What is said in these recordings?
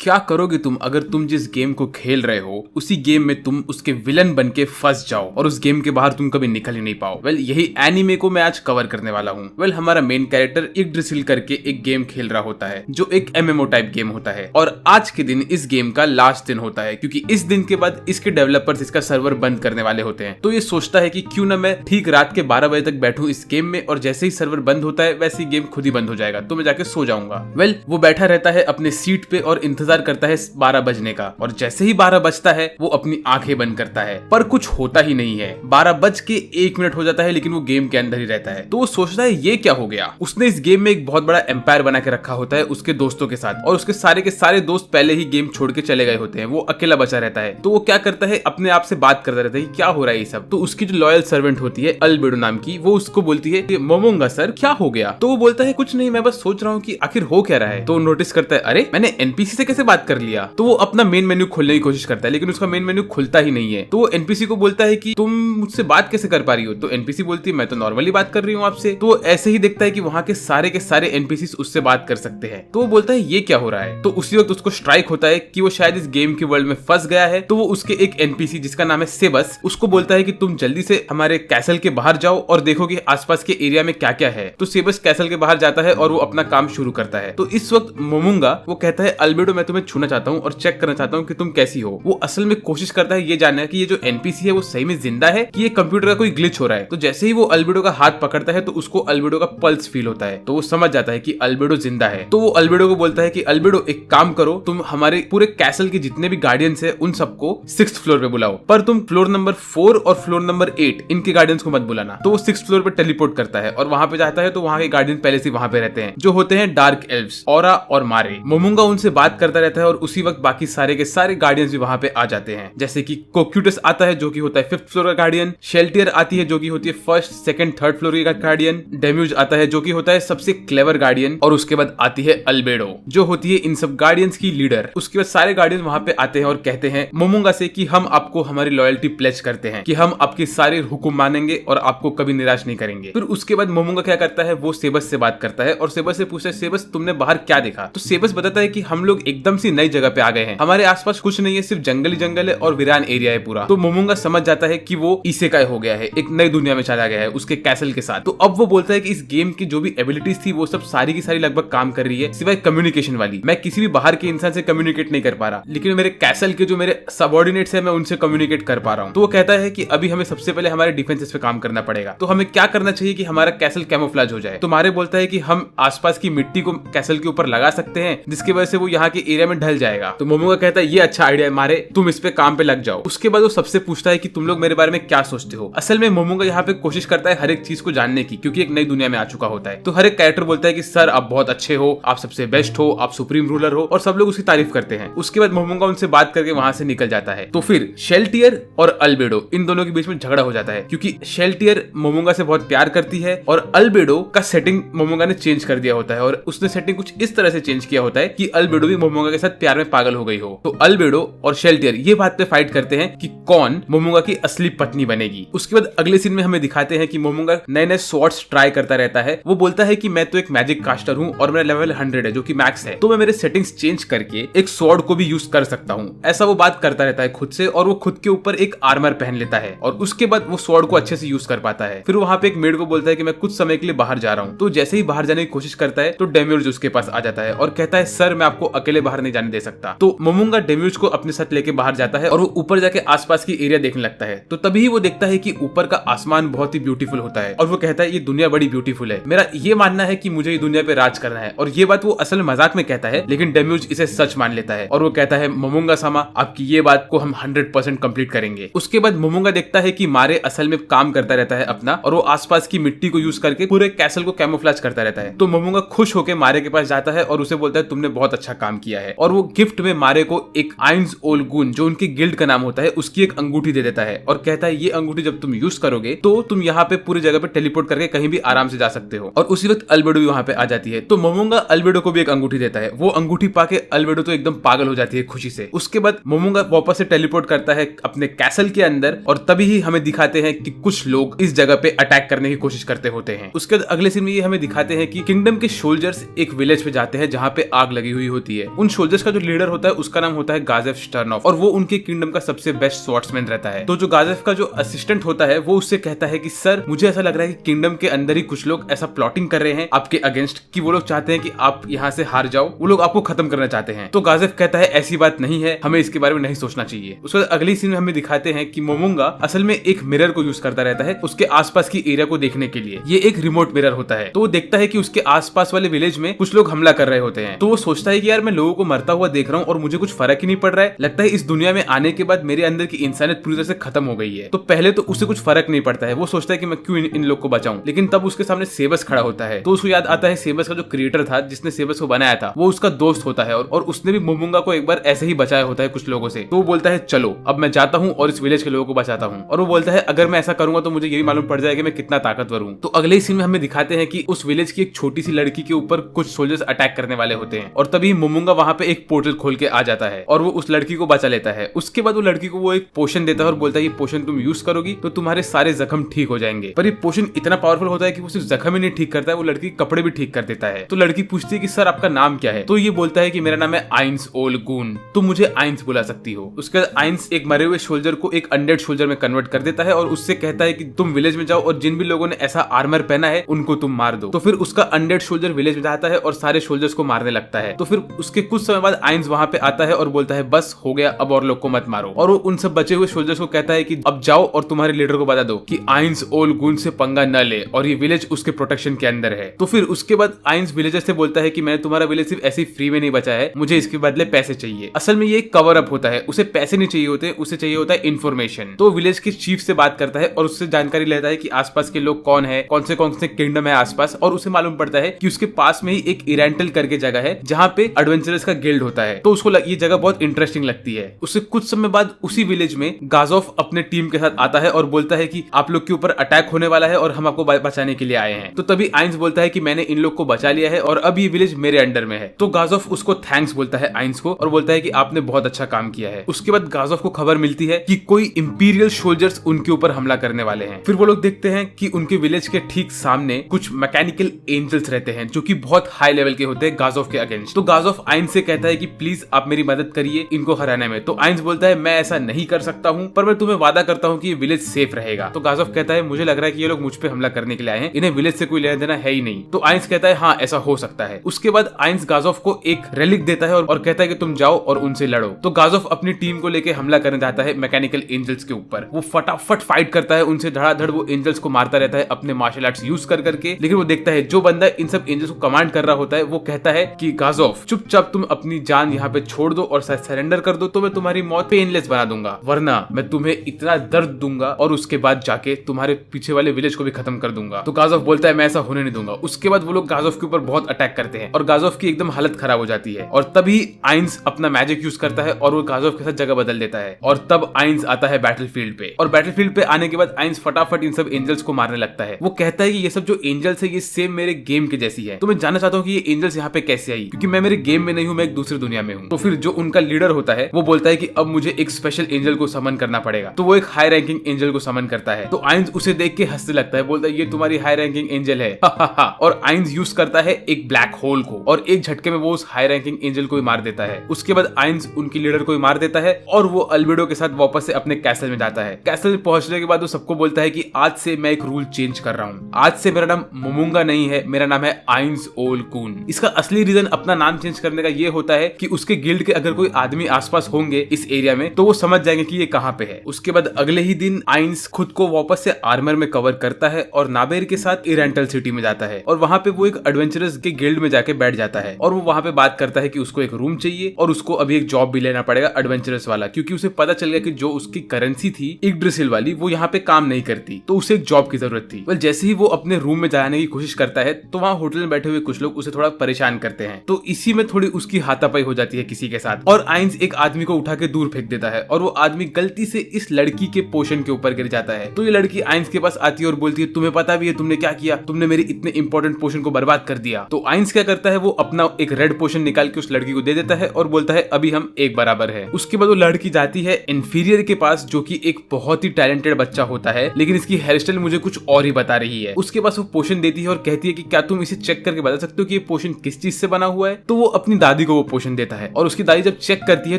क्या करोगे तुम अगर तुम जिस गेम को खेल रहे हो उसी गेम में तुम उसके विलन बन के फंस जाओ और उस गेम के बाहर तुम कभी निकल ही नहीं पाओ। यही एनीमे को मैं आज कवर करने वाला हूँ। हमारा मेन कैरेक्टर यग्द्रासिल करके एक गेम खेल रहा होता है जो एक एमएमओ टाइप गेम होता है और आज के दिन इस गेम का लास्ट दिन होता है क्योंकि इस दिन के बाद इसके डेवलपर्स इसका सर्वर बंद करने वाले होते हैं। तो ये सोचता है कि क्यों ना मैं ठीक रात के 12 बजे तक बैठूं इस गेम में और जैसे ही सर्वर बंद होता है वैसे ही गेम खुद ही बंद हो जाएगा तो मैं जाके सो जाऊंगा। वो बैठा रहता है अपने सीट पे और इंतजार करता है 12 बजने का और जैसे ही 12 बजता है वो अपनी आंखें बंद करता है पर कुछ होता ही नहीं है। 12:01 हो जाता है लेकिन वो गेम के अंदर ही रहता है। तो वो सोचता है ये क्या हो गया। उसने इस गेम में एक बहुत बड़ा एम्पायर बना के रखा होता है उसके दोस्तों के साथ और उसके सारे के सारे दोस्त पहले ही गेम छोड़ के चले गए होते हैं। वो अकेला बचा रहता है तो वो क्या करता है अपने आप से बात करता रहता है कि क्या हो रहा है ये सब। तो उसकी जो लॉयल सर्वेंट होती है अल्बेडो नाम की वो उसको बोलती है मोमोंगा सर क्या हो गया। तो वो बोलता है कुछ नहीं मैं बस सोच रहा हूँ कि आखिर हो क्या रहा है। तो नोटिस करता है अरे मैंने एनपीसी से कैसे बात कर लिया। तो वो अपना मेन मेन्यू खोलने की कोशिश करता है लेकिन उसका मेन मेन्यू खुलता ही नहीं है। तो वो एनपीसी को बोलता है कि तुम मुझसे बात कैसे कर पा रही हो। तो एनपीसी बोलती है मैं तो नॉर्मली बात कर रही हूँ आपसे। तो वो ऐसे ही देखता है कि वहाँ के सारे एनपीसी उससे बात कर सकते हैं। तो वो बोलता है ये क्या हो रहा है। तो उसी वक्त उसको स्ट्राइक होता है कि वो शायद इस गेम के वर्ल्ड में फंस गया है। तो वो उसके एक एनपीसी जिसका नाम है सेबस उसको बोलता है कि तुम जल्दी से हमारे कैसल के बाहर जाओ और देखो कि आसपास के एरिया में क्या क्या है। तो सेबस कैसल के बाहर जाता है और वो अपना काम शुरू करता है। तो इस वक्त मोमोंगा वो कहता है अल्बेडो मैं तुम्हें छूना चाहता हूँ और चेक करना चाहता हूँ कि तुम कैसी हो। वो असल में कोशिश करता है ये जानने की ये जो एनपीसी है वो सही में जिंदा है कि ये कंप्यूटर का कोई ग्लिच हो रहा है। तो जैसे ही वो अल्बेडो का हाथ पकड़ता है तो उसको अल्बेडो का पल्स फील होता है तो वो समझ जाता है कि अल्बेडो जिंदा है। तो वो अल्बेडो को बोलता है कि अल्बेडो एक काम करो तुम हमारे पूरे कैसल के जितने भी गार्डियंस है उन सबको 6th फ्लोर पे बुलाओ पर तुम फ्लोर नंबर 4 और फ्लोर नंबर 8 इनके गार्डियंस को मत बुलाना। तो वो 6th फ्लोर पे टेलीपोर्ट करता है और वहां पे जाता है तो वहां के गार्डियन पहले से वहां पे रहते हैं जो होते हैं डार्क एल्व्स ऑरा और मारे। मोमोंगा उनसे बात करता रहता है और उसी वक्त बाकी सारे के सारे गार्डियंस भी वहां पे आ जाते हैं जैसे कि कोक्यूटस आता है जो कि होता है 5th फ्लोर का गार्डियन। शेल्टियर आती है जो कि होती है 1st, 2nd, 3rd फ्लोर का गार्डियन। डेम्यूज आता है जो कि होता है सबसे क्लेवर गार्डियन और उसके बाद आती है अल्बेडो जो होती है इन सब गार्डियंस की लीडर। उसके बाद सारे गार्डियन वहां पे आते हैं और कहते हैं मोमोंगा से कि हम आपको हमारी लॉयल्टी प्लेज करते हैं कि हम आपके सारे हुक्म मानेंगे और आपको कभी निराश नहीं करेंगे। फिर उसके बाद मोमोंगा क्या करता है वो सेबस से बात करता है और सेबस से पूछता है सेबस तुमने बाहर क्या देखा। तो सेबस बताता है कि हम लोग एकदम से नई जगह पे आ गए हैं हमारे आसपास कुछ नहीं है सिर्फ जंगल ही जंगल है और वीरान एरिया है पूरा। तो मोमोंगा समझ जाता है कि वो इसेकाई हो गया है एक नई दुनिया में चला गया है उसके कैसल के साथ। तो अब वो बोलता है कि इस गेम की जो भी एबिलिटीज थी वो सब सारी की सारी लगभग काम कर रही है सिवाय कम्युनिकेशन वाली। मैं किसी भी बाहर के इंसान से कम्युनिकेट नहीं कर पा रहा लेकिन मेरे कैसल के जो मेरे सबऑर्डिनेट्स है मैं उनसे कम्युनिकेट कर पा रहा हूँ। तो वो कहता है कि अभी हमें सबसे पहले हमारे डिफेंसेस पे काम करना पड़ेगा। तो हमें क्या करना चाहिए कि हमारा कैसल कैमोफ्लेज हो जाए। तो मारे बोलता है कि हम आसपास की मिट्टी को कैसल के ऊपर लगा सकते हैं जिसकी वजह से वो यहाँ के एरिया में ढल जाएगा। तो मोमोंगा कहता है ये अच्छा आइडिया है मारे तुम इस पे काम पे लग जाओ। उसके बाद वो सबसे पूछता है कि तुम लोग मेरे बारे में क्या सोचते हो। असल में मोमोंगा यहाँ पे कोशिश करता है हर एक चीज को जानने की क्योंकि एक नई दुनिया में आ चुका होता है। तो हर एक कैरेक्टर बोलता है कि सर आप बहुत अच्छे हो आप सबसे बेस्ट हो आप सुप्रीम रूलर हो और सब लोग उसकी तारीफ करते हैं। उसके बाद मोमोंगा उनसे बात करके वहां से निकल जाता है। तो फिर शेल्टियर और अल्बेडो इन दोनों के बीच में झगड़ा हो जाता है क्योंकि शेल्टियर मोमोंगा से बहुत प्यार करती है और अल्बेडो का सेटिंग मोमोंगा ने चेंज कर दिया होता है और उसने सेटिंग कुछ इस तरह से चेंज किया होता है कि अल्बेडो भी मोमोंगा के साथ प्यार में पागल हो गई हो। तो अल्बेडो और शेल्टियर ये बात पे फाइट करते हैं कि कौन मोमोंगा की असली पत्नी बनेगी। उसके बाद अगले सीन में हमें दिखाते हैं कि मोमोंगा नए नए स्वॉर्ड्स ट्राई करता रहता है। वो बोलता है कि मैं तो एक मैजिक कास्टर हूँ और मेरा लेवल 100 है जो कि मैक्स है तो मैं मेरे सेटिंग्स चेंज करके एक स्वॉर्ड को भी यूज कर सकता हूँ। ऐसा वो बात करता रहता है खुद से और वो खुद के ऊपर एक आर्मर पहन लेता है और उसके बाद वो स्वॉर्ड को अच्छे से यूज कर पाता है। फिर वहां पे एक मेड को बोलता है कि मैं कुछ समय के लिए बाहर जा रहा हूँ। तो जैसे ही बाहर जाने की कोशिश करता है तो डेम्यूज उसके पास आ जाता है और कहता है सर मैं आपको अकेले बाहर नहीं जाने दे सकता। तो मोमोंगा डेम्यूज को अपने साथ लेके बाहर जाता है और वो ऊपर जाके आसपास की एरिया देखने लगता है। तो तभी वो देखता है कि ऊपर का आसमान बहुत ही ब्यूटीफुल होता है और वो कहता है ये दुनिया बड़ी ब्यूटीफुल है मेरा ये मानना है कि मुझे ये दुनिया पे राज करना है। और ये बात वो असल में मजाक में कहता है लेकिन डेम्यूज इसे सच मान लेता है और वो कहता है मोमोंगा सामा आपकी ये बात को हम 100% कंप्लीट करेंगे। उसके बाद मोमोंगा देखता है कि मारे असल में काम करता रहता है अपना और वो आसपास की मिट्टी को यूज करके पूरे कैसल को कैमोफ्लेज करता रहता है। तो मोमोंगा खुश होकर मारे के पास जाता है और उसे बोलता है तुमने बहुत अच्छा काम किया है और वो गिफ्ट में मारे को एक आइंस ओल गुन जो उनके गिल्ड का नाम होता है उसकी एक अंगूठी दे देता है और कहता है ये अंगूठी जब तुम यूज करोगे तो तुम यहाँ पे पूरी जगह पे टेलीपोर्ट करके कहीं भी आराम से जा सकते हो। और उसी वक्त अल्बेडो भी वहां पे आ जाती है। तो मोमोंगा अल्बेडो को भी एक अंगूठी देता है। वो अंगूठी पाके अल्बेडो तो एकदम पागल हो जाती है खुशी से। उसके बाद मोमोंगा वापस से टेलीपोर्ट करता है अपने कैसल के अंदर और तभी ही हमें दिखाते हैं कि कुछ लोग इस जगह पे अटैक करने की कोशिश करते होते हैं। उसके बाद अगले सीन में ये हमें दिखाते हैं कि किंगडम के सोल्जर्स एक विलेज पे जाते हैं जहाँ पे आग लगी हुई होती है। उन सोल्जर्स का जो लीडर होता है उसका नाम होता है गाजेफ स्टर्नॉफ, और वो उनके किंगडम का सबसे बेस्ट स्वॉर्ड्समैन रहता है। तो जो गाजेफ का जो असिस्टेंट होता है वो उससे कहता है कि सर मुझे ऐसा लग रहा है कि किंगडम के अंदर ही कुछ लोग ऐसा प्लॉटिंग कर रहे हैं आपके अगेंस्ट, कि वो लोग चाहते हैं कि आप यहाँ से हार जाओ, वो लोग आपको खत्म करना चाहते हैं। तो गाजेफ कहता है ऐसी बात नहीं है, हमें इसके बारे में नहीं सोचना चाहिए। उसके बाद अगली सीन में हमें दिखाते हैं कि मोमोंगा असल में एक मिरर को यूज करता रहता है उसके आसपास की एरिया को देखने के लिए। ये एक रिमोट मिरर होता है। तो वो देखता है कि उसके आसपास वाले विलेज में कुछ लोग हमला कर रहे होते हैं। तो वो सोचता है कि यार मैं लोगों को मरता हुआ देख रहा हूँ और मुझे कुछ फर्क ही नहीं पड़ रहा है, लगता है इस दुनिया में आने के बाद मेरे अंदर की इंसानियत पूरी तरह से खत्म हो गई है। तो पहले तो उसे कुछ फर्क नहीं पड़ता है, वो सोचता है कि मैं क्यों इन लोग को बचाऊं। लेकिन तब उसके सामने सेबस खड़ा होता है तो उसको याद आता है सेबस का जो क्रिएटर था जिसने सेबस को बनाया था वो उसका दोस्त होता है, और उसने भी मोमोंगा को एक बार ऐसे ही बचाया होता है कुछ लोगों से। तो वो बोलता है चलो अब मैं जाता हूँ और इस विलेज के लोगों को बचाता हूँ। और वो बोलता है अगर मैं ऐसा करूंगा तो मुझे ये भी मालूम पड़ जाएगा मैं कितना ताकतवर हूँ। तो अगले ही सीन में हमें दिखाते हैं कि उस विलेज की एक छोटी सी लड़की के ऊपर कुछ सोल्जर्स अटैक करने वाले होते हैं, और तभी मोमोंगा वहां पे एक पोर्टल खोल के आ जाता है और वो उस लड़की को बचा लेता है। उसके बाद वो लड़की को वो एक पोशन देता है और बोलता है ये पोशन तुम यूज करोगी तो तुम्हारे सारे जख्म ठीक हो जाएंगे। पर ये पोशन इतना पावरफुल होता है कि वो सिर्फ जख्म ही नहीं ठीक करता है, वो लड़की के कपड़े भी ठीक कर देता है। तो लड़की पूछती है कि सर आपका नाम क्या है? तो ये बोलता है कि मेरा नाम है आइंस ओल गून, तुम मुझे आइंस बुला सकती हो। उसके बाद आइंस एक मरे हुए सोल्जर को एक अनडेड सोल्जर में कन्वर्ट कर देता है और उससे कहता है कि तुम विलेज में जाओ और जिन भी लोगों ने ऐसा आर्मर पहना है उनको तुम मार दो। तो फिर उसका अनडेड सोल्जर विलेज में जाता है और सारे सोल्जर्स को मारने लगता है। तो फिर उसके कुछ समय बाद आइंस वहां पे आता है और बोलता है बस हो गया, अब और लोग को मत मारो। और वो उन सब बचे हुए सोल्जर्स को कहता है कि अब जाओ और तुम्हारे लीडर को बता दो कि आइंस ओल गून से पंगा न ले और ये विलेज उसके प्रोटेक्शन के अंदर है। तो फिर उसके बाद आइंस विलेजर से बोलता है कि मैंने तुम्हारा विलेज सिर्फ ऐसे ही फ्री में नहीं बचाया है, मुझे इसके बदले पैसे चाहिए। असल में ये एक कवर अप होता है, उसे पैसे नहीं चाहिए होते, उसे चाहिए होता है इन्फॉर्मेशन। तो विलेज के चीफ से बात करता है और उससे जानकारी लेता है कि आसपास के लोग कौन है, कौन से किंगडम है आसपास, और उसे मालूम पड़ता है कि उसके पास में ही एक इरेंटल करके जगह है जहाँ पे एडवेंचरर्स का गिल्ड होता है। तो उसको ये जगह बहुत इंटरेस्टिंग लगती है। उससे कुछ समय बाद उसी विलेज में गाजोफ अपने टीम के साथ आता है और बोलता है कि आप लोग के ऊपर अटैक होने वाला है और हम आपको बचाने के लिए आए हैं। तो तभी आइंस बोलता है कि मैंने इन लोग को बचा लिया है और अब ये विलेज मेरे अंडर में है। तो गाजोफ उसको थैंक्स बोलता है आइंस को और बोलता है कि आपने बहुत अच्छा काम किया है। उसके बाद गाजोफ को खबर मिलती है कि कोई इंपीरियल सोल्जर्स उनके ऊपर हमला करने वाले हैं। फिर वो लोग देखते हैं कि उनके विलेज के ठीक सामने कुछ मैकेनिकल एंजल्स रहते हैं जो कि बहुत हाई लेवल के होते हैं गाजोफ के अगेंस्ट। तो गाजोफ आइंस से कहता है कि प्लीज आप मेरी मदद करिए इनको हराने में। तो आइंस बोलता है मैं ऐसा नहीं कर सकता हूँ पर मैं तुम्हें वादा करता हूँ कि ये विलेज सेफ रहेगा। तो गाजोफ कहता है मुझे लग रहा है कि ये लोग मुझ पे हमला करने के लिए आए हैं, इन्हें विलेज से कोई लेना देना है ही नहीं। तो आइंस कहता है हाँ ऐसा हो सकता है। उसके बाद आइंस गाजोफ को एक रेलिक देता है और कहता है कि तुम जाओ और उनसे लड़ो। तो गाजोफ अपनी टीम को लेकर हमला करने जाता है मैकेनिकल एंजल्स के ऊपर। वो फटाफट फाइट करता है उनसे, धड़ाधड़ वो एंजल्स को मारता रहता है अपने मार्शल आर्ट्स यूज करके। लेकिन वो देखता है जो बंदा इन सब एंजल्स को कमांड कर रहा होता है वो कहता है कि गाजोफ चुपचाप तुम अपनी जान यहाँ पे छोड़ दो और सरेंडर कर दो तो मैं तुम्हारी मौत पेनलेस बना दूंगा, वरना मैं तुम्हें इतना दर्द दूंगा और उसके बाद जाके तुम्हारे पीछे वाले विलेज को भी खत्म कर दूंगा। तो गाजोफ बोलता है मैं ऐसा होने नहीं दूंगा। उसके बाद वो लोग गाजोफ के ऊपर बहुत अटैक करते हैं और गाजोफ की एकदम हालत खराब हो जाती है। और तभी आइंस अपना मैजिक यूज करता है और वो गाजोफ के साथ जगह बदल देता है। और तब आइंस आता है बैटलफील्ड पे, और बैटलफील्ड पे आने के बाद आइंस फटाफट इन सब एंजल्स को मारने लगता है। वो कहता है कि ये सब जो एंजल्स है ये सेम मेरे गेम के जैसी है। तो मैं जानना चाहता हूँ कि ये एंजल्स यहाँ पे कैसे आई, क्योंकि मैं मेरे गेम में नहीं हूँ, मैं एक दूसरी दुनिया में हूँ। तो फिर जो उनका लीडर होता है वो बोलता है कि अब मुझे एक स्पेशल एंजल को समन करना पड़ेगा। तो वो एक हाई रैंकिंग एंजल को समन करता है। तो आइंस उसे देख के हंसने लगता है, बोलता है ये तुम्हारी हाई रैंकिंग एंजल है और आइंस यूज करता है एक ब्लैक होल को और एक झटके में वो उस हाई रैंकिंग एंजल को ही मार देता है। उसके बाद आइंस उनकी लीडर को ही मार देता है और वो अल्बेडो के साथ वापस से अपने कैसल में जाता है। कैसल में पहुंचने के बाद वो सबको बोलता है कि आज से मैं एक रूल चेंज कर रहा हूँ, आज से मेरा नाम मोमोंगा नहीं है, मेरा नाम है आइंस ओल कून। इसका असली रीजन अपना नाम चेंज करने का ये होता है कि उसके गिल्ड के अगर कोई आदमी आसपास होंगे इस एरिया में तो वो समझ जाएंगे कि ये कहाँ पे है। उसके बाद अगले ही दिन आइंस खुद को वापस से आर्मर में कवर करता है और नाबेर के साथ इरेंटल सिटी में जाता है और वहाँ पे वो एक एडवेंचरर्स के गिल्ड में जाके बैठ जाता है और वो वहाँ पे बात करता है कि उसको एक रूम चाहिए और उसको अभी एक जॉब भी लेना पड़ेगा एडवेंचरर्स वाला, क्योंकि उसे पता चल गया कि जो उसकी करेंसी थी इग्ड्रिसिल वाली वो यहाँ पे काम नहीं करती, तो उसे एक जॉब की जरूरत थी। वेल जैसे ही वो अपने रूम में जाने की कोशिश करता है तो वहाँ होटल में बैठे हुए कुछ लोग उसे थोड़ा परेशान करते हैं। तो इसी में थोड़ी उसकी हाथापाई हो जाती है किसी के साथ और आइंस एक आदमी को उठा के दूर फेंक देता है और वो आदमी गलती से इस लड़की के पोषण के ऊपर गिर जाता है। तो ये लड़की आइंस के पास आती है और बोलती है तुम्हें पता भी है तुमने क्या किया, तुमने मेरे इतने इंपॉर्टेंट पोषण को बर्बाद कर दिया। तो आइंस क्या करता है वो अपना एक रेड पोषण निकाल के उस लड़की को दे देता है और बोलता है अभी हम एक बराबर है। उसके बाद वो लड़की जाती है इन्फीरियर के पास जो कि एक बहुत ही टैलेंटेड बच्चा होता है, लेकिन इसकी हेयर स्टाइल मुझे कुछ और ही बता रही है। उसके पास वो पोषण देती है और कहती है कि क्या तुम इसे चेक करके बता सकते हो कि ये पोषण किस चीज से बना हुआ है। तो वो अपनी दादी दादी को वो पोशन देता है और उसकी दादी जब चेक करती है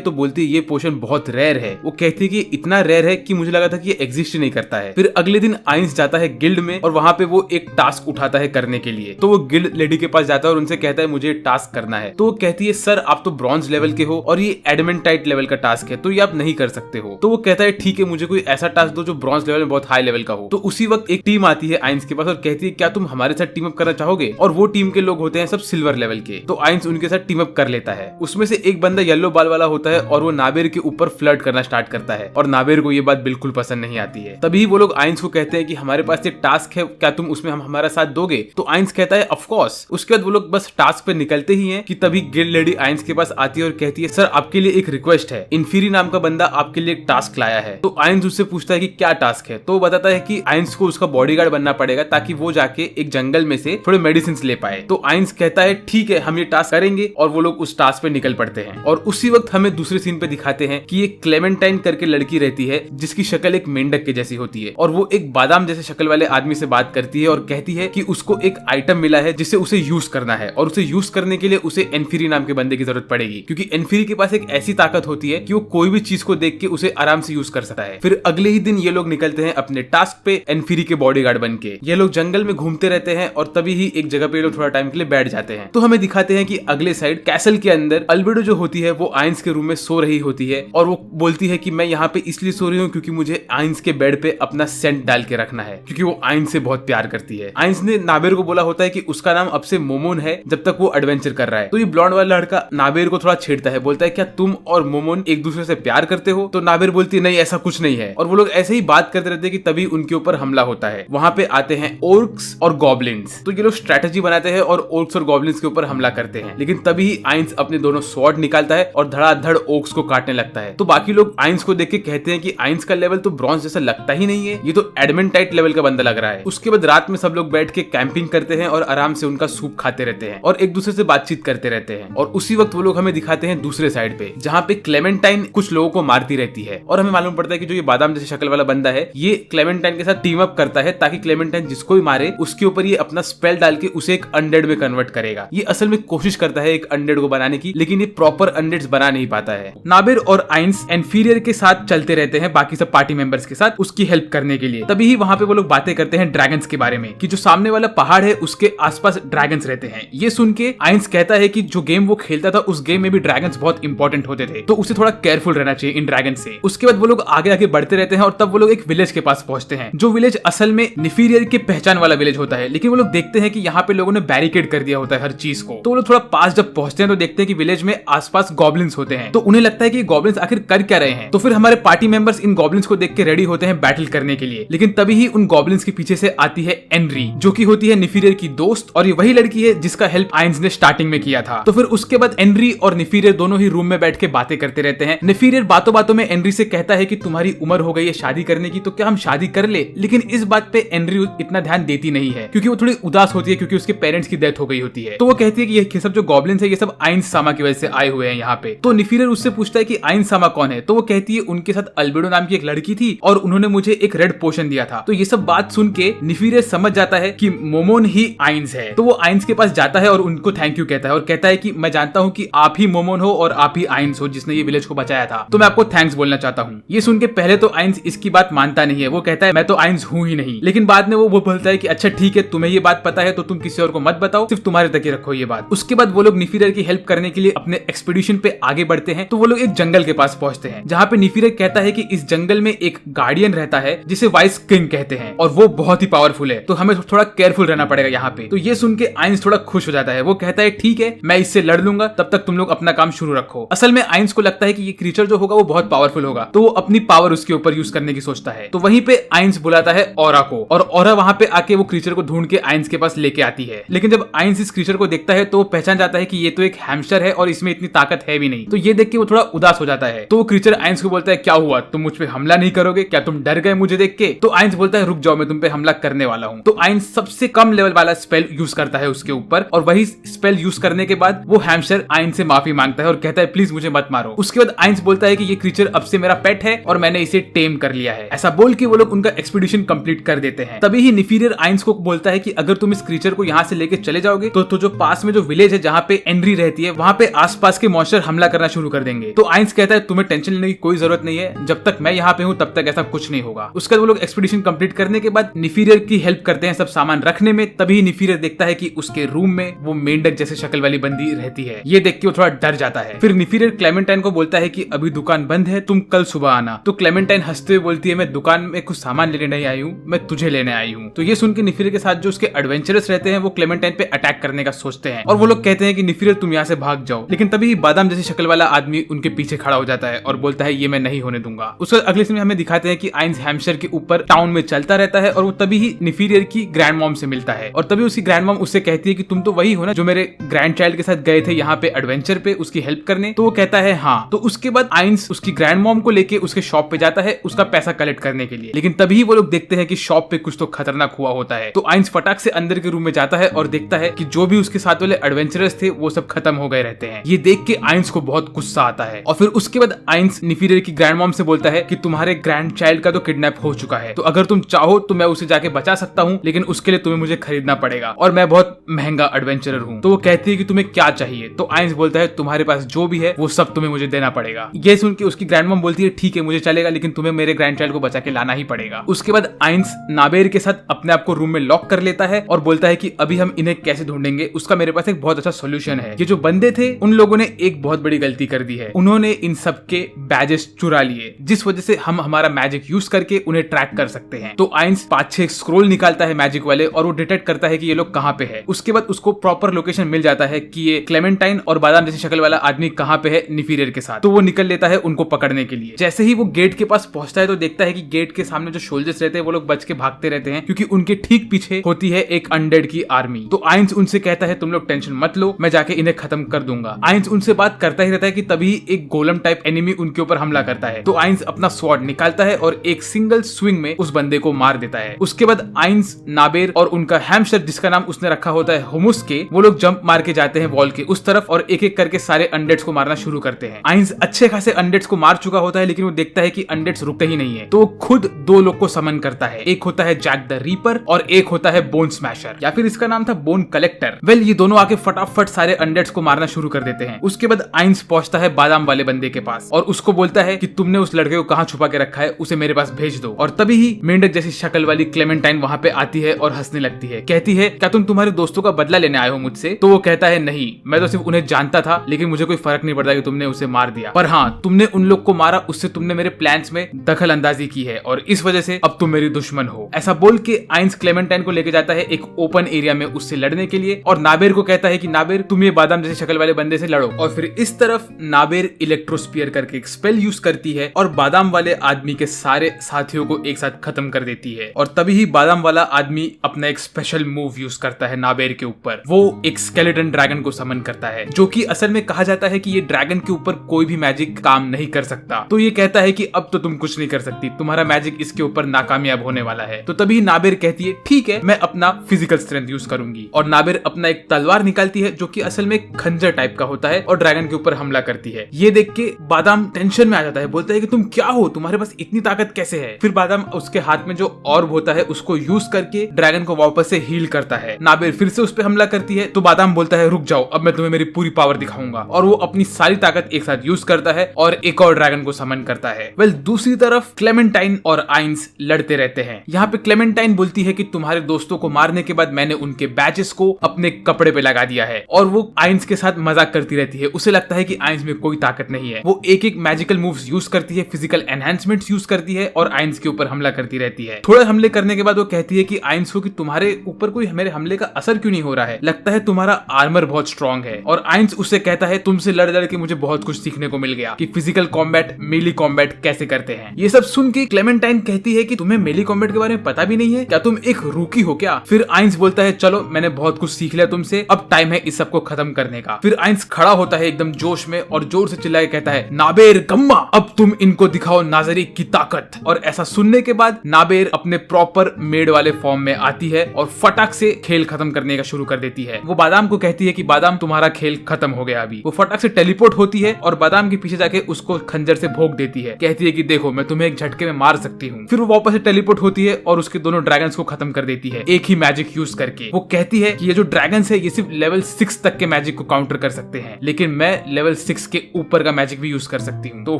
तो बोलती है ये पोशन बहुत रेयर है। वो कहती है कि इतना रेयर है कि मुझे लगा था कि ये एग्जिस्ट ही नहीं करता है। फिर अगले दिन आइंस जाता है गिल्ड में और वहां पे वो एक टास्क उठाता है करने के लिए। तो वो गिल्ड लेडी के पास जाता है और उनसे कहता है मुझे टास्क करना है। तो वो कहती है सर आप तो ब्रॉन्ज लेवल के हो और ये एडमेंटाइट लेवल का टास्क है तो ये आप नहीं कर सकते हो। तो वो कहता है ठीक है मुझे कोई ऐसा टास्क दो जो ब्रॉन्ज लेवल में बहुत हाई लेवल का हो। तो उसी वक्त एक टीम आती है आइंस के पास और कहती है क्या तुम हमारे साथ टीम अप करना चाहोगे, और वो टीम के लोग होते हैं सब सिल्वर लेवल के। तो आइंस उनके साथ टीम अप कर लेता है। उसमें से एक बंदा येलो बाल वाला होता है और वो नाबेर के ऊपर फ्लर्ट करना स्टार्ट करता है और नाबेर को ये बात बिल्कुल पसंद नहीं आती है। तभी वो लोग आइंस को कहते हैं कि हमारे पास ये टास्क है, क्या तुम उसमें हम हमारा साथ दोगे। तो आइंस कहता है ऑफ कोर्स। उसके बाद वो लोग बस टास्क पे निकलते ही हैं कि तभी गिल्ड लेडी आइंस के पास आती है और कहती है सर आपके लिए एक रिक्वेस्ट है, इन्फीरी नाम का बंदा आपके लिए एक टास्क लाया है। तो आइंस उससे पूछता है कि क्या टास्क है। तो वो बताता है कि आइंस को उसका बॉडीगार्ड बनना पड़ेगा ताकि वो जाके एक जंगल में से थोड़े मेडिसिन ले पाए। तो आइंस कहता है ठीक है हम ये टास्क करेंगे और वो लोग उस टास्क पे निकल पड़ते हैं। और उसी वक्त हमें दूसरे सीन पे दिखाते हैं कि एक क्लेमेंटाइन करके लड़की रहती है जिसकी शक्ल एक मेंढक के जैसी होती है और वो एक बादाम जैसे शक्ल वाले आदमी से बात करती है और कहती है कि उसको एक आइटम मिला है जिसे उसे यूज करना है और उसे यूज करने के लिए उसे एनफीरी नाम के बंदे की जरूरत पड़ेगी, क्योंकि एनफीरी के पास एक ऐसी ताकत होती है कि वो कोई भी चीज को देख के उसे आराम से यूज कर सकता है। फिर अगले ही दिन ये लोग निकलते हैं अपने टास्क पे एनफीरी के बॉडीगार्ड बन के। ये लोग जंगल में घूमते रहते हैं और तभी ही एक जगह पे लोग थोड़ा टाइम के लिए बैठ जाते हैं। तो हमें दिखाते हैं कि अगले साइड कैसल के अंदर अल्बेडो जो होती है वो आइंस के रूम में सो रही होती है और वो बोलती है कि मैं यहाँ पे इसलिए सो रही हूँ क्योंकि मुझे आइंस के बेड पे अपना सेंट डाल के रखना है, क्योंकि वो आइंस से बहुत प्यार करती है। आइंस ने नाबेर को बोला होता है कि उसका नाम अब से मोमोन है जब तक वो एडवेंचर कर रहा है। तो ये ब्लॉन्ड वाला लड़का नाबेर को थोड़ा छेड़ता है, बोलता है क्या तुम और मोमोन एक दूसरे से प्यार करते हो। तो नाबेर बोलती है नहीं ऐसा कुछ नहीं है। और वो लोग ऐसे ही बात करते रहते हैं कि तभी उनके ऊपर हमला होता है। वहां पे आते हैं ओर्क्स और गॉब्लिन्स। तो ये लोग स्ट्रेटेजी बनाते हैं और ओर्क्स और गॉब्लिन्स के ऊपर हमला करते हैं, लेकिन तभी आइंस अपने दोनों स्वॉर्ड निकालता है और धड़ाधड़ ओर्क्स को काटने लगता है। तो बाकी लोग आइंस को देख के कहते हैं कि आइंस का लेवल तो ब्रॉन्ज जैसा लगता ही नहीं है, ये तो एडमेंटाइट लेवल का बंदा लग रहा है। उसके बाद रात में सब लोग बैठ के कैंपिंग करते हैं और आराम से उनका सूप खाते रहते हैं और एक दूसरे से बातचीत करते रहते हैं। और उसी वक्त वो लोग हमें दिखाते हैं दूसरे साइड पे जहाँ पे क्लेमेंटाइन कुछ लोगों को मारती रहती है और हमें मालूम पड़ता है कि जो ये बादाम जैसे शक्ल वाला बंदा है ये क्लेमेंटाइन के साथ टीम अप करता है ताकि क्लेमेंटाइन जिसको भी मारे उसके ऊपर ये अपना स्पेल डाल के उसे एक अनडेड में कन्वर्ट करेगा। ये असल में कोशिश करता है एक अनडेड को बनाने की, लेकिन ये प्रॉपर अनडेड्स बना नहीं पाता है। नाबिर और आइंस एनफीरियर के साथ चलते रहते हैं बाकी सब पार्टी मेंबर्स के साथ उसकी हेल्प करने के लिए। तभी ही वहां पे वो लोग बातें करते हैं ड्रैगन्स के बारे में कि जो सामने वाला पहाड़ है उसके आसपास ड्रैगन्स रहते हैं। ये सुन के आइंस कहता है कि जो गेम वो खेलता था उस गेम में भी ड्रैगन्स बहुत इंपॉर्टेंट होते थे, तो उसे थोड़ा केयरफुल रहना चाहिए इन ड्रैगन से। उसके बाद वो लोग आगे आगे बढ़ते रहते हैं और तब वो लोग एक विलेज के पास पहुंचते हैं, जो विलेज असल में निफीरियर के पहचान वाला विलेज होता है। लेकिन वो लोग देखते हैं कि यहाँ पे लोगों ने बैरिकेड कर दिया होता है हर चीज को। तो वो लोग थोड़ा पास जब पहुंचते हैं तो देखते हैं कि विलेज में आसपास गॉब्लिन्स होते हैं। तो उन्हें लगता है कि गॉब्लिन्स आखिर कर क्या रहे हैं। तो फिर हमारे पार्टी मेंबर्स इन गॉब्लिन्स को देख के रेडी होते हैं बैटल करने के लिए। लेकिन तभी ही उन गॉब्लिन्स के पीछे से आती है एनरी, जो की होती है निफीरियर की दोस्त, और ये वही लड़की है जिसका हेल्प आइंस ने स्टार्टिंग में किया था। तो फिर उसके बाद एनरी और निफीरियर दोनों ही रूम में बैठ के बातें करते रहते हैं। निफीरियर बातों बातों में एनरी से कहता है कि तुम्हारी उम्र हो गई है शादी करने की, तो क्या हम शादी कर ले। लेकिन इस बात पे एनरी इतना ध्यान देती नहीं है क्योंकि वो थोड़ी उदास होती है क्योंकि उसके पेरेंट्स की डेथ हो गई होती है। तो वो कहती है कि ये सब जो गॉब्लिन्स है ये सब आइंस सामा की वजह से आए हुए हैं यहाँ पे। तो निफीरियर उससे पूछता है कि आइंस सामा कौन है। तो वो कहती है उनके साथ अल्बेडो नाम की एक लड़की थी और उन्होंने मुझे एक रेड पोशन दिया था। तो ये सब बात सुन के निफीरियर समझ जाता है कि मोमोन ही आइंस है। तो वो आइंस के पास जाता है और उनको थैंक यू कहता है और कहता है कि मैं जानता हूँ कि आप ही मोमोन हो और आप ही आइंस हो जिसने ये विलेज को बचाया था, तो मैं आपको थैंक्स बोलना चाहता हूँ। ये सुन के पहले तो आइंस इसकी बात मानता नहीं है, वो कहता है मैं तो आइंस हूँ ही नहीं। लेकिन बाद में वो बोलता है कि अच्छा ठीक है तुम्हें ये बात पता है तो तुम किसी और को मत बताओ, सिर्फ तुम्हारे तक ही रखो ये बात। उसके बाद वो लोग निफीरियर की हेल्प करने के लिए अपने एक्सपीडिशन पे आगे बढ़ते हैं। तो वो लोग एक जंगल के पास पहुंचते हैं जहाँ पे निफीरियर कहता है कि इस जंगल में एक गार्डियन रहता है जिसे वाइस किंग कहते हैं और वो बहुत ही पावरफुल है, तो हमें थोड़ा केयरफुल रहना पड़ेगा यहाँ पे। तो ये सुन के आइंस थोड़ा खुश हो जाता है, वो कहता है ठीक है मैं इससे लड़ लूंगा, तब तक तुम लोग अपना काम शुरू रखो। असल में आइंस को लगता है कि ये क्रीचर जो होगा वो बहुत पावरफुल होगा, तो वो अपनी पावर उसके ऊपर यूज करने की सोचता है। तो वहीं पे आइंस बुलाता है ऑरा को और ऑरा वहां पे आके वो क्रीचर को ढूंढ के आइंस के पास लेके आती है। लेकिन जब आइंस इस क्रीचर को देखता है तो वो पहचान जाता है कि ये तो एक हैमस्टर है और इसमें इतनी ताकत है भी नहीं। तो ये देख के वो थोड़ा उदास हो जाता है। तो वो क्रीचर आइंस को बोलता है क्या हुआ, तुम मुझ पे हमला नहीं करोगे क्या, तुम डर गए मुझे देख के। तो आइंस बोलता है रुक जाओ मैं तुम पे हमला करने वाला हूँ। तो आइंस सबसे कम लेवल वाला स्पेल यूज करता है उसके ऊपर और वही स्पेल यूज करने के बाद वो हैमस्टर आइंस से माफी मांगता है और कहता है प्लीज मुझे मत मारो। उसके बाद आइंस बोलता है कि ये क्रीचर अब से मेरा पेट है और मैंने इसे टेम कर लिया है। ऐसा बोल के वो लोग उनका एक्सपीडिशन कंप्लीट कर देते हैं। तभी ही निफीरियर आइंस को बोलता है कि अगर तुम इस क्रीचर को यहाँ से लेके चले जाओगे तो जो पास में जो विलेज है जहाँ पे एनरी रहती कहती है वहाँ पे आसपास के मॉन्स्टर हमला करना शुरू कर देंगे। तो आइंस कहता है तुम्हें टेंशन लेने की कोई जरूरत नहीं है, जब तक मैं यहाँ पे हूँ तब तक ऐसा कुछ नहीं होगा। उसके बाद वो लोग एक्सपीडिशन कंप्लीट करने के बाद निफीरियर की हेल्प करते हैं सब सामान रखने में। तभी निफीरियर देखता है कि उसके रूम में वो मेंढक जैसे शक्ल वाली बंदी रहती है। ये देख के वो थोड़ा डर जाता है। फिर निफीरियर क्लेमेंटाइन को बोलता है कि अभी दुकान बंद है, तुम कल सुबह आना। तो क्लेमेंटाइन हंसते हुए बोलती है मैं दुकान में कुछ सामान लेने नहीं आई हूँ, मैं तुझे लेने आई हूँ। तो ये सुन के निफीरियर के साथ जो उसके एडवेंचरस रहते हैं वो क्लेमेंटाइन पे अटैक करने का सोचते हैं और वो लोग कहते हैं कि निफीरियर तुम यहाँ से भाग जाओ। लेकिन तभी बादाम जैसी शक्ल वाला आदमी उनके पीछे खड़ा हो जाता है और बोलता है ये मैं नहीं होने दूंगा। उसके अगले सीन में हमें दिखाते हैं कि आइंस हैम्पशायर के ऊपर टाउन में चलता रहता है और वो तभी ही निफीरियर की ग्रैंड मॉम से मिलता है। और तभी उसकी ग्रैंड मॉम उससे कहती है कि तुम तो वही हो ना जो मेरे ग्रैंड चाइल्ड के साथ गए थे यहाँ पे एडवेंचर पे उसकी हेल्प करने। तो वो कहता है हाँ। तो उसके बाद आइंस उसकी ग्रैंड मॉम को लेके उसके शॉप पे जाता है उसका पैसा कलेक्ट करने के लिए। लेकिन तभी वो लोग देखते हैं कि शॉप पे कुछ तो खतरनाक हुआ होता है। तो आइंस फटाक से अंदर के रूम में जाता है और देखता है कि जो भी उसके साथ वाले एडवेंचरर्स थे वो सब खत्म हो गए रहते हैं। ये देख के आइंस को बहुत गुस्सा आता है और फिर उसके बाद आइंस निफीरियर की ग्रैंड मॉम से बोलता है कि तुम्हारे ग्रैंड चाइल्ड का तो किडनैप हो चुका है, तो अगर तुम चाहो तो मैं उसे जाके बचा सकता हूँ, लेकिन उसके लिए तुम्हें मुझे खरीदना पड़ेगा और मैं बहुत महंगा एडवेंचरर हूँ। तो वो कहती है कि तुम्हें क्या चाहिए। तो आइंस बोलता है तुम्हारे पास जो भी है वो सब तुम्हें मुझे देना पड़ेगा। ये सुन के उसकी ग्रैंड मॉम बोलती है ठीक है मुझे चलेगा, लेकिन तुम्हें मेरे ग्रैंड चाइल्ड को बचा के लाना ही पड़ेगा। उसके बाद आइंस नाबेर के साथ अपने आप को रूम में लॉक कर लेता है और बोलता है कि अभी हम इन्हें कैसे ढूंढेंगे उसका मेरे पास एक बहुत अच्छा सोल्यूशन है। ये जो बंदे थे उन लोगों ने एक बहुत बड़ी गलती कर दी है, उन्होंने इन सब के बैजेस चुरा लिए जिस वजह से हम हमारा मैजिक यूज करके उन्हें ट्रैक कर सकते हैं। तो आइंस 5-6 स्क्रोल निकालता है मैजिक वाले और वो डिटेक्ट करता है कि ये लोग कहाँ पे है। उसके बाद उसको प्रॉपर लोकेशन मिल जाता है कि ये क्लेमेंटाइन और बादाम जैसी शक्ल वाला आदमी कहाँ पे है निफीरियर के साथ। तो वो निकल लेता है उनको पकड़ने के लिए। जैसे ही वो गेट के पास पहुंचता है तो देखता है कि गेट के सामने जो सोल्जर्स रहते हैं वो लोग बच के भागते रहते हैं क्योंकि उनके ठीक पीछे होती है एक अनडेड की आर्मी। तो आइंस उनसे कहता है तुम लोग टेंशन मत लो, मैं जाके इन्हें खत्म कर दूंगा। आइंस उनसे बात करता ही रहता है कि तभी एक गोलम टाइप एनिमी उनके ऊपर हमला करता है। तो आइंस अपना स्वॉर्ड निकालता है और एक सिंगल स्विंग में उस बंदे को मार देता है। उसके बाद आइंस, नाबेर और उनका हैम्स्टर जिसका नाम उसने रखा होता है हुमुस के, वो लोग जंप मार के जाते हैं वॉल के उस तरफ और एक एक करके सारे अनडेड्स को मारना शुरू करते हैं। आइंस अच्छे खासे अनडेड्स को मार चुका होता है लेकिन वो देखता है कि अनडेड्स रुकते ही नहीं है। तो वो खुद 2 लोग को समन करता है, एक होता है जैक द रीपर और एक होता है बोन स्मैशर, या फिर इसका नाम था बोन कलेक्टर। वेल ये दोनों आके फटाफट सारे अनडेड्स को मारना शुरू कर देते हैं। उसके बाद आइंस पहुंचता है बादाम वाले बंदे के पास और उसको बोलता है कि तुमने उस लड़के को कहां छुपा के रखा है, उसे मेरे पास भेज दो। और तभी ही मेंढक जैसी शक्ल वाली क्लेमेंटाइन वहां पे आती है और हंसने लगती है, कहती है क्या तुम तुम्हारे दोस्तों का बदला लेने आए हो मुझसे? तो वो कहता है नहीं, मैं तो सिर्फ उन्हें जानता था, लेकिन मुझे कोई फर्क नहीं पड़ता कि तुमने उसे मार दिया, पर हाँ तुमने उन लोग को मारा, उससे तुमने मेरे प्लान्स में दखल अंदाजी की है और इस वजह से अब तुम मेरी दुश्मन हो। ऐसा बोल के आइंस क्लेमेंटाइन को लेके जाता है एक ओपन एरिया में उससे लड़ने के लिए और नाबेर को कहता है कि नाबेर तुम ये बादाम जैसी शक्ल वाले बंदे से लड़ो। और फिर इस तरफ नाबेर इलेक्ट्रोस्फीयर करके एक स्पेल यूज करती है और बादाम वाले आदमी के सारे साथियों को एक साथ खत्म कर देती है। और तभी ही बादाम वाला आदमी अपना एक स्पेशल मूव यूज करता है नाबेर के ऊपर। वो एक स्केलेटन ड्रैगन को समन करता है, जो कि असल में कहा जाता है कि ये ड्रैगन के ऊपर कोई भी मैजिक काम नहीं कर सकता। तो ये कहता है कि अब तो तुम कुछ नहीं कर सकती, तुम्हारा मैजिक इसके ऊपर नाकामयाब होने वाला है। तो तभी नाबेर कहती है ठीक है मैं अपना फिजिकल स्ट्रेंथ यूज करूंगी। और नाबेर अपना एक तलवार निकालती है जो कि असल में खंजर टाइप का होता है और ड्रैगन के ऊपर हमला करती है। ये देख के बादाम टेंशन में आ जाता है, बोलता है कि तुम क्या हो, तुम्हारे पास इतनी ताकत कैसे है? फिर बादाम उसके हाथ में जो ऑर्ब होता है उसको यूज करके ड्रैगन को वापस से हील करता है। नाबेर फिर से उस पर हमला करती है तो बादाम बोलता है रुक जाओ, अब मैं तुम्हें मेरी पूरी पावर दिखाऊंगा। और वो अपनी सारी ताकत एक साथ यूज करता है और एक और ड्रैगन को समन करता है। वेल दूसरी तरफ क्लेमेंटाइन और आइंस लड़ते रहते हैं। यहाँ पे क्लेमेंटाइन बोलती है कि तुम्हारे दोस्तों को मारने के बाद मैंने उनके बैचेस को अपने कपड़े पे लगा दिया है और वो आइंस के साथ मजाक करती रहती है। उसे लगता है कि आइंस में कोई ताकत नहीं है। वो एक एक मैजिकल मूव्स यूज करती है, फिजिकल एनहांसमेंट्स यूज करती है और आइंस के ऊपर हमला करती रहती है। थोड़े हमले करने के बाद वो कहती है कि आइंस को कि तुम्हारे ऊपर कोई मेरे हमले का असर क्यों नहीं हो रहा है, लगता है तुम्हारा आर्मर बहुत स्ट्रॉन्ग है। और आइंस उससे कहता है तुमसे लड़ लड़ के मुझे बहुत कुछ सीखने को मिल गया कि फिजिकल कॉम्बैट, मेली कॉम्बैट कैसे करते हैं। ये सब सुन के क्लेमेंटाइन कहती है कि तुम्हें मेली कॉम्बैट के बारे में पता भी नहीं है क्या, तुम एक रूकी हो क्या? फिर आइंस बोलता है चलो मैंने बहुत कुछ सीख लिया तुमसे, अब टाइम है इस सबको खत्म करने का। फिर आइंस खड़ा होता है एकदम जोश में और जोर से चिल्ला के कहता है नाबेर गम्मा, अब तुम इनको दिखाओ नाजरी की ताकत। और ऐसा सुनने के बाद नाबेर अपने प्रॉपर मेड वाले फॉर्म में आती है और फटाक से खेल खत्म करने का शुरू कर देती है। वो बादाम को कहती है कि बादाम तुम्हारा खेल खत्म हो गया अभी। वो फटाक से टेलीपोर्ट होती है और बादाम के पीछे जाके उसको खंजर से भोंक देती है, कहती है कि देखो मैं तुम्हें एक झटके में मार सकती हूँ। फिर वो वापस से टेलीपोर्ट होती है और उसके दोनों ड्रैगन्स को खत्म कर देती है एक ही मैजिक यूज करके। वो कहती है कि ये जो ड्रैगन्स है ये सिर्फ लेवल 6 तक के मैजिक को काउंटर कर सकते हैं, लेकिन मैं लेवल 6 के ऊपर का मैजिक भी यूज कर सकती हूँ। तो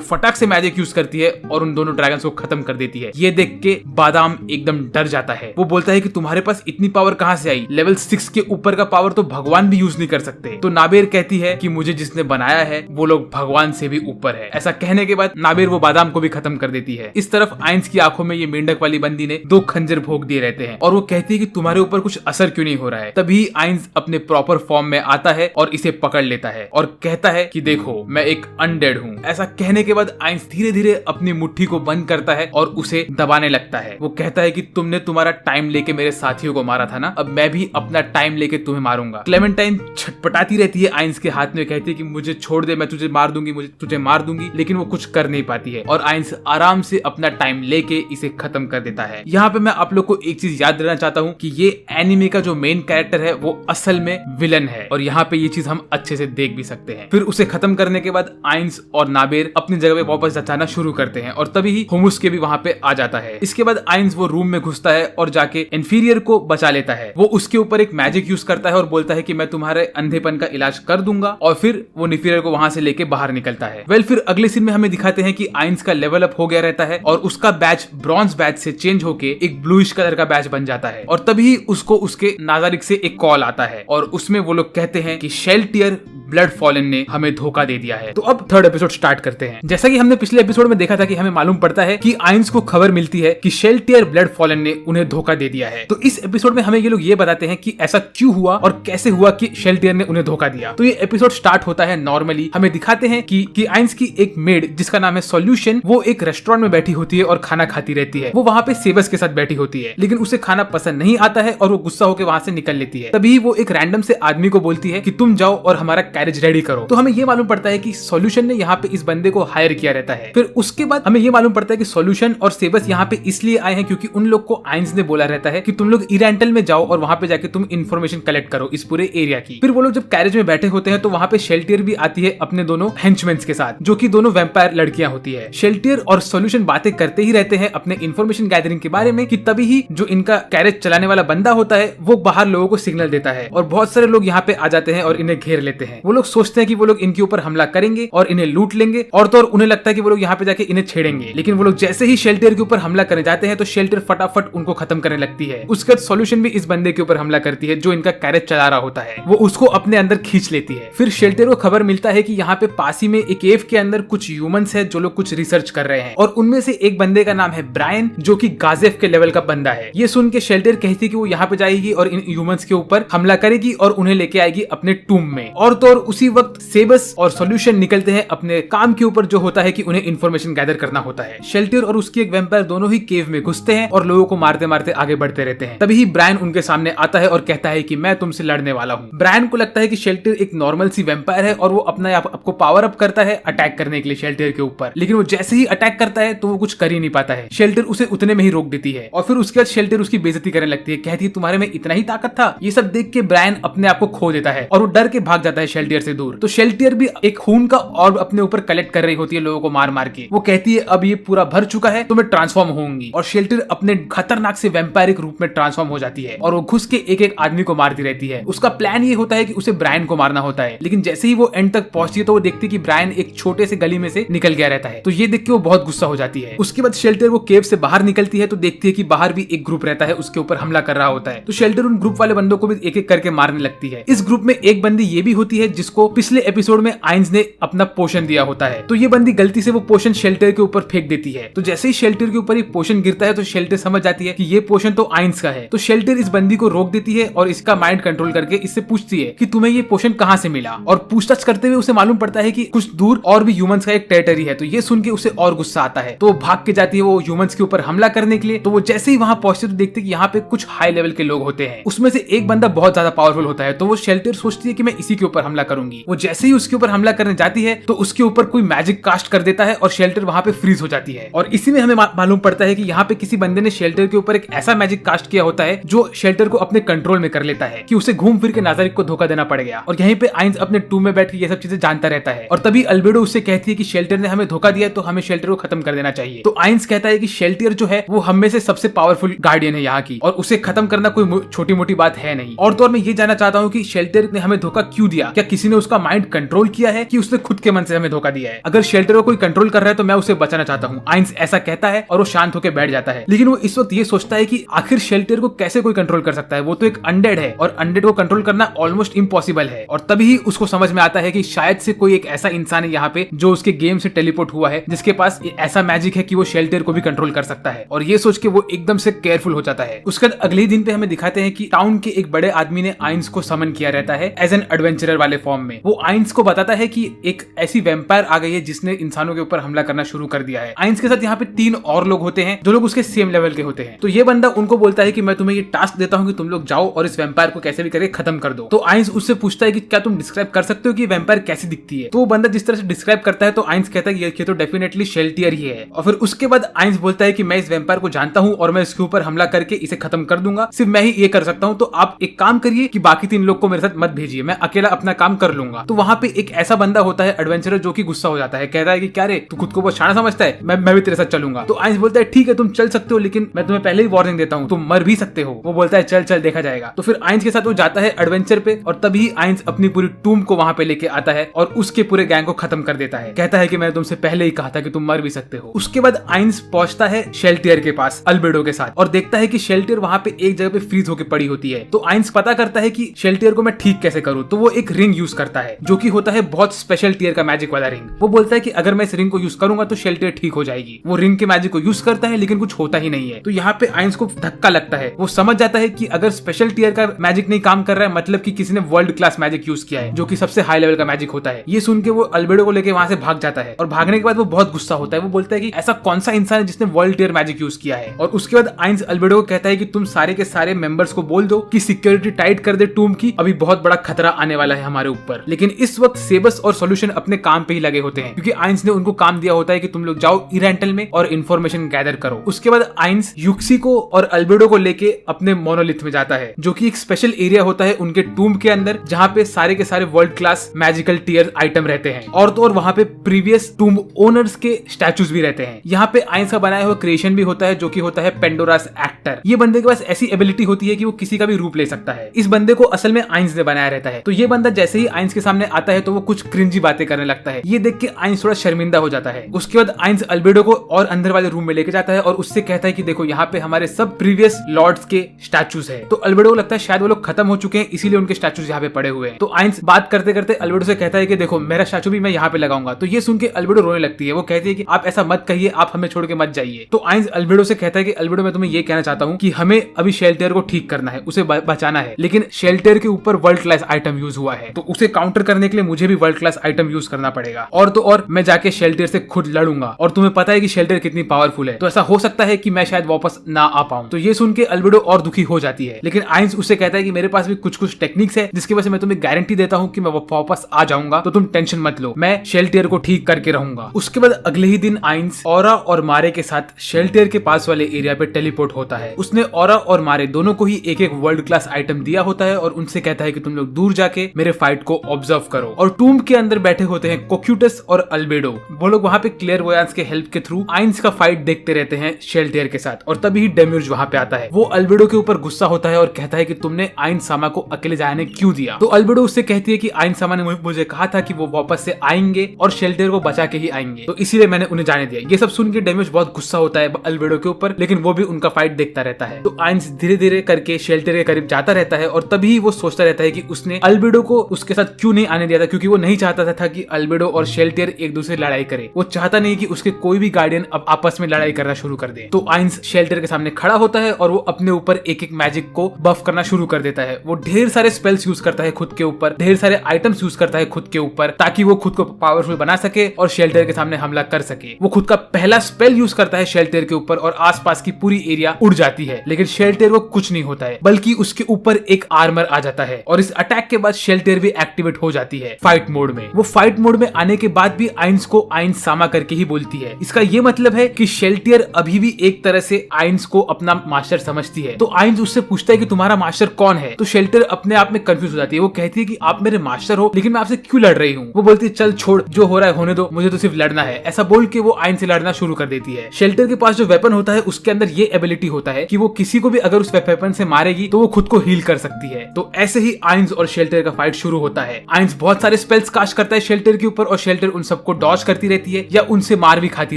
फटाक से मैजिक यूज करती है और उन दोनों ड्रैगन्स को खत्म कर देती है। ये देख के बादाम एकदम डर जाता है। वो बोलता है कि तुम्हारे पास इतनी पावर कहाँ से आई? लेवल 6 के ऊपर का पावर तो भगवान भी यूज नहीं कर सकते। तो नाबेर कहती है कि मुझे जिसने बनाया है वो लोग भगवान से भी ऊपर है। ऐसा कहने के बाद नाबेर वो बादाम को भी खत्म कर देती है। इस तरफ आइंस की आंखों में ये मेंढक वाली बंदी ने 2 खंजर भोग दिए रहते हैं और वो कहती है कि तुम्हारे ऊपर कुछ असर क्यों नहीं हो रहा है। तभी आइंस अपने प्रॉपर फॉर्म में आता है और इसे पकड़ लेता है और कहता है कि देखो मैं एक अनडेड हूँ। ऐसा कहने के बाद आइंस धीरे धीरे अपनी मुट्ठी को बंद करता है और उसे दबाने लगता है। वो कहता है कि तुमने तुम्हारा टाइम लेके मेरे साथियों को मारा था ना, अब मैं भी अपना टाइम लेके तुम्हें मारूंगा। क्लेमेंटाइन छटपटाती रहती है आइंस के हाथ में, कहती है कि मुझे छोड़ दे, मैं तुझे मार दूंगी, मुझे तुझे मार दूंगी, लेकिन वो कुछ कर नहीं पाती है और आइंस आराम से अपना टाइम लेके इसे खत्म कर देता है। यहाँ पे मैं आप लोग को एक चीज याद दिलाना चाहता हूँ कि ये एनिमे का जो मेन कैरेक्टर है वो असल में विलन है और यहाँ पे ये चीज हम अच्छे से देख भी सकते हैं। फिर उसे खत्म करने के बाद आइंस और नाबेर अपनी जगह पे वापस जाना शुरू करते हैं और तभी ही हुमुस के भी वहाँ पे आ जाता है। इसके बाद आइंस वो रूम में घुसता है और जाके इन्फीरियर को बचा लेता है। वो उसके ऊपर एक मैजिक यूज करता है और बोलता है कि मैं तुम्हारे अंधेपन का इलाज कर दूंगा और फिर वो इन्फीरियर को वहां से लेके बाहर निकलता है। फिर अगले सीन में हमें दिखाते हैं कि आइंस का लेवल अप हो गया रहता है और उसका बैच ब्रॉन्ज बैच से चेंज होके एक ब्लूइश कलर का बैच बन जाता है और तभी उसको उसके नाजारिक से एक कॉल आता है और उसमें वो लोग कहते हैं कि शेल्टियर ब्लड फॉलन ने हमें धोखा दे दिया है। तो अब 3rd एपिसोड स्टार्ट करते हैं। जैसा कि हमने पिछले एपिसोड में देखा था कि हमें मालूम पड़ता है कि आइंस को खबर मिलती है कि शेल्टियर ब्लड फॉलन ने उन्हें धोखा दे दिया है। तो इस एपिसोड में हमें ये लोग ये बताते हैं कि ऐसा क्यों हुआ और कैसे हुआ कि शेल्टियर ने उन्हें धोखा दिया। तो ये एपिसोड स्टार्ट होता है नॉर्मली, हमें दिखाते हैं कि आइंस की एक मेड जिसका नाम है सॉल्यूशन, वो एक रेस्टोरेंट में बैठी होती है और खाना खाती रहती है। वो वहाँ पे सेबस के साथ बैठी होती है, लेकिन उसे खाना पसंद नहीं आता है और वो गुस्सा होकर वहाँ से निकल लेती है। तभी वो एक रैंडम से आदमी को बोलती है कि तुम जाओ और हमारा कैरेज रेडी करो। तो हमें ये मालूम पड़ता है कि सॉल्यूशन ने यहाँ पे इस बंदे को हायर किया रहता है। फिर उसके बाद हमें ये मालूम पड़ता है कि सॉल्यूशन और सेबस यहाँ पे इसलिए आए हैं क्योंकि उन लोग को आइंस ने बोला रहता है कि तुम लोग इरेंटल में जाओ और वहाँ पे जाके तुम इन्फॉर्मेशन कलेक्ट करो इस पूरे एरिया की। फिर वो लोग जब कैरेज में बैठे होते हैं तो वहाँ पे शेल्टियर भी आती है अपने दोनों हेंचमेंस के साथ, जो कि दोनों वैम्पायर लड़कियां होती है। शेल्टियर और सॉल्यूशन बातें करते ही रहते हैं अपने इन्फॉर्मेशन गैदरिंग के बारे में कि तभी ही जो इनका कैरेज चलाने वाला बंदा होता है वो बाहर लोगों को सिग्नल देता है और बहुत सारे लोग यहाँ पे आ जाते हैं और इन्हें घेर लेते हैं। वो लोग सोचते हैं कि वो लोग इनके ऊपर हमला करेंगे और इन्हें लूट लेंगे और तो और उन्हें लगता है कि वो लोग यहाँ पे जाके इन्हें छेड़ेंगे, लेकिन वो लोग जैसे ही शेल्टियर के ऊपर हमला करने जाते हैं तो शेल्टियर फटाफट उनको खत्म करने लगती है। उसके बाद सॉल्यूशन भी इस बंदे के ऊपर हमला करती है जो इनका कैरेज चला रहा होता है, वो उसको अपने अंदर खींच लेती है। फिर शेल्टियर को खबर मिलता है कि यहाँ पे पास ही में एक केव के अंदर कुछ ह्यूमंस है जो लोग कुछ रिसर्च कर रहे हैं और उनमें से एक बंदे का नाम है ब्रायन, जो कि गाजेफ के लेवल का बंदा है। ये सुन के शेल्टियर कहती है कि वो यहाँ पे जाएगी और इन ह्यूमंस के ऊपर हमला करेगी और उन्हें लेके आएगी अपने टूम में। और तो और उसी वक्त सेबस और सॉल्यूशन निकलते हैं अपने काम के ऊपर, जो होता है कि उन्हें इन्फॉर्मेशन गैदर करना होता है। शेल्टियर और उसकी एक वैम्पायर दोनों ही केव में घुसते हैं और लोगों को मारते मारते आगे बढ़ते रहते हैं। तभी ही ब्रायन उनके सामने आता है और कहता है कि मैं तुमसे लड़ने वाला हूँ। ब्रायन को लगता है कि शेल्टियर एक नॉर्मल सी वैम्पायर है और वो अपने आपको पावर अप करता है अटैक करने के लिए शेल्टियर के ऊपर, लेकिन वो जैसे ही अटैक करता है तो वो कुछ कर ही नहीं पाता है। शेल्टियर उसे उतने में ही रोक देती है और फिर उसके बाद शेल्टियर उसकी बेइज्जती करने लगती है, कहती है तुम्हारे में इतना ही ताकत था। ये सब देख के ब्रायन अपने आप को खो देता है और वो डर के भाग जाता है शेल्टियर से दूर। तो शेल्टियर भी एक खून का ऑर्ब अपने ऊपर कलेक्ट कर रही होती है लोगों को मार मार के। वो कहती है अब ये पूरा भर चुका है तो मैं ट्रांसफॉर्म होंगी और शेल्टियर अपने खतरनाक से वैम्पायरिक रूप में ट्रांसफॉर्म हो जाती है और वो घुस के एक एक आदमी को मारती रहती है। उसका प्लान ये होता है कि उसे ब्रायन को मारना होता है, लेकिन जैसे ही वो एंड तक पहुंचती है तो वो देखती है कि ब्रायन एक छोटे से गली में से निकल गया रहता है। तो ये देख के वो बहुत गुस्सा हो जाती है। उसके बाद शेल्टियर वो केव से बाहर निकलती है तो देखती है कि बाहर भी एक ग्रुप रहता है, उसके ऊपर हमला कर रहा होता है। तो शेल्टियर उन ग्रुप वाले बंदों को भी एक एक करके मारने लगती है। इस ग्रुप में एक बंदी ये भी होती है जिसको पिछले एपिसोड में आइंस ने अपना पोशन दिया होता है, तो ये बंदी गलती से वो पोशन शेल्टियर के ऊपर फेंक देती है। तो जैसे ही शेल्टियर के ऊपर एक पोशन गिरता है तो शेल्टियर समझ जाती है कि ये पोशन तो आइंस का है। तो शेल्टियर इस बंदी को रोक देती है और इसका माइंड कंट्रोल करके इससे पूछती है कि तुम्हें ये पोशन कहाँ से मिला, और पूछताछ करते हुए उसे मालूम पड़ता है कि कुछ दूर और भी ह्यूमंस का एक टेरिटरी है। तो ये सुन के उसे और गुस्सा आता है तो वो भाग के जाती है वो ह्यूमंस के ऊपर हमला करने के लिए। तो वो जैसे ही वहां पहुंचते तो देखते कि यहाँ पे कुछ हाई लेवल के लोग होते हैं, उसमें से एक बंदा बहुत ज्यादा पावरफुल होता है। तो वो शेल्टियर सोचती है कि मैं इसी के ऊपर हमला करूंगी। वो जैसे ही उसके ऊपर हमला करने जाती है तो उसके ऊपर कोई मैजिक कास्ट कर देता है और शेल्टियर वहां पे फ्रीज हो जाती है। और इसी में हमें मालूम पड़ता है कि यहाँ पे किसी बंदे ने शेल्टियर के ऊपर एक ऐसा मैजिक कास्ट किया होता है जो शेल्टियर को अपने कंट्रोल में कर लेता है कि उसे घूम फिर के नाज़ारिक को धोखा देना पड़ गया। और यहीं पे आइंस अपने टूम में बैठ के ये सब चीजें जानता रहता है और तभी अल्बेडो उससे कहती है कि शेल्टियर ने हमें धोखा दिया तो हमें शेल्टियर को खत्म कर देना चाहिए। तो आइंस कहता है कि शेल्टियर जो है वो हम में से सबसे पावरफुल गार्डियन है यहाँ की और उसे खत्म करना कोई छोटी मोटी बात है नहीं। और तो और मैं ये जानना चाहता हूँ कि शेल्टियर ने हमें धोखा क्यों दिया, क्या किसी ने उसका माइंड कंट्रोल किया है कि उसने खुद के मन से हमें धोखा दिया है। अगर शेल्टर को कोई कंट्रोल कर रहा है तो मैं उसे बचाना चाहता हूँ। आइंस ऐसा कहता है और वो शांत होकर बैठ जाता है। लेकिन वो इस वक्त ये सोचता है कि आखिर शेल्टर को कैसे कोई कंट्रोल कर सकता है, वो तो एक अनडेड है और अनडेड को कंट्रोल करना ऑलमोस्ट इम्पॉसिबल है। और तभी उसको समझ में आता है कि शायद से कोई एक ऐसा इंसान है यहाँ पे जो उसके गेम से टेलीपोर्ट हुआ है, जिसके पास ऐसा मैजिक है कि वो शेल्टर को भी कंट्रोल कर सकता है। और ये सोच के वो एकदम से केयरफुल हो जाता है। उसके बाद अगले ही दिन पे हमें दिखाते हैं कि टाउन के एक बड़े आदमी ने आइंस को समन किया रहता है एज एन एडवेंचरर वाले फॉर्म में। वो आइंस को बताता है कि एक ऐसी वैम्पायर आ गई है जिसने इंसानों के ऊपर हमला करना शुरू कर दिया है। आइंस के साथ यहाँ पे 3 और लोग होते हैं जो लोग उसके सेम लेवल के होते हैं। तो ये बंदा उनको बोलता है कि मैं तुम्हें ये टास्क देता हूँ कि तुम लोग जाओ और इस वैम्पायर को कैसे भी करके खत्म कर दो। तो आइंस उससे पूछता है कि क्या तुम डिस्क्राइब कर सकते हो कि वैम्पायर कैसी दिखती है। तो वो बंदा जिस तरह से डिस्क्राइब करता है तो आइंस कहता है कि ये तो डेफिनेटली शेल्टियर ही है। और फिर उसके बाद आइंस बोलता है कि मैं इस वैम्पायर को जानता हूँ और मैं इसके ऊपर हमला करके इसे खत्म कर दूंगा, सिर्फ मैं ही ये कर सकता हूँ। तो आप एक काम करिए कि बाकी 3 लोग को मेरे साथ मत भेजिए, मैं अकेला अपना काम कर लूंगा। तो वहां पे एक ऐसा बंदा होता है एडवेंचरर जो कि गुस्सा हो जाता है, कहता है कि क्या रे तू खुद को बहुत शाना समझता है, मैं भी तेरे साथ चलूंगा। तो आइंस बोलता है ठीक है तुम चल सकते हो, लेकिन मैं तुम्हें पहले ही वार्निंग देता हूँ तुम मर भी सकते हो। वो बोलता है चल चल देखा जाएगा। तो फिर आइंस के साथ वो जाता है एडवेंचर पे और तभी आइंस अपनी पूरी टूम को वहां पे लेके आता है और उसके पूरे गैंग को खत्म कर देता है। कहता है कि मैंने तुमसे पहले ही कहा था कि तुम मर भी सकते हो। उसके बाद आइंस पहुंचता है शेल्टियर के पास अल्बेडो के साथ और देखता है कि शेल्टियर वहां पे एक जगह पे फ्रीज होकर पड़ी होती है। तो आइंस पता करता है कि शेल्टियर को मैं ठीक कैसे करूं। तो वो एक रिंग यूज करता है जो कि होता है बहुत स्पेशल टियर का मैजिक वाला रिंग। वो बोलता है कि अगर मैं इस रिंग को यूज करूंगा तो शेल्टियर ठीक हो जाएगी। वो रिंग के मैजिक को यूज करता है लेकिन कुछ होता ही नहीं है। तो यहाँ पे आइंस को धक्का लगता है। वो समझ जाता है कि अगर स्पेशल टियर का मैजिक नहीं काम कर रहा है मतलब कि किसी ने वर्ल्ड क्लास मैजिक यूज किया है जो कि सबसे हाई लेवल का मैजिक होता है। ये सुन के वो अल्बेडो को लेके वहां से भाग जाता है और भागने के बाद वो बहुत गुस्सा होता है। वो बोलता है कि ऐसा कौन सा इंसान है जिसने वर्ल्ड टियर मैजिक यूज किया है। और उसके बाद आइंस अल्बेडो को कहता है कि तुम सारे के सारे मेंबर्स को बोल दो कि सिक्योरिटी टाइट कर दे टूम की, अभी बहुत बड़ा खतरा आने वाला है हमारे ऊपर। लेकिन इस वक्त सेबस और सॉल्यूशन अपने काम पे ही लगे होते हैं क्योंकि आइंस ने उनको काम दिया होता है कि तुम लोग जाओ इरेंटल में और इन्फॉर्मेशन गैदर करो। उसके बाद आइंस यूक्सी को और अल्बेडो को लेके अपने मोनोलिथ में जाता है जो कि एक स्पेशल एरिया होता है उनके टूम के अंदर जहाँ पे सारे के सारे world class magical tier item रहते हैं। और तो और वहाँ पे प्रीवियस टूम ओनर्स के स्टैचूज भी रहते हैं। यहाँ पे आइंस का बनाया हुआ क्रिएशन भी होता है जो कि होता है पेंडोरास एक्टर। ये बंदे के पास ऐसी एबिलिटी होती है कि वो किसी का भी रूप ले सकता है। इस बंदे को असल में आइंस ने बनाया रहता है। तो ये बंदा जैसे ही आइंस के सामने आता है तो वो कुछ क्रिंजी बातें करने लगता है। ये देख के आइंस थोड़ा शर्मिंदा हो जाता है। उसके बाद आइंस अल्बेडो को और अंदर वाले रूम में लेके जाता है और उससे कहता है कि देखो यहाँ पे हमारे सब प्रीवियस लॉर्ड्स के स्टैचूज है। तो अल्बेडो को लगता है शायद वो लोग खत्म हो चुके हैं इसीलिए उनके स्टैचूज यहाँ पे पड़े हुए हैं। तो आइंस बात करते करते अल्बेडो से कहता है कि देखो मेरा स्टैचू भी मैं यहाँ पे लगाऊंगा। तो ये सुन के अल्बेडो रोने लगती है। वो कहती है कि आप ऐसा मत कहिए, आप हमें छोड़ के मत जाइए। तो आइंस अल्बेडो से कहता है कि अल्बेडो मैं तुम्हें ये कहना चाहता हूँ कि हमें अभी शेल्टियर को ठीक करना है, उसे बचाना है, लेकिन शेल्टियर के ऊपर वर्ल्ड क्लास आइटम यूज हुआ है तो उसे काउंटर करने के लिए मुझे भी वर्ल्ड क्लास आइटम यूज करना पड़ेगा। और तो और मैं जाके शेल्टियर से खुद लड़ूंगा और तुम्हें पता है कि शेल्टियर कितनी पावरफुल है, तो ऐसा हो सकता है कि मैं शायद वापस ना आ पाऊं। तो ये सुन के अल्बेडो और दुखी हो जाती है। लेकिन आइंस उससे कहता है कि मेरे पास भी कुछ कुछ टेक्निक्स है जिसकी वजह से मैं तुम्हें गारंटी देता हूँ कि मैं वापस आ जाऊंगा, तो तुम टेंशन मत लो, मैं शेल्टियर को ठीक करके रहूंगा। उसके बाद अगले ही दिन आइंस ओरा और मारे के साथ शेल्टियर के पास वाले एरिया पे टेलीपोर्ट होता है। उसने ओरा और मारे दोनों को ही एक एक वर्ल्ड क्लास आइटम दिया होता है और उनसे कहता है कि तुम लोग दूर जाके मेरे फाइट को ऑब्जर्व करो। और टूम के अंदर बैठे होते हैं कोक्यूटस और अल्बेडो। वो लोग वहां पे क्लेयरवोयंस के हेल्प के थ्रू आइंस का फाइट देखते रहते हैं शेल्टियर के साथ। और तभी डेम्यूर्ज वहां पे आता है। वो अल्बेडो के ऊपर गुस्सा होता है और कहता है कि तुमने आइंस सामा को अकेले जाने क्यों दिया। तो अल्बेडो उससे कहती है कि आइंस सामा ने मुझे कहा था कि वो वापस से आएंगे और शेल्टियर को बचा के ही आएंगे, तो इसीलिए मैंने उन्हें जाने दिया। ये सब सुन के डेम्यूर्ज बहुत गुस्सा होता है अल्बेडो के ऊपर, लेकिन वो भी उनका फाइट देखता रहता है। तो आइंस धीरे धीरे करके शेल्टियर के करीब जाता रहता है और तभी वो सोचता रहता है कि उसने अल्बेडो को उसके साथ क्यों नहीं आने दिया था, क्योंकि वो नहीं चाहता था कि अल्बेडो और शेल्टियर एक दूसरे लड़ाई करे। वो चाहता नहीं कि उसके कोई भी गार्डियन अब आपस में लड़ाई करना शुरू कर दे। तो आइंस शेल्टियर के सामने खड़ा होता है और वो अपने ऊपर एक एक मैजिक को बफ करना शुरू कर देता है। वो ढेर सारे स्पेल्स यूज करता है खुद के ऊपर, ढेर सारे आइटम्स यूज करता है खुद के ऊपर, ताकि वो खुद को पावरफुल बना सके और शेल्टियर के सामने हमला कर सके। वो खुद का पहला स्पेल यूज करता है शेल्टियर के ऊपर और आसपास की पूरी एरिया उड़ जाती है, लेकिन शेल्टियर को कुछ नहीं होता है, बल्कि उसके ऊपर एक आर्मर आ जाता है। और इस अटैक के बाद शेल्टियर भी एक्टिवेट हो जाती है फाइट मोड में। वो फाइट मोड में आने के बाद भी आइंस को आइंस सामा करके ही बोलती है। इसका ये मतलब है कि शेल्टियर अभी भी एक तरह से आइंस को अपना मास्टर समझती है। तो आइंस उससे पूछता है कि तुम्हारा मास्टर कौन है। तो शेल्टियर अपने आप में कंफ्यूज हो जाती है। वो कहती है कि आप मेरे मास्टर हो, लेकिन मैं आपसे क्यों लड़ रही हूँ। वो बोलती है चल छोड़, जो हो रहा है होने दो, मुझे तो सिर्फ लड़ना है। ऐसा बोल के वो आइंस से लड़ना शुरू कर देती है। शेल्टियर के पास जो वेपन होता है उसके अंदर ये एबिलिटी होता है कि वो किसी को भी अगर उस वेपन से मारेगी तो वो खुद को हील कर सकती है। तो ऐसे ही आइंस और शेल्टियर का फाइट शुरू होता है। आइंस बहुत सारे स्पेल्स कास्ट करता है शेल्टर के ऊपर और शेल्टर उन सबको डॉज करती रहती है या उनसे मार भी खाती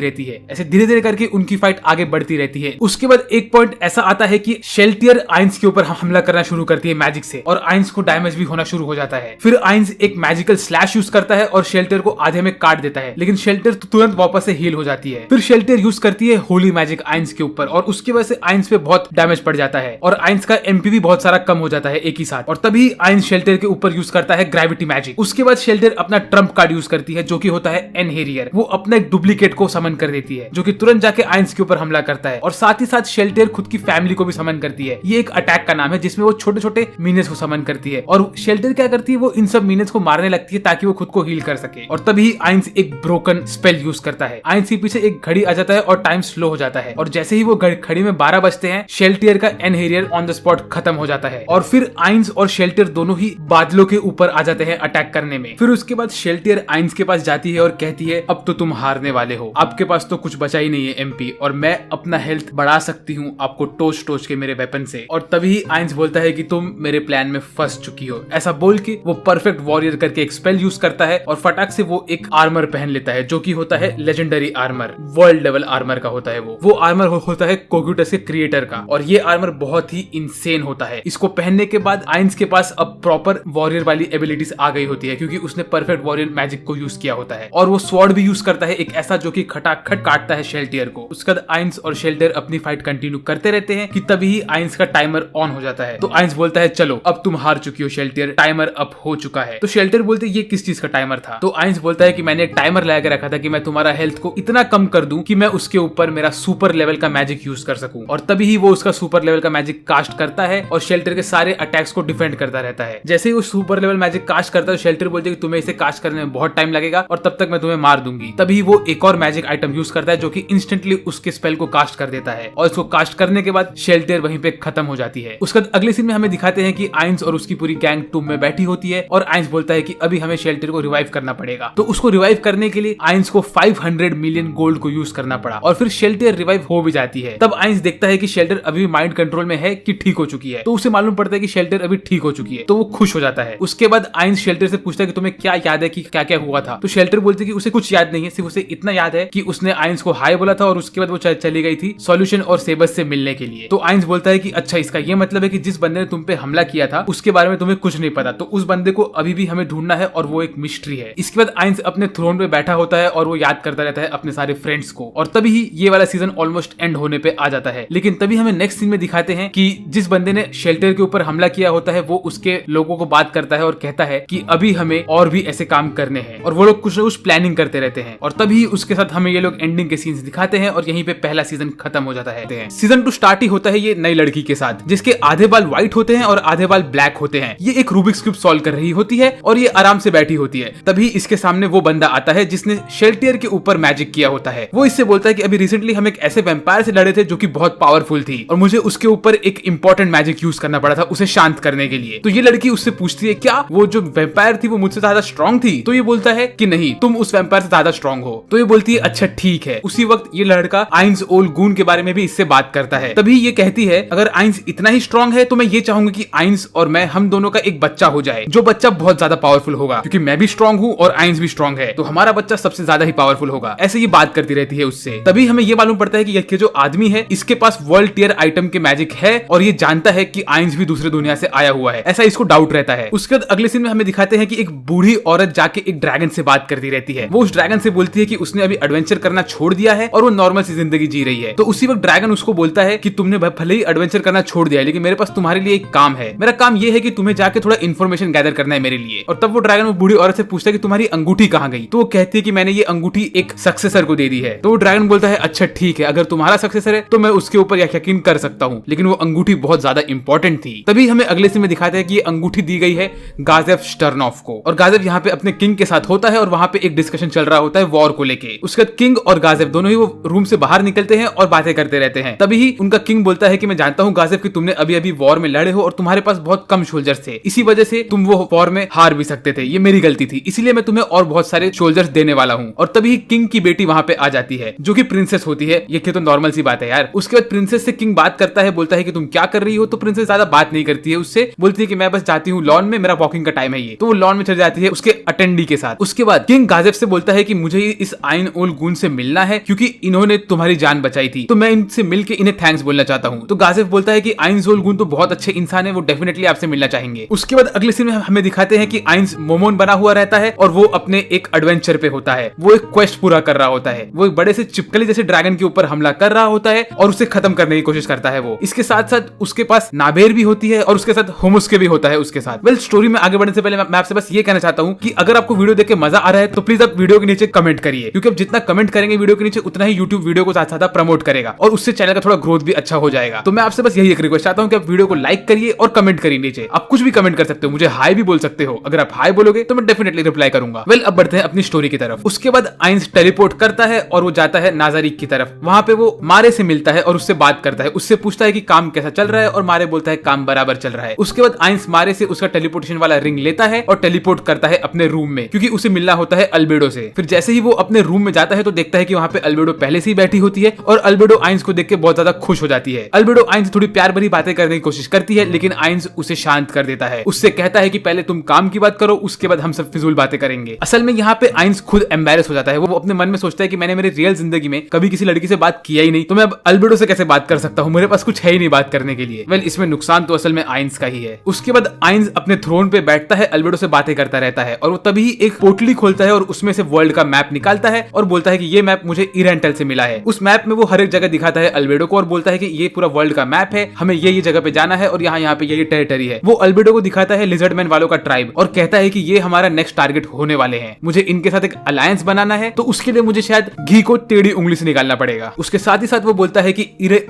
रहती है। ऐसे धीरे धीरे करके उनकी फाइट आगे बढ़ती रहती है। उसके बाद एक पॉइंट ऐसा आता है कि शेल्टियर आइंस के ऊपर हमला करना शुरू करती है मैजिक से और आइंस को डैमेज भी होना शुरू हो जाता है। फिर आइंस एक मैजिकल स्लैश यूज करता है और शेल्टर को आधे में काट देता है, लेकिन शेल्टर तुरंत वापस से हील हो जाती है। फिर शेल्टर यूज करती है होली मैजिक आइंस के ऊपर और उसकी वजह से आइंस पे बहुत डैमेज पड़ जाता है और आइंस का एमपी भी बहुत सारा कम हो जाता है एक ही साथ। और तभी आइंस शेल्टर के ऊपर यूज करता है ग्रेविटी मैजिक। उसके बाद शेल्टर अपना ट्रम्प कार्ड यूज करती है जो कि होता है एनहेरियर। वो अपना एक डुप्लीकेट को समन कर देती है जो कि तुरंत जाके आइंस के ऊपर हमला करता है और साथ ही साथ शेल्टर खुद की फैमिली को भी समन करती है। ये एक अटैक का नाम है जिसमें वो छोटे छोटे मीनस को समन करती है और शेल्टर क्या करती है, वो इन सब मीनस को मारने लगती है ताकि वो खुद को हील कर सके। और तभी आइंस एक ब्रोकन स्पेल यूज करता है। आइंस के पीछे एक घड़ी आ जाता है और टाइम स्लो हो जाता है और जैसे ही वो घड़ी में 12 बजते हैं शेल्टियर का एनहेरियर ऑन द स्पॉट खत्म हो जाता है और फिर आइंस और शेल्टियर दोनों ही बादलों के ऊपर आ जाते हैं अटैक करने में। फिर उसके बाद शेल्टियर आइंस के पास जाती है और कहती है अब तो तुम हारने वाले हो, आपके पास तो कुछ बचा ही नहीं है एमपी और मैं अपना हेल्थ बढ़ा सकती हूँ आपको टोच टोच के मेरे वेपन से। और तभी आइंस बोलता है कि तुम मेरे प्लान में फंस चुकी हो। ऐसा बोल के वो परफेक्ट वॉरियर करके एक स्पेल यूज करता है और फटाक से वो एक आर्मर पहन लेता है जो कि होता है legendary armour, world level armour का होता है। वो आर्मर होता है कोग्यूटस के क्रिएटर का और ये आर्मर बहुत ही इंसेन होता है। इसको पहनने के बाद आइंस के पास अब प्रॉपर वॉरियर वाली एबिलिटीज आ गई होती है क्योंकि उसने परफेक्ट वॉरियर मैजिक को यूज किया होता है और वो स्वॉर्ड भी यूज करता है एक ऐसा जो कि खटाखट काटता है शेल्टियर को। उसके बाद आइंस और शेल्टियर अपनी फाइट कंटिन्यू करते रहते हैं कि तभी आइंस का टाइमर ऑन हो जाता है। तो आइंस बोलता है चलो अब तुम हार चुकी हो शेल्टियर, टाइमर अप हो चुका है। तो शेल्टियर बोलते ये किस चीज का टाइमर था? तो आइंस बोलता है कि मैंने टाइमर लगा के रखा था कि मैं तुम्हारा हेल्थ को इतना कम कर दूं कि मैं उसके ऊपर मेरा सुपर लेवल का मैजिक यूज कर सकूं। और तभी ही वो उसका सुपर लेवल का मैजिक कास्ट करता है और शेल्टियर के सारे अटैक्स को डिफेंड करता रहता है। जैसे ही वो सुपर लेवल मैजिक कास्ट करता है शेल्टियर बोलते है कि तुम्हें इसे कास्ट करने में बहुत टाइम लगेगा और तब तक मैं तुम्हें मार दूंगी। तभी वो एक और मैजिक आइटम यूज करता है जो कि इंस्टेंटली उसके स्पेल को कास्ट कर देता है और उसको कास्ट करने के बाद शेल्टियर वहीं पे खत्म हो जाती है। उसके बाद अगले सीन में हमें दिखाते हैं कि आइंस और उसकी पूरी गैंग टूम में बैठी होती है और आइंस बोलता है कि अभी हमें शेल्टियर को रिवाइव करना पड़ेगा। तो उसको रिवाइव करने के लिए आइंस को 500 मिलियन गोल्ड को यूज करना पड़ा और फिर शेल्टियर रिवाइव हो भी जाती है। तब आइंस देखता है कि शेल्टियर अभी माइंड कंट्रोल में है कि ठीक हो चुकी है, तो उसे मालूम पड़ता है कि शेल्टियर अभी ठीक हो चुकी है, तो वो खुश हो जाता है। उसके बाद आइंस शेल्टियर से पूछता है कि तुम्हें क्या याद है कि क्या क्या हुआ था? तो शेल्टियर बोलती है कि उसे कुछ याद नहीं है, सिर्फ उसे इतना याद है कि उसने आइंस को हाय बोला था और उसके बाद वो चली गई थी सॉल्यूशन और सेबस से मिलने के लिए। तो आइंस बोलता है कि अच्छा इसका ये मतलब है कि जिस बंदे ने तुम पे हमला किया था उसके बारे में तुम्हें कुछ नहीं पता, तो उस बंदे को अभी भी हमें ढूंढना है और वो एक मिस्ट्री है। इसके बाद आइंस अपने थ्रोन पे बैठा होता है और वो याद करता रहता है अपने सारे फ्रेंड्स को और तभी ही ये वाला सीजन ऑलमोस्ट एंड होने पे आ जाता है। लेकिन तभी हमें नेक्स्ट सीन में दिखाते हैं कि जिस बंदे ने शेल्टर के ऊपर हमला किया होता है वो उसके लोगों को बात करता है और कहता है कि अभी हमें और भी ऐसे काम करने हैं और वो लोग कुछ ना कुछ प्लानिंग करते रहते हैं और तभी उसके साथ हमें ये लोग एंडिंग के सीन्स दिखाते हैं और यहीं पे पहला सीजन खत्म हो जाता है। सीजन 2 स्टार्ट ही होता है ये नई लड़की के साथ जिसके आधे बाल व्हाइट होते हैं और आधे बाल ब्लैक होते हैं। ये एक रूबिक्स क्यूब सॉल्व कर रही होती है और ये आराम से बैठी होती है। तभी इसके सामने वो बंदा आता है जिसने शेल्टियर के ऊपर मैजिक किया होता है। वो इससे बोलता है कि अभी रिसेंटली हम एक ऐसे वैम्पायर से लड़े थे जो कि बहुत पावरफुल थी और मुझे उसके ऊपर एक इंपॉर्टेंट मैजिक यूज करना पड़ा था उसे शांत करने के लिए। तो ये लड़की उससे पूछती है क्या वो जो वैम्पायर थी वो मुझसे ज्यादा स्ट्रॉन्ग थी? तो ये बोलता है कि नहीं, तुम उस वैम्पायर से ज्यादा स्ट्रॉन्ग हो। तो ये बोलती है अच्छा ठीक है। उसी वक्त ये लड़का आइंस ओल गून के बारे में भी इससे बात करता है। तभी ये कहती है अगर आइंस इतना ही स्ट्रॉन्ग है तो मैं ये चाहूंगी कि आइंस और मैं हम दोनों का एक बच्चा हो जाए जो बच्चा बहुत ज्यादा पावरफुल होगा क्योंकि मैं भी स्ट्रॉन्ग हूँ और आइंस भी स्ट्रॉन्ग है, तो हमारा बच्चा सबसे ज्यादा ही पावरफुल होगा। ऐसे ये बात करती रहती है उससे। तभी हमें ये मालूम पड़ता है कि ये जो आदमी है इसके पास वर्ल्ड टियर आइटम के मैजिक है और ये जानता है कि आइंस भी दूसरे दुनिया से आया हुआ है, ऐसा इसको डाउट रहता है। उसके बाद अगले सीन में हमें दिखाते हैं कि एक बूढ़ी औरत जाके एक ड्रैगन से बात करती रहती है। वो उस ड्रैगन से बोलती है कि उसने अभी एडवेंचर करना छोड़ दिया है और वो नॉर्मल सी जिंदगी जी रही है। तो उसी वक्त ड्रैगन उसको बोलता है कि तुमने भले ही एडवेंचर करना छोड़ दिया है लेकिन मेरे पास तुम्हारे लिए एक काम है। मेरा काम ये है कि तुम्हें जाके थोड़ा इन्फॉर्मेशन गैदर करना है मेरे लिए। और तब वो ड्रैगन वो बूढ़ी औरत से पूछता है कि तुम्हारी अंगूठी कहाँ गई? तो वो कहती है कि मैंने ये अंगूठी एक सक्सेसर को दे दी है। तो वो ड्रैगन बोलता है अच्छा ठीक है, अगर तुम्हारा सक्सेसर है तो मैं उसके ऊपर यकीन कर सकता हूँ, लेकिन वो अंगूठी बहुत ज्यादा इंपॉर्टेंट थी। तभी हमें अगले सीन में दिखाते हैं कि ये अंगूठी दी गई है गाजेफ स्टर्नॉफ को और गाजेफ यहाँ पे अपने किंग के साथ होता है और वहाँ पे एक डिस्कशन चल रहा होता है वॉर को लेके। उसके बाद किंग और गाजेफ दोनों ही वो रूम से बाहर निकलते हैं और बातें करते रहते हैं। तभी ही उनका किंग बोलता है कि मैं जानता हूँ गाजेफ कि तुमने अभी अभी वॉर में लड़े हो और तुम्हारे पास बहुत कम सोल्जर्स थे, इसी वजह से तुम वो वॉर में हार भी सकते थे, ये मेरी गलती थी, इसीलिए मैं तुम्हें और बहुत सारे सोल्जर्स देने वाला हूँ। और तभी किंग की बेटी वहाँ पे आ जाती है जो कि प्रिंसेस होती है। ये तो नॉर्मल सी बात है यार। उसके बाद प्रिंसेस से किंग बात करता है, बोलता है कि तुम क्या कर रही हो? तो प्रिंसेस ज्यादा बात नहीं करती है उससे, बोलती है कि मैं बस जाती हूँ लॉन में, मेरा वॉकिंग का टाइम है ये, तो वो लॉन में चली जाती है उसके अटेंडी के साथ। उसके बाद किंग गाजेफ से बोलता है कि मुझे इस आइन ओल गून से मिलना है क्योंकि इन्होंने तुम्हारी जान बचाई थी, तो मैं इनसे मिलके इन्हें थैंक्स बोलना चाहता हूँ। तो गाजेफ बोलता है कि आइंस ओल गून तो बहुत अच्छे इंसान है, वो डेफिनेटली आपसे मिलना चाहेंगे। उसके बाद अगले सीन में हमें दिखाते हैं कि आइंस मोमोन बना हुआ रहता है और वो अपने एक एडवेंचर पे होता है, वो एक क्वेस्ट पूरा कर रहा होता है, वो एक बड़े से चिपकली जैसे ड्रैगन के ऊपर हमला कर रहा होता है और उसे खत्म करने की कोशिश करता है वो। इसके साथ साथ उसके पास नाबेर भी होती है और उसके साथ होमुस्के भी होता है उसके साथ। वेल, स्टोरी में आगे बढ़ने से पहले मैं आपसे बस ये कहना चाहता हूँ कि अगर आपको वीडियो देख के मजा आ रहा है तो प्लीज आप वीडियो के नीचे कमेंट करिए, क्योंकि आप जितना कमेंट करेंगे वीडियो के नीचे उतना ही यूट्यूब वीडियो को ज्यादा प्रमोट करेगा और उससे चैनल का थोड़ा ग्रोथ भी अच्छा हो जाएगा। तो मैं आपसे बस यही एक रिक्वेस्ट चाहता हूँ कि आप वीडियो को लाइक करिए और कमेंट करिए नीचे। आप कुछ भी कमेंट कर सकते हो, मुझे हाई भी बोल सकते हो, अगर आप हाई बोलोगे तो मैं डेफिनेटली रिप्लाई करूंगा। वेल, अब बढ़ते हैं अपनी स्टोरी की तरफ। उसके बाद आइंस टेलीपोर्ट करता है और वो जाता है नाजारिक की तरफ। वहां पे वो मारे से मिलता है और उससे बात करता है, उससे पूछता है कि काम कैसा चल रहा है और मारे बोलता है काम बराबर चल रहा है। उसके बाद आइंस मारे से उसका टेलीपोर्टेशन वाला रिंग लेता है और टेलीपोर्ट करता है अपने रूम में, क्योंकि उसे मिलना होता है अल्बेडो से। फिर जैसे ही वो अपने रूम में जाता है तो देखता है कि वहां पे अल्बेडो पहले से ही बैठी होती है और अल्बेडो आइंस को देख के बहुत ज्यादा खुश हो जाती है। अल्बेडो आइंस थोड़ी प्यार भरी बातें करने की कोशिश करती है, लेकिन आइंस उसे शांत कर देता है। उससे कहता है कि पहले तुम काम की बात करो, उसके बाद हम सब फिजूल बातें करेंगे। असल में यहाँ पे आइंस खुद एम्बैरेस हो जाता है। वो अपने मन में सोचता है कि मैंने मेरी रियल जिंदगी में कभी किसी लड़की से बात किया ही नहीं, तो मैं अब अल्बेडो से कैसे बात कर सकता हूँ, मेरे पास कुछ है ही नहीं बात करने के लिए। वेल, इसमें नुकसान तो असल में आइंस का ही है। उसके बाद आइंस अपने थ्रोन पे बैठता है, अल्बेडो से बातें करता रहता है और वो तभी एक पोटली खोलता है और उसमें से वर्ल्ड का मैप निकालता है और बोलता है कि ये मैप मुझे इरेंटल से मिला है। उस मैप में वो हर एक जगह दिखाता है अल्बेडो को और बोलता है कि ये पूरा वर्ल्ड का मैप है, हमें ये जगह पे जाना है और यहाँ पे ये टेरिटरी है। वो अल्बेडो को दिखाता है लिजर्डमैन वालों का ट्राइब और कहता है कि ये हमारा नेक्स्ट टारगेट होने वाले हैं, मुझे इनके साथ एक अलायंस बनाना है, तो उसके लिए मुझे शायद घी को टेढ़ी उंगली से निकालना पड़ेगा। उसके साथ ही साथ वो बोलता है कि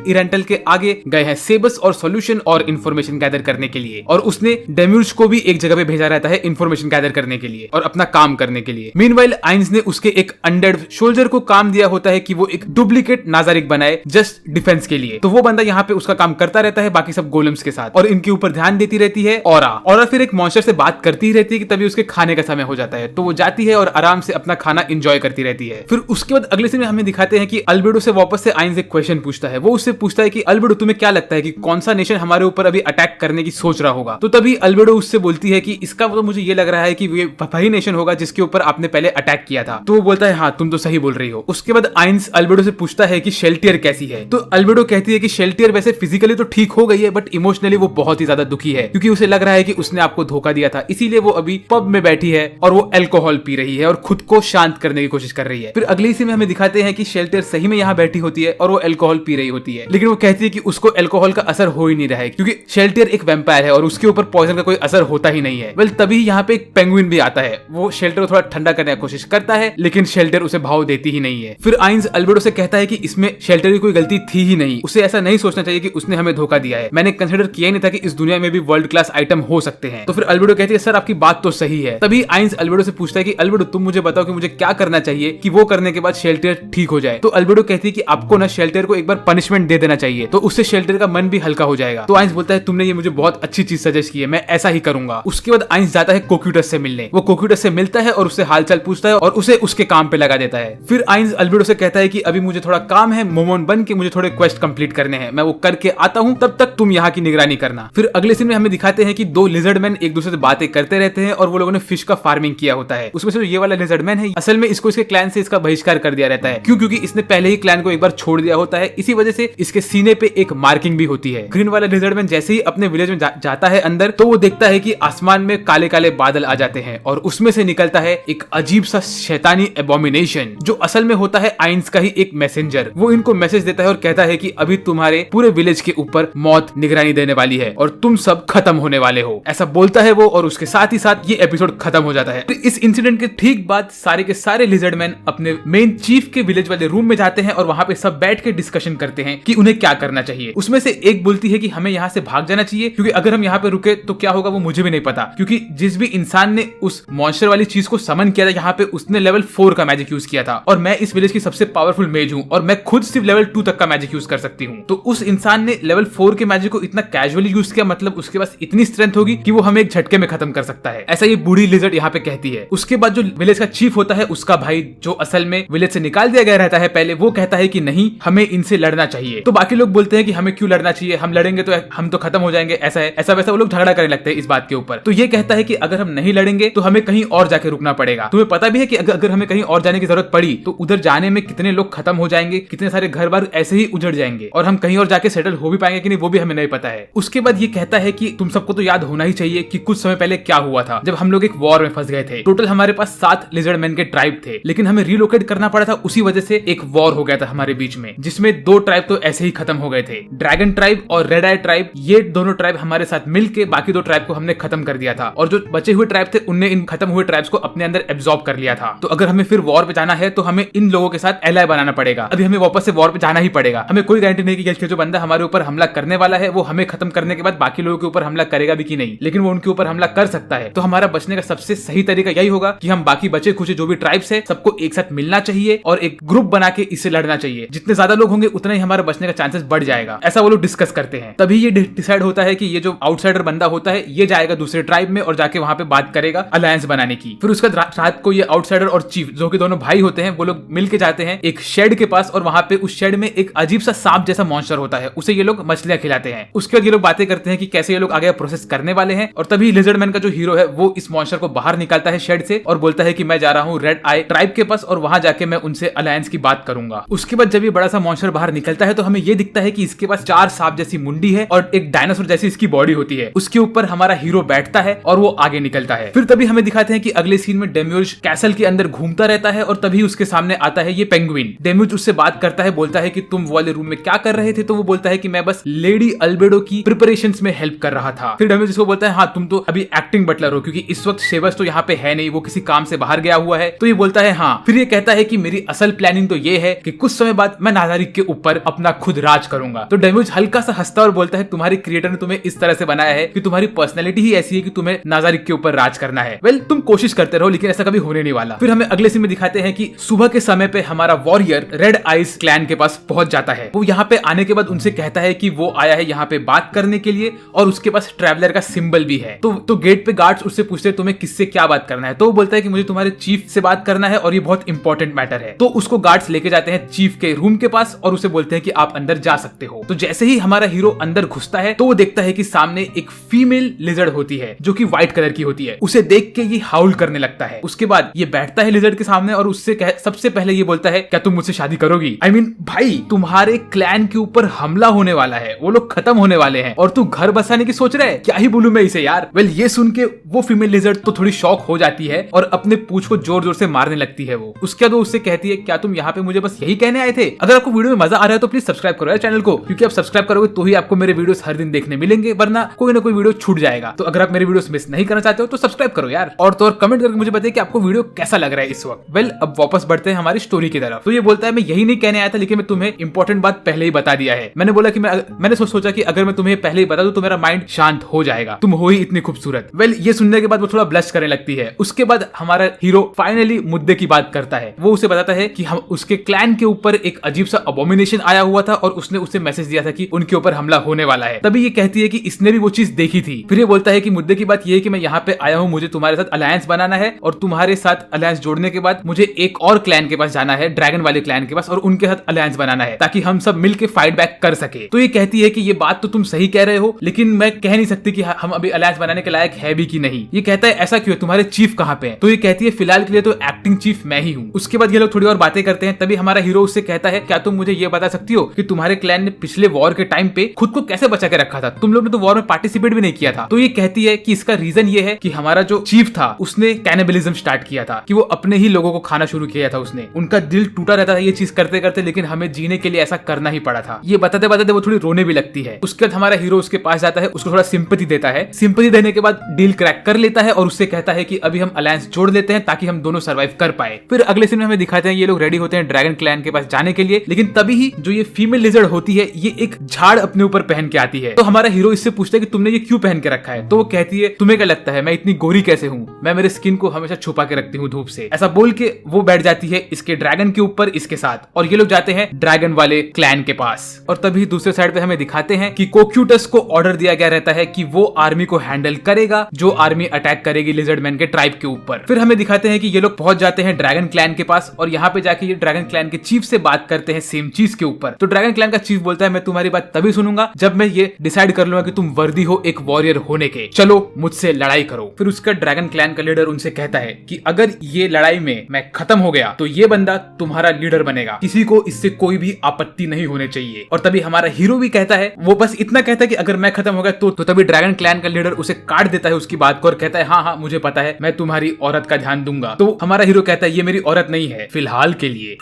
इरेंटल के आगे गए हैं सेबस और सॉल्यूशन और इंफॉर्मेशन गैदर करने के लिए, और उसने डेम्यूज को भी एक जगह पे भेजा रहता है इंफॉर्मेशन गैदर करने के लिए और अपना काम करने के लिए। मीनवाइल आइंस ने उसके एक अनडेड सोल्जर को काम दिया होता है कि वो एक डुप्लीकेट नाजारिक बनाए जस्ट डिफेंस के लिए, तो वो बंदा यहाँ पे उसका काम करता रहता है बाकी सब गोलम्स के साथ और इनके ऊपर ध्यान देती रहती है। और फिर एक मॉन्स्टर से बात करती ही रहती है कि तभी उसके खाने का समय हो जाता है, तो वो जाती है और आराम से अपना खाना एंजॉय करती रहती है। फिर उसके बाद अगले सीन में हमें दिखाते हैं कि अल्बेडो से वापस से आइंस एक क्वेश्चन पूछता है। वो उससे पूछता है कि अल्बेडो तुम्हें क्या लगता है कि कौन सा नेशन हमारे ऊपर अभी अटैक करने की सोच रहा होगा, तो तभी अल्बेडो उससे बोलती है कि इसका तो मुझे ये लग रहा है कि ये वही नेशन होगा जिसके ऊपर आपने पहले अटैक किया था। तो वो बोलता है हाँ तुम तो सही बोल रही हो। उसके बाद आइंस अल्बेडो से पूछता है कि शेल्टियर कैसी है, तो अल्बेडो कहती है कि शेल्टियर वैसे फिजिकली तो ठीक हो गई है बट इमोशनली वो बहुत ही ज्यादा दुखी है, क्योंकि उसे लग रहा है कि उसने आपको धोखा दिया था, इसीलिए वो अभी पब में बैठी है और वो अल्कोहल पी रही है और खुद को शांत करने की कोशिश कर रही है। फिर अगले सीन में हमें दिखाते हैं कि शेल्टियर सही में यहाँ बैठी होती है और वो अल्कोहल पी रही होती है, लेकिन वो कहती है कि उसको अल्कोहल का असर हो ही नहीं रहा है क्योंकि शेल्टियर एक वैम्पायर है और उसके ऊपर पॉइजन का कोई असर होता ही नहीं है। वेल, तभी यहाँ पे एक पेंगुइन भी आता है, वो शेल्टियर को थोड़ा ठंडा करने की कोशिश करता है, लेकिन शेल्टियर उसे भाव देती ही नहीं है। फिर आइंस अल्बेडो से कहता है कि इसमें शेल्टियर की कोई गलती थी ही नहीं, उसे ऐसा नहीं सोचना चाहिए कि उसने हमें धोखा दिया है, मैंने कंसिडर किया ही नहीं था कि इस दुनिया में भी वर्ल्ड क्लास आइटम हो सकते हैं। तो फिर अल्बेडो कहती है सर आपकी बात तो सही है। तभी आइंस अल्बेडो से पूछता है कि अल्बेडो तुम मुझे बताओ कि मुझे क्या करना चाहिए कि वो करने के बाद शेल्टियर ठीक हो जाए। तो अल्बेडो कहती है कि आपको ना शेल्टियर को एक बार पनिशमेंट दे देना चाहिए, तो उससे शेल्टियर का मन भी हल्का हो जाएगा। तो आइंस बोलता है तुमने ये मुझे बहुत अच्छी चीज सजेस्ट की है, मैं ऐसा ही करूंगा। उसके बाद आइंस जाता है कोक्यूटस से मिलने, वो कोक्यूटस से मिलता है और उससे हालचाल पूछता है और उसे उसके काम पे लगा देता है। फिर आइंस अल्बेडो से कहता है कि अभी मुझे थोड़ा काम है, मोमोन बन के मुझे थोड़े क्वेस्ट कंप्लीट करने हैं, मैं वो करके आता हूँ, तब तक तुम यहाँ की निगरानी करना। फिर अगले सीन में हमें दिखाते हैं कि दो लिजर्डमैन एक दूसरे से बातें करते रहते हैं और वो लोगों ने फिश का फार्मिंग किया होता है। उसमें से ये वाला लिजर्डमैन है असल में इसको इसके क्लैन से इसका बहिष्कार कर दिया रहता है, क्योंकि इसने पहले ही क्लैन को एक बार छोड़ दिया होता है, इसी वजह से इसके सीने पे एक मार्किंग भी होती है। ग्रीन वाला लिजर्डमैन जैसे ही अपने विलेज में जाता है अंदर, तो वो देखता है कि आसमान में काले काले बादल आ जाते हैं और उसमें से निकलता है एक अजीब सा शैतानी एबोमिनेशन, जो असल में होता है आइंस का ही एक मैसेंजर। वो इनको मैसेज देता है और कहता है कि अभी तुम्हारे पूरे विलेज के ऊपर मौत निगरानी देने वाली है और तुम सब खत्म होने वाले हो, ऐसा बोलता है वो, और उसके साथ ही साथ ये एपिसोड खत्म हो जाता है। तो इस इंसिडेंट के ठीक बाद सारे के सारे लिजर्डमैन अपने मेन चीफ के विलेज वाले रूम में जाते हैं और वहां पे सब बैठ के डिस्कशन करते हैं कि उन्हें क्या करना चाहिए। उसमें से एक बोलती है कि हमें यहाँ से भाग जाना चाहिए, क्योंकि अगर हम यहाँ पे रुके तो क्या होगा वो मुझे भी नहीं पता, क्योंकि जिस भी इंसान ने उस मॉन्स्टर वाली चीज को समन किया था यहाँ पे उसने लेवल 4 का मैजिक यूज किया था और मैं इस विलेज की सबसे पावरफुल मेज हूँ और मैं खुद सिर्फ लेवल 2 तक का मैजिक यूज कर सकती हूँ। तो उस इंसान ने लेवल 4 के मैजिक को इतना कैजुअली यूज किया, मतलब उसके पास इतनी स्ट्रेंथ होगी कि वो हमें एक झटके में खत्म कर सकता है, ऐसा ये बूढ़ी लिजर्ड यहाँ पे कहती है। उसके बाद जो विलेज का चीफ होता है उसका भाई, जो असल में विलेज से निकाल दिया गया रहता है पहले, वो कहता है कि नहीं हमें इनसे लड़ना चाहिए। तो बाकी लोग बोलते हैं कि हमें क्यों लड़ना चाहिए, हम लड़ेंगे तो हम तो खत्म हो जाएंगे, ऐसा है ऐसा वैसा, वो लोग झगड़ा करने लगते हैं इस बात के ऊपर। तो ये कहता है कि अगर हम नहीं लड़ेंगे तो हमें कहीं और जाके रुकना पड़ेगा। तुम्हें पता भी है कि अगर हमें कहीं और जाने की जरूरत पड़ी तो उधर जाने में कितने लोग खत्म हो जाएंगे, कितने सारे घर बार ऐसे ही उजड़ जाएंगे, और हम कहीं और जाके सेटल हो भी पाएंगे कि नहीं वो भी हमें नहीं पता है। उसके बाद ये कहता है कि तुम सबको तो याद होना ही चाहिए कि कुछ समय पहले क्या हुआ था जब हम लोग एक वॉर में फंस गए थे। टोटल हमारे पास 7 लिजर्ड मैन के ट्राइब थे, लेकिन हमें रिलोकेट करना पड़ा था। उसी वजह से एक वॉर हो गया था हमारे बीच में, जिसमें 2 ट्राइब तो ऐसे ही खत्म हो गए थे, ड्रैगन ट्राइब और रेड आई ट्राइब। ये दोनों ट्राइब हमारे साथ मिलके बाकी 2 ट्राइब को हमने खत्म कर दिया था, और जो बचे हुए ट्राइब थे उनने इन खत्म हुए ट्राइब्स को अपने अंदर एब्जॉर्ब कर लिया था। तो अगर हमें फिर वॉर पे जाना है तो हमें इन लोगों के साथ एलाय बनाना पड़ेगा। अभी हमें वापस से वॉर पे जाना ही पड़ेगा। हमें कोई गारंटी नहीं कि जो बंदा हमारे ऊपर हमला करने वाला है वो हमें खत्म करने के बाद बाकी लोगों के ऊपर हमला करेगा भी कि नहीं, लेकिन वो उनके ऊपर हमला कर सकता है। तो हमारा बचने का सबसे सही तरीका यही होगा कि हम बाकी बचे खुचे जो भी ट्राइब्स है सबको एक साथ मिलना चाहिए और एक ग्रुप बना के इससे लड़ना चाहिए। जितने ज्यादा लोग होंगे उतना ही हमारा बचने का चांसेस बढ़ जाएगा। ऐसा वो लोग डिस्कस करते हैं। तभी ये डिसाइड होता है कि ये जो आउटसाइडर बंदा होता है ये जाएगा दूसरे ट्राइब में और जाके वहां पे बात करेगा अलायंस बनाने की। फिर उसके बाद रात को ये आउटसाइडर और चीफ जो कि दोनों भाई होते हैं वो लोग मिलके जाते हैं एक शेड के पास, और वहां पे उस शेड में एक अजीब सा सांप जैसा मॉन्स्टर होता है, उसे ये लोग मछलियां खिलाते हैं। उसके बाद ये लोग बातें करते हैं कि कैसे ये लोग आगे प्रोसेस करने वाले हैं। और तभी लिजर्ड मैन का जो हीरो है वो इस मॉन्स्टर को बाहर निकालता है शेड से और बोलता है कि मैं जा रहा हूँ रेड आई ट्राइब के पास और वहां जाके मैं उनसे अलायंस की बात करूंगा। उसके बाद जब ये बड़ा सा मॉन्स्टर बाहर निकलता है तो हमें ये दिखता है कि इसके पास 4 सांप जैसी मुंडी है और एक डायनासोर जैसी इसकी बॉडी होती है। उसके ऊपर हमारा हीरो बैठता है और वो आगे निकलता है। फिर तभी हमें दिखाते हैं कि अगले सीन में डेम्यूज कैसल के अंदर घूमता रहता है और तभी उसके सामने आता है ये पेंगुइन। डेम्यूज उससे बात करता है, बोलता है कि तुम वो वाले रूम में क्या कर रहे थे? तो वो बोलता है कि मैं बस लेडी अल्बेडो की प्रिपरेशंस में हेल्प कर रहा था। फिर डेम्यूज उसको बोलता है हाँ तुम तो अभी एक्टिंग बटलर हो क्योंकि इस वक्त शेवस तो यहाँ पे है नहीं, वो किसी काम से बाहर गया हुआ है। तो ये बोलता है हाँ। फिर ये कहता है कि मेरी असल प्लानिंग तो ये है कि कुछ समय बाद मैं नाजारिक के ऊपर अपना खुद राज करूंगा। तो डेम्यूज हल्का सा हंसता और बोलता है तुम्हारे क्रिएटर ने तुम्हें इस तरह से बनाया है कि तुम्हारी पर्सनैलिटी ही ऐसी है कि तुम्हें नाजारिक के ऊपर राज करना है। वेल तुम कोशिश करते रहो लेकिन ऐसा कभी होने नहीं वाला। फिर हमें अगले सीन में दिखाते हैं कि सुबह के समय पे हमारा वॉरियर रेड आइज क्लैन के पास पहुंच जाता है। वो यहाँ पे आने के बाद उनसे कहता है कि वो आया है यहाँ पे बात करने के लिए और उसके पास ट्रैवलर का सिंबल भी है। तो गेट पे गार्ड्स उससे पूछते हैं तुम्हें किससे क्या बात करना है? तो वो बोलता है कि मुझे तुम्हारे चीफ से बात करना है और ये बहुत इंपॉर्टेंट मैटर है। तो उसको गार्ड्स लेके जाते हैं चीफ के रूम के पास और उसे बोलते हैं कि आप अंदर जा सकते हो। तो जैसे ही हमारा हीरो अंदर घुसता है तो वो देखता है कि सामने एक फीमेल लिजर्ड होती है जो कि व्हाइट कलर की होती है। उसे देख के ये हाउल करने लगता है। उसके बाद ये बैठता है लिजर्ड के सामने और उससे सबसे पहले ये बोलता है क्या तुम मुझसे शादी करोगी? I mean, भाई तुम्हारे क्लैन के ऊपर हमला होने वाला है, वो लोग खत्म होने वाले हैं और तू घर बसाने की सोच रहा है? क्या ही बोलूं मैं इसे यार। वेल ये सुन के वो फीमेल लिजर्ड तो थोड़ी शॉक हो जाती है और अपने पूंछ को जोर जोर से मारने लगती है। वो उसके बाद वो उससे कहती है क्या तुम यहाँ पे मुझे बस यही कहने आए थे? अगर आपको वीडियो में मजा आ रहा है तो प्लीज सब्सक्राइब करो यार चैनल को, क्योंकि आप सब्सक्राइब करोगे तो ही आपको मेरे वीडियोस हर दिन देखने मिलेंगे, वरना कोई ना कोई वीडियो छूट जाएगा। तो अगर आप मेरे वीडियोस मिस नहीं करना चाहते हो तो सब्सक्राइब करो यार, और तो और कमेंट करके मुझे बताइए कि आपको वीडियो कैसा लग रहा है इस वक्त। वेल अब वापस बढ़ते हैं हमारी स्टोरी की तरफ। तो ये बोलता है मैं यही नहीं कहने आया था लेकिन मैं तुम्हें इंपॉर्टेंट बात पहले ही बता दिया है। मैंने बोला कि मैंने सोचा कि अगर मैं तुम्हें पहले ही बता दूं तो मेरा माइंड शांत हो जाएगा, तुम हो ही इतनी खूबसूरत। वेल ये सुनने के बाद वो थोड़ा ब्लश करने लगती है। उसके बाद हमारा हीरो फाइनली मुद्दे की बात करता है। वो उसे बताता है कि हम उसके क्लैन के ऊपर एक अजीब सा अबोमिनेशन आया हुआ था और उसने उसे मैसेज दिया था कि उनके ऊपर हमला होने वाला है। तभी ये कहती है कि इसने भी वो चीज देखी थी। फिर ये बोलता है कि मुद्दे की बात ये है कि मैं यहाँ पे आया हूँ, मुझे तुम्हारे साथ अलायंस बनाना है और तुम्हारे साथ अलायंस जोड़ने के बाद मुझे एक और क्लैन के पास जाना है, ड्रैगन वाले क्लैन के पास, और उनके साथ अलायंस बनाना है ताकि हम सब मिलके फाइट बैक कर सके। तो ये कहती है कि ये बात तो तुम सही कह रहे हो लेकिन मैं कह नहीं सकती कि हम अभी अलायंस बनाने के लायक है भी कि नहीं। ये कहता है ऐसा क्यों, तुम्हारे चीफ कहाँ पे है? तो ये कहती है फिलहाल के लिए तो एक्टिंग चीफ मैं ही हूँ। उसके बाद ये लोग थोड़ी और बातें करते हैं। तभी हमारा हीरो उससे कहता है क्या तुम मुझे ये बता सकती हो कि तुम्हारे क्लैन ने पिछले वॉर के टाइम पे खुद को कैसे बचा के रखा था? तुम लोग ने तो वॉर में पार्टिसिपेट भी नहीं किया था। तो ये कहती है कि इसका रीजन ये है कि हमारा जो चीफ था उसने कैनिबलिज्म स्टार्ट किया था, कि वो अपने ही लोगों को खाना शुरू किया था। उसने उनका दिल टूटा रहता था ये चीज करते करते, लेकिन हमें जीने के लिए ऐसा करना ही पड़ा था। ये बताते बताते वो थोड़ी रोने भी लगती है। उसके बाद हमारा हीरो उसके पास जाता है, उसको थोड़ा सिंपैथी देता है। सिंपैथी देने के बाद डील क्रैक कर लेता है और उससे कहता है कि अभी हम अलायंस जोड़ लेते हैं ताकि हम दोनों सर्वाइव कर पाए। फिर अगले सीन में हमें दिखाते हैं ये लोग रेडी होते हैं ड्रैगन क्लैन के पास जाने के लिए, लेकिन तभी ही जो ये फीमेल लिजर्ड होती है ये एक झाड़ अपने ऊपर पहन के आती है। तो हमारा हीरो इससे पूछता है कि तुमने ये क्यों पहन के रखा है? तो वो कहती है तुम्हें क्या लगता है मैं इतनी गोरी कैसे हूँ? मैं मेरे स्किन को हमेशा छुपा के रखती हूँ धूप से। ऐसा बोल के वो बैठ जाती है इसके ड्रैगन के ऊपर इसके साथ, और ये लोग जाते हैं ड्रैगन वाले क्लैन के पास। और तभी दूसरे साइड पे हमें दिखाते हैं कि कोक्यूटस को ऑर्डर दिया गया रहता है कि वो आर्मी को हैंडल करेगा जो आर्मी अटैक करेगी लिजर्ड मैन के ट्राइब के ऊपर। फिर हमें दिखाते हैं कि ये लोग पहुंच जाते हैं ड्रैगन क्लैन के पास और यहाँ पे जाके ये ड्रैगन क्लैन के चीफ से बात करते हैं सेम चीज के ऊपर। तो ड्रैगन क्लैन का चीफ बोलता है मैं तुम्हारी बात तभी सुनूंगा जब मैं ये डिसाइड कर लूंगा कि तुम वर्दी हो एक वॉरियर होने के, चलो मुझसे लड़ाई करो। फिर उसका ड्रैगन क्लैन का लीडर उनसे कहता है कि अगर ये लड़ाई में मैं खत्म हो गया तो ये बंदा तुम्हारा लीडर बनेगा, किसी को इससे कोई भी आपत्ति नहीं होने चाहिए। और तभी हमारा हीरो भी कहता है, वो बस इतना कहता है कि अगर मैं खत्म हो गया तो तभी ड्रैगन क्लैन का लीडर उसे काट देता है उसकी बात को और कहता है हाँ हाँ मुझे पता है, मैं तुम्हारी औरत का ध्यान दूंगा। तो हमारा हीरो कहता है ये मेरी औरत नहीं है फिलहाल के लिए।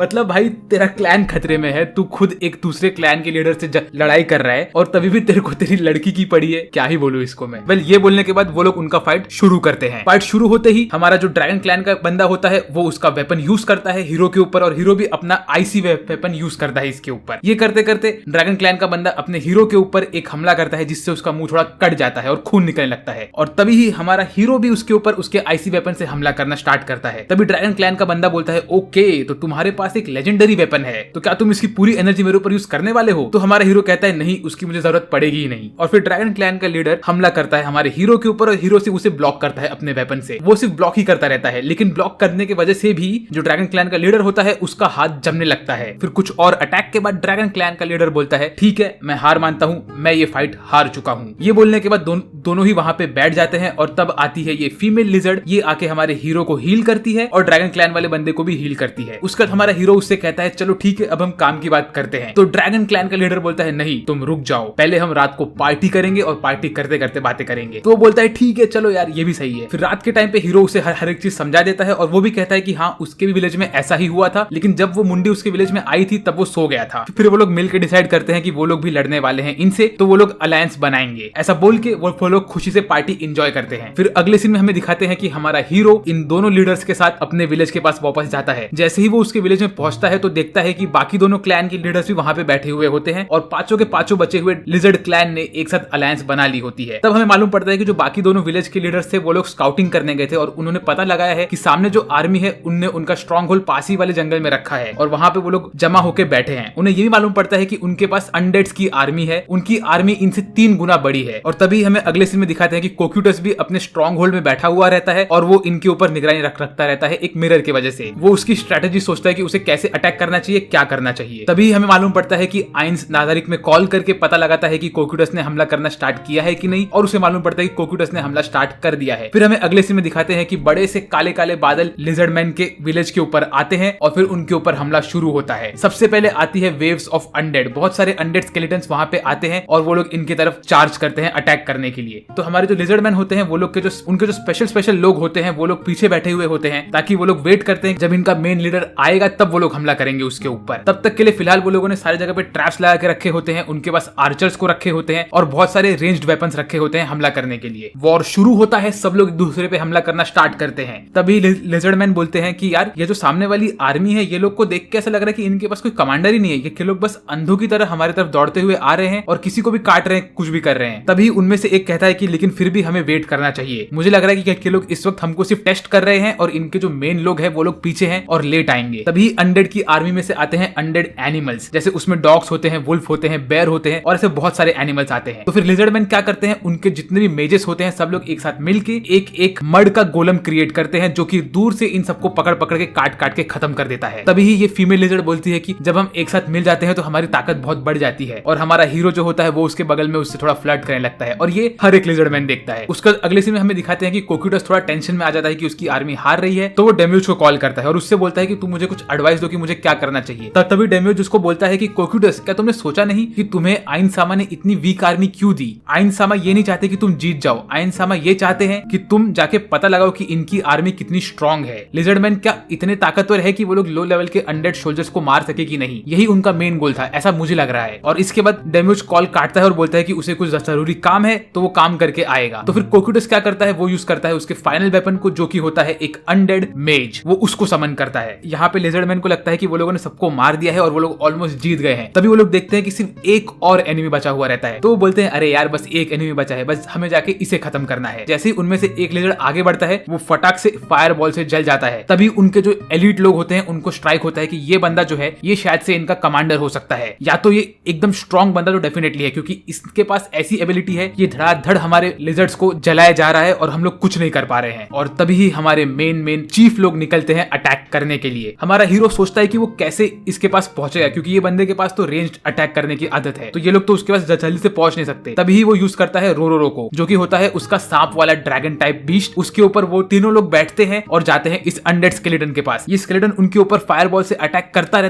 मतलब भाई तेरा क्लैन खतरे में है, तू खुद एक दूसरे क्लैन के लीडर से लड़ाई कर रहा है और तभी भी तेरे को तेरी लड़की की पड़ी है, क्या ही बोलूं इसको मैं। वेल ये बोलने के बाद वो लोग उनका फाइट शुरू करते हैं। फाइट शुरू होते ही हमारा जो ड्रैगन क्लैन का बंदा होता है वो उसका वेपन यूज करता है हीरो के ऊपर और हीरो भी अपना आईसी वेपन यूज करता है इसके ऊपर। ये करते करते ड्रैगन क्लैन का बंदा अपने हीरो के ऊपर एक हमला करता है जिससे उसका मुंह थोड़ा कट जाता है और खून निकलने लगता है और तभी ही हमारा हीरो भी उसके ऊपर उसके आईसी वेपन से हमला करना स्टार्ट करता है। तभी ड्रैगन क्लैन का बंदा बोलता है ओके तो तुम्हारे पास एक लेजेंडरी वेपन है, तो क्या तुम इसकी पूरी एनर्जी मेरे ऊपर यूज करने वाले हो? तो हमारा हीरो कहता है नहीं, उसकी मुझे जरूरत पड़ेगी ही नहीं। और फिर ड्रैगन क्लैन का लीडर हमला करता है हमारे हीरो के ऊपर और हीरो से उसे ब्लॉक करता है अपने वेपन से। वो सिर्फ ब्लॉक ही करता रहता है लेकिन ब्लॉक करने की वजह से भी जो ड्रैगन क्लैन का लीडर होता है उसका हाथ जमने लगता है। फिर कुछ और अटैक के बाद ड्रैगन क्लैन का लीडर बोलता है ठीक है मैं हार मानता हूँ, मैं ये फाइट हार चुका हूँ। ये बोलने के बाद दोनों ही वहां पे बैठ जाते हैं और तब आती है ये फीमेल लिजर्ड। ये आके हमारे हीरो को हील करती है और ड्रैगन क्लैन वाले बंदे को भी हील करती है। उसका हमारा हीरो उससे कहता है चलो ठीक है अब हम काम की बात करते हैं। तो ड्रैगन क्लैन का लीडर बोलता है नहीं तुम रुक जाओ, पहले हम रात को पार्टी करेंगे और पार्टी करते करते बातें करेंगे। तो वो बोलता है ठीक है चलो यार ये भी सही है। फिर रात के टाइम पे हीरो उसे हर एक चीज समझा देता है और वो भी कहता है कि हाँ उसके भी विलेज में ऐसा ही हुआ था, लेकिन जब वो मुंडी उसके विलेज में आई थी तब वो सो गया था। फिर वो लोग मिलकर डिसाइड करते हैं कि वो लोग भी लड़ने वाले हैं इनसे, तो वो लोग अलायंस बनाएंगे। ऐसा बोल के वो लोग खुशी से पार्टी एंजॉय करते हैं। फिर अगले सीन में हमें दिखाते हैं कि हमारा हीरो इन दोनों लीडर्स के साथ अपने विलेज के पास वापस जाता है। जैसे ही वो उसके विलेज में पहुंचता है तो देखता है कि बाकी दोनों क्लैन के लीडर्स भी वहां पे बैठे हुए होते हैं और पांचों के पांचों बचे हुए लिजर्ड क्लैन ने एक साथ अलायंस बना ली होती है। तब हमें मालूम पड़ता है कि जो बाकी दोनों विलेज के लीडर्स थे वो लोग स्काउटिंग करने गए थे और उन्होंने पता लगाया है कि सामने जो आर्मी है उनने उनका स्ट्रॉन्ग होल्ड पास ही वाले जंगल में रखा है और वहां पे वो लोग जमा होकर बैठे हैं। उन्हें ये भी मालूम पड़ता है कि उनके पास अनडेड्स की आर्मी है, उनकी आर्मी इनसे 3 गुना बड़ी है। और तभी हमें अगले सीन में दिखाते हैं कि कोक्यूटस भी अपने स्ट्रॉन्ग होल्ड में बैठा हुआ रहता है और वो इनके ऊपर निगरानी रखता रहता है एक मिरर की वजह से। वो उसकी स्ट्रेटेजी सोचता है कि उसे कैसे अटैक करना चाहिए, क्या करना चाहिए। तभी हमें मालूम पड़ता है कि आइंस नाजारिक में कॉल करके पता लगाता है कि कोक्यूटस ने हमला करना स्टार्ट किया है कि नहीं, और उसे मालूम पड़ता है कि कोक्यूटस ने हमला स्टार्ट कर दिया है। फिर हमें अगले सीन में दिखाते हैं कि बड़े से काले काले बादल लिजर्डमैन के विलेज के ऊपर आते हैं और फिर उनके ऊपर हमला शुरू होता है। सबसे पहले आती है वेव्स ऑफ अनडेड। बहुत सारे अनडेड स्केलेटन्स वहां पे आते हैं और वो लोग इनकी तरफ चार्ज करते हैं अटैक करने के लिए। तो हमारे जो लिजर्डमैन होते हैं वो लोग के जो उनके जो स्पेशल लोग होते हैं वो लोग पीछे बैठे हुए होते हैं ताकि वो लोग वेट करते हैं जब इनका मेन लीडर आएगा तब वो लोग हमला करेंगे उसके ऊपर। तब तक के लिए फिलहाल वो लोगों ने सारी जगह पे ट्रैप्स लगा के रखे होते हैं, उनके पास आर्चर्स को रखे होते हैं और बहुत सारे रेंज्ड वेपन्स रखे होते हैं हमला करने के लिए। वॉर शुरू होता है, सब लोग एक दूसरे पे हमला करना स्टार्ट करते हैं। तभी लिजर्डमैन बोलते हैं कि यार ये जो सामने वाली आर्मी है ये लोग को देख के ऐसा लग रहा है कि इनके पास कोई कमांडर ही नहीं है, ये लोग बस अंधों की तरह हमारी तरफ दौड़ते हुए आ रहे हैं और किसी को भी काट रहे हैं, कुछ भी कर रहे हैं। तभी उनमें से एक कहता है कि लेकिन फिर भी हमें वेट करना चाहिए, मुझे लग रहा है कि ये लोग इस वक्त हमको सिर्फ टेस्ट कर रहे हैं और इनके जो मेन लोग हैं वो लोग पीछे हैं और लेट आएंगे। तभी अनडेड की आर्मी में से आते हैं अनडेड एनिमल्स, जैसे उसमें डॉग्स होते हैं, वुल्फ होते हैं, बेयर होते हैं और ऐसे बहुत सारे एनिमल्स आते हैं। तो फिर लिजर्डमैन क्या करते हैं, उनके जितने भी मेजेस होते हैं सब लोग एक साथ मिलके एक मड का गोलम क्रिएट करते हैं जो कि दूर से इन सबको पकड़ पकड़ के काट के खत्म कर देता है। तभी ये फीमेल लिजर्ड बोलती है कि जब हम एक साथ मिल जाते हैं तो हमारी ताकत बहुत बढ़ जाती है, और हमारा हीरो जो होता है वो उसके बगल में उससे थोड़ा फ्लर्ट करने लगता है और ये हर एक लिजर्डमैन देखता है। उसका अगले सीन में हमें दिखाते हैं कि कोक्यूटस थोड़ा टेंशन में आ जाता है कि उसकी आर्मी हार रही है, तो वो डेम्यूज को कॉल करता है और उससे बोलता है कि तुम मुझे कुछ एडवाइस दो कि मुझे क्या करना चाहिए। तभी डेम्यूज उसको बोलता है कि कोक्यूटस क्या तुमने सोचा नहीं कि तुम्हें आइन सामा ने इतनी वीक आर्मी क्यों दी? आइन सामा ये नहीं चाहते कि तुम जीत जाओ, आइन सामा ये चाहते हैं कि तुम जाके पता लगाओ कि इनकी आर्मी कितनी स्ट्रांग है। लिजर्डमैन क्या इतने ताकतवर है कि वो लोग लो लेवल के अनडेड सोल्जर्स को मार सके कि नहीं, यही उनका मेन गोल था, ऐसा मुझे लग रहा है। और इसके बाद डेम्यूज कॉल काटता है और बोलता है कि उसे कुछ जरूरी काम है तो वो काम करके आएगा। तो फिर कोक्यूटस क्या करता है, वो यूज करता है उसके फाइनल वेपन को जो कि होता है एक अनडेड मेज, वो उसको समन करता है। यहाँ पे लिजर्डमैन को लगता है कि वो लोगों ने सबको मार दिया है और वो लोग ऑलमोस्ट जीत गए हैं। तभी वो लोग देखते हैं कि सिर्फ एक और एनिमी बचा हुआ रहता है, तो वो बोलते हैं अरे यार बस एक एनिमी बचा है, बस हमें जाके इसे खत्म करना है। जैसे ही उनमें से एक लिजर्ड आगे बढ़ता है वो फटाक से फायर बॉल से जल जाता है। तभी उनके जो एलिट लोग होते हैं उनको स्ट्राइक होता है कि ये बंदा जो है ये शायद से इनका कमांडर हो सकता है, या तो ये एकदम स्ट्रॉन्ग बंदा तो डेफिनेटली है क्योंकि इसके पास ऐसी एबिलिटी है ये धड़ाधड़ हमारे लिजर्ड्स को जलाया जा रहा है और हम लोग कुछ नहीं कर पा रहे हैं। और तभी ही हमारे मेन चीफ लोग निकलते हैं अटैक करने के लिए। हमारा हीरो सोचता है कि वो कैसे इसके पास पहुंचेगा क्योंकि ये बंदे के पास तो रेंज्ड अटैक करने की आदत है, तो ये लोग तो उसके पास जल्दी से पहुंच नहीं सकते। तभी वो यूज करता है रोरोरो को, जो कि होता है उसका सांप वाला ड्रैगन टाइप बीस्ट। उसके ऊपर वो तीनों लोग बैठते हैं और जाते हैं इस अनडेड स्केलेटन के पास। ये स्केलेटन उनके ऊपर फायरबॉल से अटैक करता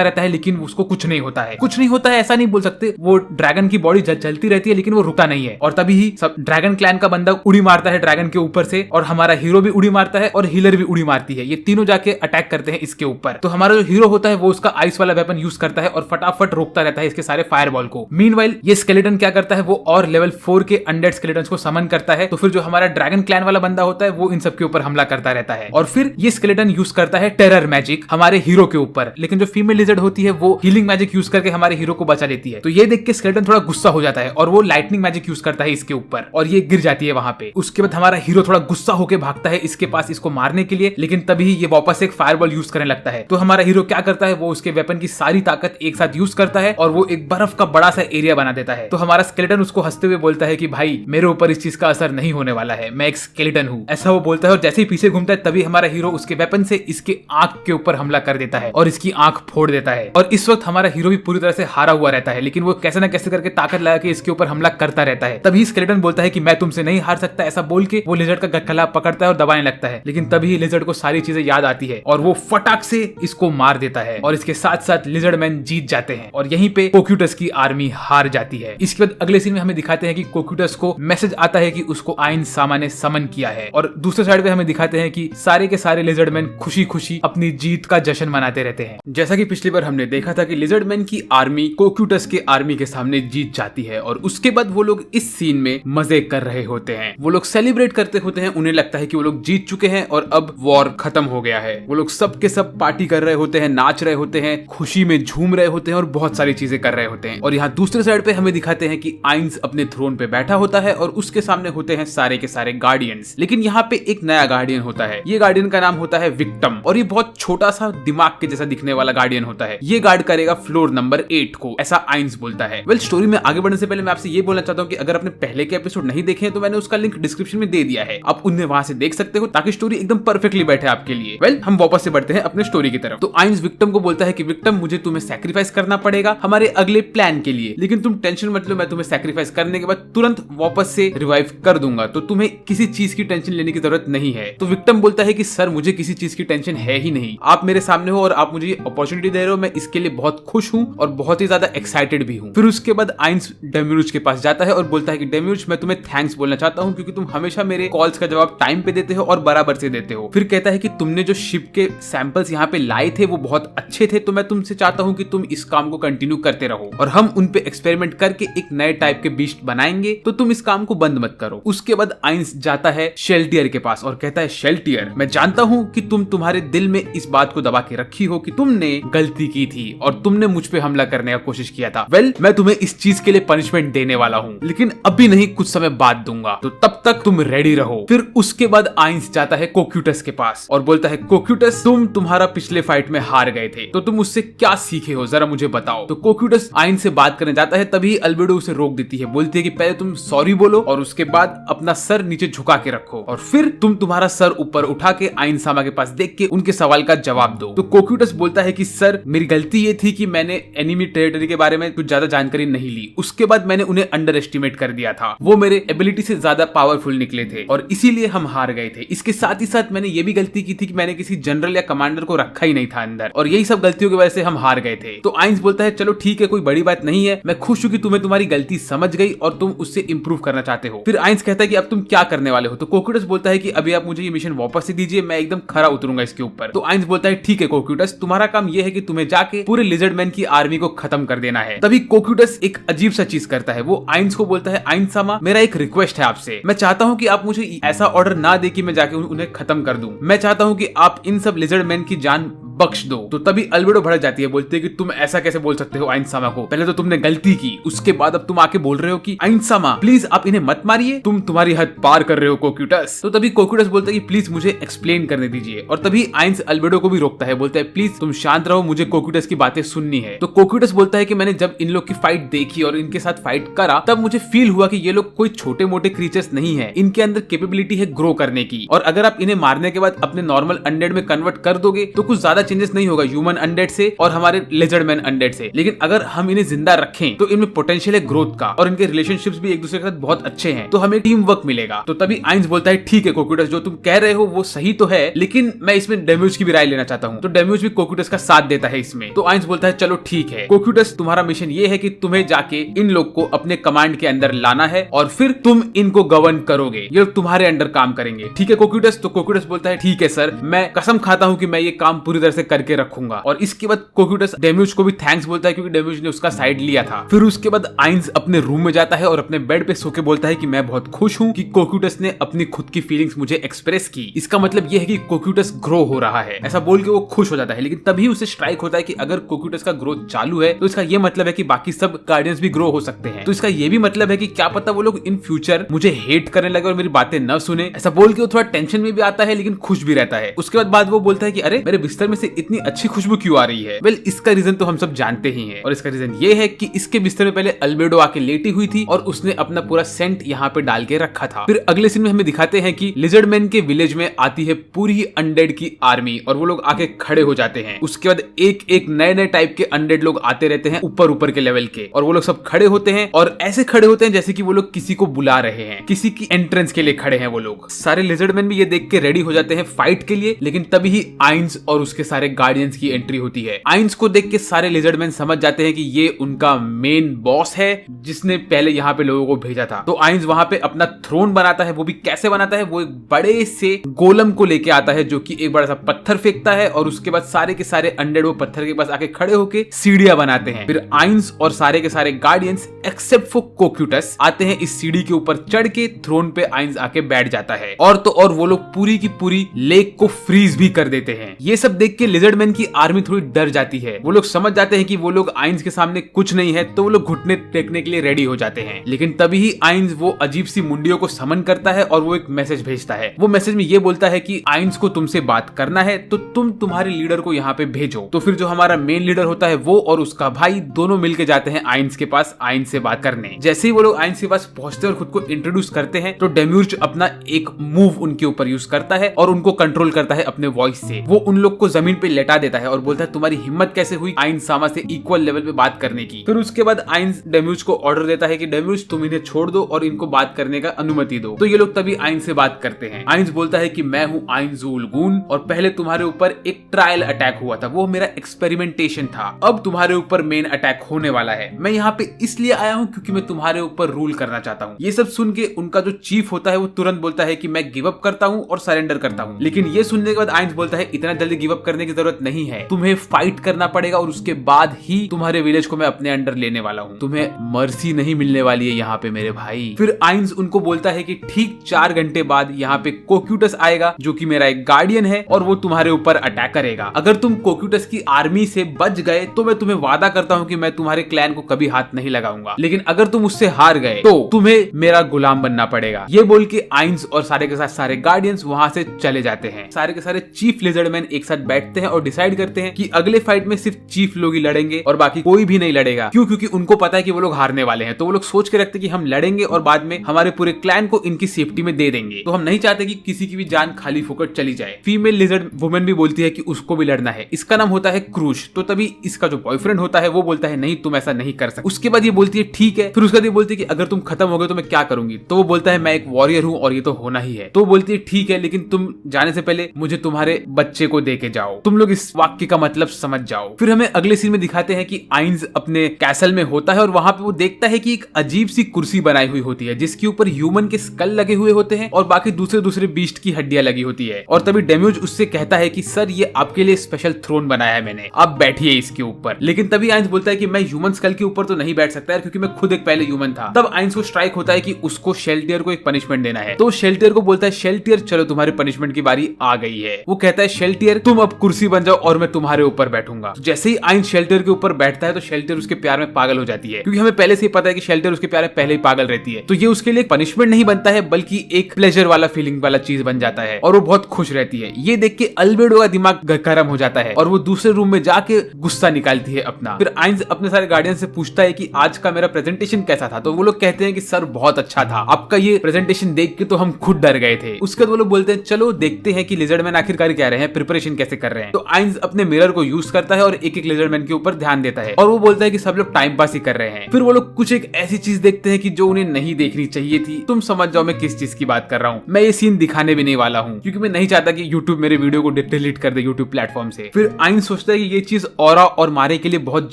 रहता है, लेकिन उसको कुछ नहीं होता है, ऐसा नहीं बोल सकते। वो ड्रैगन की बॉडी चलती रहती है लेकिन वो रुकता नहीं है। और तभी ही सब ड्रैगन क्लैन का बंदा उड़ी मारता है ड्रैगन के ऊपर से, और हमारा हीरो भी उड़ी मारता है और हीलर भी उड़ी मारती है। ये तीनों जाके अटैक करते हैं इसके ऊपर। तो हमारा जो हीरो होता है वो उसका आइस वाला वेपन यूज करता है और फटाफट रोकता रहता है इसके सारे फायरबॉल को। मीनवाइल ये स्केलेटन क्या करता है, वो और लेवल 4 के अनडेड स्केलेटन्स को समन करता है। तो फिर जो हमारा ड्रैगन क्लैन वाला बंदा होता है वो इन सब के ऊपर हमला करता रहता है। और फिर ये स्केलेटन यूज करता है टेरर मैजिक हमारे हीरो के ऊपर, लेकिन जो फीमेल लिजर्ड होती है वो हीलिंग मैजिक यूज करके हमारे हीरो को बचा लेती है। तो ये देख के स्केलेटन थोड़ा गुस्सा हो जाता है और वो लाइटनिंग मैजिक यूज करता है इसके ऊपर, और ये गिर जाती है वहां पे। उसके बाद हमारा हीरो थोड़ा गुस्सा होकर भागता है इसके पास इसको मारने के लिए, लेकिन तभी ये वापस एक फायरबॉल यूज करने लगता है। तो हमारा हीरो क्या करता है, वो उसके वेपन की सारी ताकत एक साथ यूज करता है और वो एक बर्फ का बड़ा सा एरिया बना देता है। तो हमारा स्केलेटन उसको हंसते हुए बोलता है कि भाई मेरे ऊपर इस चीज का असर नहीं होने वाला है, मैं एक स्केलेटन हूँ, ऐसा वो बोलता है। और जैसे ही पीछे घूमता है तभी हमारा हीरो उसके वेपन से इसके आंख के ऊपर हमला कर देता है और इसकी आंख फोड़ देता है। और इस वक्त हमारा हीरो भी पूरी तरह से हारा हुआ रहता है, लेकिन वो कैसे ना कैसे करके ताकत लगा के इसके ऊपर हमला करता रहता है। तभी स्केलेटन बोलता है कि मैं तुमसे नहीं हार सकता, ऐसा बोल के वो लिजर्ड का गला पकड़ता है और दबाने लगता है। लेकिन तभी लिजर्ड को सारी चीजें याद आती है और वो फटाक से इसको मार देता है, और इसके साथ साथ लिजर्ड मैन जीत जाते हैं। और यहीं पे कोक्यूटस की आर्मी हार जाती है। इसके बाद अगले सीन में हमें दिखाते हैं कि कोक्यूटस को मैसेज आता है कि उसको आइन सामा ने समन किया है, और दूसरे साइड पे हमें दिखाते हैं कि सारे के सारे लिजर्ड मैन खुशी खुशी अपनी जीत का जश्न मनाते रहते हैं। जैसा कि पिछली बार हमने देखा था कि लिजर्ड मैन की आर्मी कोक्यूटस के आर्मी के सामने जीत जाती है, और उसके बाद वो लोग इस सीन में मजे कर रहे होते हैं, वो लोग सेलिब्रेट करते होते हैं। उन्हें लगता है कि वो लोग जीत चुके हैं और अब वॉर खत्म हो गया है। वो लोग सब के सब पार्टी कर रहे होते हैं, नाच रहे होते हैं, खुशी में झूम रहे होते हैं और बहुत सारी चीजें कर रहे होते हैं। और यहाँ दूसरे साइड पे हमें दिखाते हैं कि आइंस अपने थ्रोन पे बैठा होता है और उसके सामने होते हैं सारे के सारे गार्डियंस। लेकिन यहाँ पे एक नया गार्डियन होता है। ये गार्डियन का नाम होता है विक्टम, और ये बहुत छोटा सा दिमाग के जैसा दिखने वाला गार्डियन होता है। ये गार्ड करेगा फ्लोर नंबर 8 को, ऐसा आइंस बोलता है। वेल, स्टोरी में आगे बढ़ने से पहले मैं आपसे ये बोलना चाहता हूँ कि अगर आपने पहले के एपिसोड नहीं देखे हैं तो मैंने उसका लिंक डिस्क्रिप्शन में दे दिया है, आप उन्हें वहां से देख सकते हो ताकि स्टोरी एकदम परफेक्टली बैठे आपके लिए। वेल, हम वापस से बढ़ते हैं अपने स्टोरी की तरफ। तो आइंस विक्टम को बोलता है कि विक्टम, मुझे तुम्हें सैक्रिफाइस करना पड़ेगा हमारे अगले प्लान के लिए, लेकिन तुम टेंशन मत लो, मैं तुम्हें सैक्रिफाइस करने के बाद तुरंत वापस से रिवाइव कर दूंगा, तो तुम्हें किसी चीज की टेंशन लेने की जरूरत नहीं है। तो विक्टम बोलता है कि सर, मुझे किसी चीज की टेंशन है ही नहीं, आप मेरे सामने हो और आप मुझे ये अपॉर्चुनिटी दे रहे हो, मैं इसके लिए बहुत खुश हूँ और बहुत ही ज्यादा एक्साइटेड भी हूँ। फिर उसके बाद आइंस डेम्यूज के पास जाता है और बोलता है कि डेम्यूज, मैं तुम्हें थैंक्स बोलना चाहता हूँ क्योंकि तुम हमेशा मेरे कॉल्स का जवाब टाइम पे देते हो और बराबर से देते हो। फिर कहता है कि तुमने जो शिप के सैंपल्स यहाँ पे लाए थे वो बहुत अच्छे थे, तो मैं तुमसे चाहता हूँ कि तुम इस काम को कंटिन्यू करते रहो और हम उन पे एक्सपेरिमेंट करके एक नए टाइप के बीस्ट बनाएंगे, तो तुम इस काम को बंद मत करो। उसके बाद आइंस जाता है शेल्टियर के पास और कहता है, शेल्टियर, मैं जानता हूँ कि तुम तुम्हारे दिल में इस बात को दबा के रखी हो कि तुमने गलती की थी और तुमने मुझ पे हमला करने का कोशिश किया था। वेल, मैं तुम्हें इस चीज के लिए पनिशमेंट देने वाला हूँ, लेकिन अभी नहीं, कुछ समय बाद दूंगा, तो तब तक तुम रेडी रहो। फिर उसके बाद आइंस जाता है कोक्यूटस के पास और बोलता है, कोक्यूटस, तुम तुम्हारा पिछले फाइट में हार गए थे, तो तुम उससे क्या सीखे हो, जरा मुझे बताओ। तो कोक्यूटस आइंस से बात करने जाता है, तभी अल्बेडो उसे रोक देती है, बोलती है कि पहले तुम सॉरी बोलो और उसके बाद अपना सर नीचे झुका के रखो और फिर तुम तुम्हारा सर ऊपर उठा के आइंस सामा के पास देख के उनके सवाल का जवाब दो। तो कोक्यूटस बोलता है कि सर, मेरी गलती ये थी कि मैंने एनिमी टेरिटरी के बारे में कुछ ज्यादा जानकारी नहीं ली, उसके बाद मैंने उन्हें अंडर एस्टिमेट कर दिया था, वो मेरे एबिलिटी से ज्यादा पावरफुल निकले थे और इसीलिए हम हार गए थे। इसके साथ ही साथ मैंने ये भी गलती की थी कि मैंने किसी जनरल या कमांडर को रखा ही नहीं था अंदर, और यही सब गलतियों की वजह से हम हार गए थे। तो आइंस बोलता है, चलो ठीक है, कोई बड़ी बात नहीं है, मैं खुश हूं कि तुम्हें तुम्हारी गलती समझ गई और तुम उससे इंप्रूव करना चाहते हो। फिर आइंस कहता है कि अब तुम क्या करने वाले हो। तो कोक्यूटस बोलता है कि अभी आप मुझे ये मिशन वापस से दीजिए, मैं एकदम खरा उतरूंगा इसके ऊपर। तो आइंस बोलता है, ठीक है कोक्यूटस, तुम्हारा काम यह है कि तुम्हें जाके पूरे लिजर्ड मैन की आर्मी को खत्म कर देना है। तभी कोक्यूटस एक अजीब सा चीज करता है, वो आइंस को बोलता है, आइंस सामा, मेरा एक रिक्वेस्ट है आपसे, मैं चाहता हूँ कि आप मुझे ऐसा ऑर्डर ना दे कि मैं जाके उन्हें खत्म कर दूं, मैं चाहता हूँ कि आप इन सब लिजर्ड मैन की जान बख्श दो। तो तभी अल्बेडो भड़क जाती है, बोलती है कि तुम ऐसा कैसे बोल सकते हो आइंस सामा को, पहले तो तुमने गलती की, उसके बाद अब तुम आके बोल रहे हो कि आइंस सामा प्लीज आप इन्हें मत मारिए, तुम तुम्हारी हद पार कर रहे हो कोक्यूटस। तो तभी कोक्यूटस बोलता है कि प्लीज मुझे एक्सप्लेन करने दीजिए, और तभी आइंस अल्बेडो को भी रोकता है, बोलता है प्लीज तुम शांत रहो, मुझे कोक्यूटस की बातें सुननी है। तो कोक्यूटस बोलता है कि मैंने जब इन लोग की फाइट देखी और इनके साथ फाइट करा, तब मुझे फील हुआ कि ये लोग कोई छोटे मोटे क्रीचर्स नहीं है, इनके अंदर कैपेबिलिटी है ग्रो करने की, और अगर आप इन्हें मारने के बाद अपने नॉर्मल अनडेड में कन्वर्ट कर दोगे तो कुछ ज्यादा चेंजेस नहीं होगा ह्यूमन अनडेड से और हमारे लिजर्ड मैन अनडेड से, लेकिन अगर हम इन्हें जिंदा रखें तो इनमें पोटेंशियल है ग्रोथ का और इनके रिलेशनशिप्स भी एक दूसरे के साथ बहुत अच्छे हैं, तो हमें टीम वर्क मिलेगा। तो तभी आइंस बोलता है ठीक है कोक्यूटस, जो तुम कह रहे हो वो सही तो है, लेकिन मैं इसमें डेम्यूज की भी राय लेना चाहता हूँ। तो डेम्यूज भी कोक्यूटस का साथ देता है इसमें। तो आइंस बोलता है चलो ठीक है कोक्यूटस, तुम्हारा मिशन ये है कि तुम्हें जाके इन लोग को अपने कमांड के अंदर लाना है और फिर तुम इनको गवर्न करोगे, ये लोग तुम्हारे अंडर काम करेंगे, ठीक है कोक्यूटस। तो कोक्यूटस बोलता है ठीक है सर, मैं कसम खाता हूँ कि मैं ये काम पूरी तरह से करके रखूंगा। और इसके बाद कोक्यूटस डेम्यूज को भी थैंक्स बोलता है क्योंकि डेम्यूज ने उसका साइड लिया था। फिर उसके बाद आइंस अपने रूम में जाता है और अपने बेड पे सो के बोलता है कि मैं बहुत खुश हूँ कि कोक्यूटस ने अपनी खुद की फीलिंग्स मुझे एक्सप्रेस की, इसका मतलब यह है कि कोक्यूटस ग्रो हो रहा है। ऐसा बोल के वो खुश हो जाता है, लेकिन तभी उसे स्ट्राइक होता है कि अगर कोक्यूटस का ग्रोथ चालू है तो इसका ये मतलब है कि बाकी सब गार्डियंस भी ग्रो हो सकते हैं। तो इसका ये भी मतलब है कि क्या पता वो लोग इन फ्यूचर मुझे हेट करने लगे और मेरी बातें न सुने। ऐसा बोल के वो थोड़ा टेंशन में भी आता है लेकिन खुश भी रहता है। उसके बाद वो बोलता है कि अरे मेरे बिस्तर में से इतनी अच्छी खुशबू क्यों आ रही है। वेल इसका रीजन तो हम सब जानते ही हैं, और इसका रीजन ये है कि इसके बिस्तर में पहले अल्बेडो आके लेटी हुई थी और उसने अपना पूरा सेंट यहाँ पे डाल के रखा था। फिर अगले सीन में हमें दिखाते हैं कि लिजर्ड मैन के विलेज में आती है पूरी अनडेड की आर्मी और वो लोग आके खड़े हो जाते हैं। उसके बाद एक एक नए नए टाइप के अनडेड लोग आते रहते हैं ऊपर के लेवल के, और वो लोग सब खड़े होते हैं और ऐसे खड़े होते हैं जैसे कि वो लोग किसी को बुला रहे हैं, किसी की एंट्रेंस के लिए खड़े हैं वो लोग। सारे लिजर्ड मैन भी ये देख के रेडी हो जाते हैं फाइट के लिए, लेकिन तभी ही आइंस और उसके सारे गार्डियंस की एंट्री होती है। आइंस को देख के सारे लिजर्ड मैन समझ जाते हैं कि ये उनका मेन बॉस है जिसने पहले यहाँ पे लोगों को भेजा था। तो आइंस वहां पे अपना थ्रोन बनाता है। वो भी कैसे बनाता है, वो एक बड़े से गोलम को लेके आता है जो कि एक बड़ा सा पत्थर फेंकता है और उसके बाद सारे के सारे अनडेड वो पत्थर के पास आके खड़े होके सीढ़ियां बनाते हैं। फिर आइंस और सारे के सारे गार्डियंस एक्सेप्ट फॉर कोक्यूटस आते हैं इस सीढ़ी के ऊपर चढ़ के थ्रोन पे आइंस आके बैठ जाता है। और तो और वो लोग पूरी की पूरी लेक को फ्रीज भी कर देते हैं। ये सब देख के लिजर्ड मैन की आर्मी थोड़ी डर जाती है। वो लोग समझ जाते हैं कि वो लोग आइंस के सामने कुछ नहीं है, तो वो लोग घुटने टेकने के लिए रेडी हो जाते हैं। लेकिन तभी ही आइंस वो अजीब सी मुंडियों को समन करता है और वो एक मैसेज भेजता है। वो मैसेज में ये बोलता है कि आइंस को तुमसे बात करना है तो तुम तुम्हारे लीडर को यहाँ पे भेजो। तो फिर जो हमारा मेन लीडर होता है वो और उसका भाई दोनों मिलके जाते हैं आइंस के पास आइंस से बात करने। जैसे ही वो लोग आइंस के पास पहुंचते हैं और खुद को इंट्रोड्यूस करते हैं तो डेम्यूज अपना एक मूव उनके ऊपर यूज करता है और उनको कंट्रोल करता है अपने वॉइस से। वो उन लोग को जमीन पे लेटा देता है और बोलता है तुम्हारी हिम्मत कैसे हुई आइंस सामा से इक्वल लेवल पे बात करने की। फिर उसके बाद आइंस डेम्यूज को ऑर्डर देता है कि डेम्यूज तुम इन्हें छोड़ दो और इनको बात करने का अनुमति दो। तो ये लोग तभी आइंस से बात करते हैं। आइंस बोलता है कि मैं हूँ आइंस ज़ुल-गून और पहले तुम्हारे ऊपर एक ट्रायल अटैक हुआ था, वो मेरा एक्सपेरिमेंटेशन था। अब तुम्हारे ऊपर मेन अटैक होने वाला है। मैं यहाँ पे इसलिए आया हूँ क्योंकि मैं तुम्हारे ऊपर रूल करना चाहता हूँ। ये सब सुन के उनका जो चीफ होता है वो तुरंत बोलता है कि मैं गिव अप करता हूँ और सरेंडर करता हूँ। लेकिन ये सुनने के बाद आइंस बोलता है इतना जल्दी गिव अप करने की जरूरत नहीं है, तुम्हें फाइट करना पड़ेगा और उसके बाद ही तुम्हारे विलेज को मैं अपने अंडर लेने वाला हूँ। तुम्हें मर्सी नहीं मिलने वाली है यहाँ पे मेरे भाई। फिर आइंस उनको बोलता है कि ठीक 4 घंटे बाद यहाँ पे कोक्यूटस आएगा जो कि मेरा एक गार्डियन है और वो तुम्हारे ऊपर अटैक करेगा। अगर तुम कोक्यूटस की आर्मी से बच गए तो मैं तुम्हें वादा करता हूँ कि मैं तुम्हारे क्लैन को कभी हाथ नहीं लगाऊंगा, लेकिन अगर तुम उससे हार गए तो तुम्हें मेरा गुलाम बनना पड़ेगा। ये बोल के आइंस और सारे के साथ सारे गार्डियंस वहां से चले जाते हैं। सारे के सारे चीफ लिजर्ड मैन एक साथ बैठते हैं और डिसाइड करते हैं कि अगले फाइट में सिर्फ चीफ लोग ही लड़ेंगे और बाकी कोई भी नहीं लड़ेगा। क्यों? क्योंकि उनको पता है कि वो लोग हारने वाले हैं। तो वो लोग सोच के रखते कि हम लड़ेंगे और बाद में हमारे पूरे क्लैन को इनकी सेफ्टी में दे देंगे। तो हम नहीं चाहते कि किसी की भी जान खाली फुकट चली जाए। फीमेल लिजर्ड वुमेन भी बोलती है कि उसको भी लड़ना है। इसका नाम होता है क्रूश। तो तभी इसका जो बॉयफ्रेंड होता है वो बोलता है नहीं तुम ऐसा नहीं कर सकते। उसके बाद ये बोलती है ठीक है। फिर उसके बाद ये बोलती है कि अगर तुम खत्म हो गए तो मैं क्या करूंगी। तो वो बोलता है मैं एक वॉरियर हूँ और ये तो होना ही है। तो वो बोलती है ठीक है, लेकिन तुम जाने से पहले मुझे तुम्हारे बच्चे को दे के जाओ। तुम लोग इस वाक्य का मतलब समझ जाओ। फिर हमें अगले सीन में दिखाते हैं कि आइंस अपने कैसल में होता है और वहां पे वो देखता है कि एक अजीब सी कुर्सी बनाई हुई होती है जिसके ऊपर ह्यूमन के स्कल लगे हुए होते हैं और बाकी दूसरे बीस्ट की हड्डियां लगी होती है। और तभी डेम्यूज उससे कहता है कि सर ये आपके लिए स्पेशल थ्रोन बनाया है मैंने, आप बैठिए इसके ऊपर। लेकिन तभी आइंस बोलता है कि मैं ह्यूमन स्कल के ऊपर तो नहीं बैठ सकता यार, क्योंकि मैं खुद एक पहले ह्यूमन था। तब आइंस को स्ट्राइक होता है कि उसको शेल्टियर को एक पनिशमेंट देना है। तो शेल्टियर को बोलता है शेल्टियर चलो तुम्हारे पनिशमेंट की बारी आ गई है। वो कहता है शेल्टियर तुम अब कुर्सी बन जाओ और मैं तुम्हारे ऊपर बैठूंगा। जैसे ही आइंस शेल्टियर के ऊपर बैठता है तो शेल्टियर उसके प्यार में पागल हो जाती है, क्योंकि हमें पहले से ही पता है कि शेल्टियर उसके प्यार में पहले ही पागल रहती है। तो ये उसके लिए पनिशमेंट नहीं बनता है बल्कि एक प्लेजर वाला फीलिंग वाला चीज बन जाता है और वो बहुत खुश रहती है। ये देख के अल्बेडो का दिमाग गर्म हो जाता है और वो दूसरे रूम में जाके गुस्सा निकालती है अपना। फिर आइंस अपने सारे गार्डियन से पूछता है कि आज का मेरा प्रेजेंटेशन कैसा था। तो वो लोग कहते हैं कि सर बहुत अच्छा था, आपका ये प्रेजेंटेशन देख के तो हम खुद डर गए थे। उसके बाद वो लोग बोलते हैं चलो देखते हैं कि लिजर्ड मैन आखिरकार क्या रहे हैं, प्रिपरेशन कैसे कर रहे हैं। तो आइंस अपने मिरर को यूज करता है और एक एक लेजरमैन के ऊपर ध्यान देता है और वो बोलता है कि सब लोग टाइम पास ही कर रहे हैं। फिर वो लोग कुछ एक ऐसी चीज देखते हैं कि जो उन्हें नहीं देखनी चाहिए थी। तुम समझ जाओ मैं किस चीज की बात कर रहा हूँ। मैं ये सीन दिखाने भी नहीं वाला हूँ क्योंकि मैं नहीं चाहता कि यूट्यूब मेरे वीडियो को डिलीट कर दे यूट्यूब प्लेटफॉर्म से। फिर आइंस सोचता है कि ये चीज ऑरा और मारे के लिए बहुत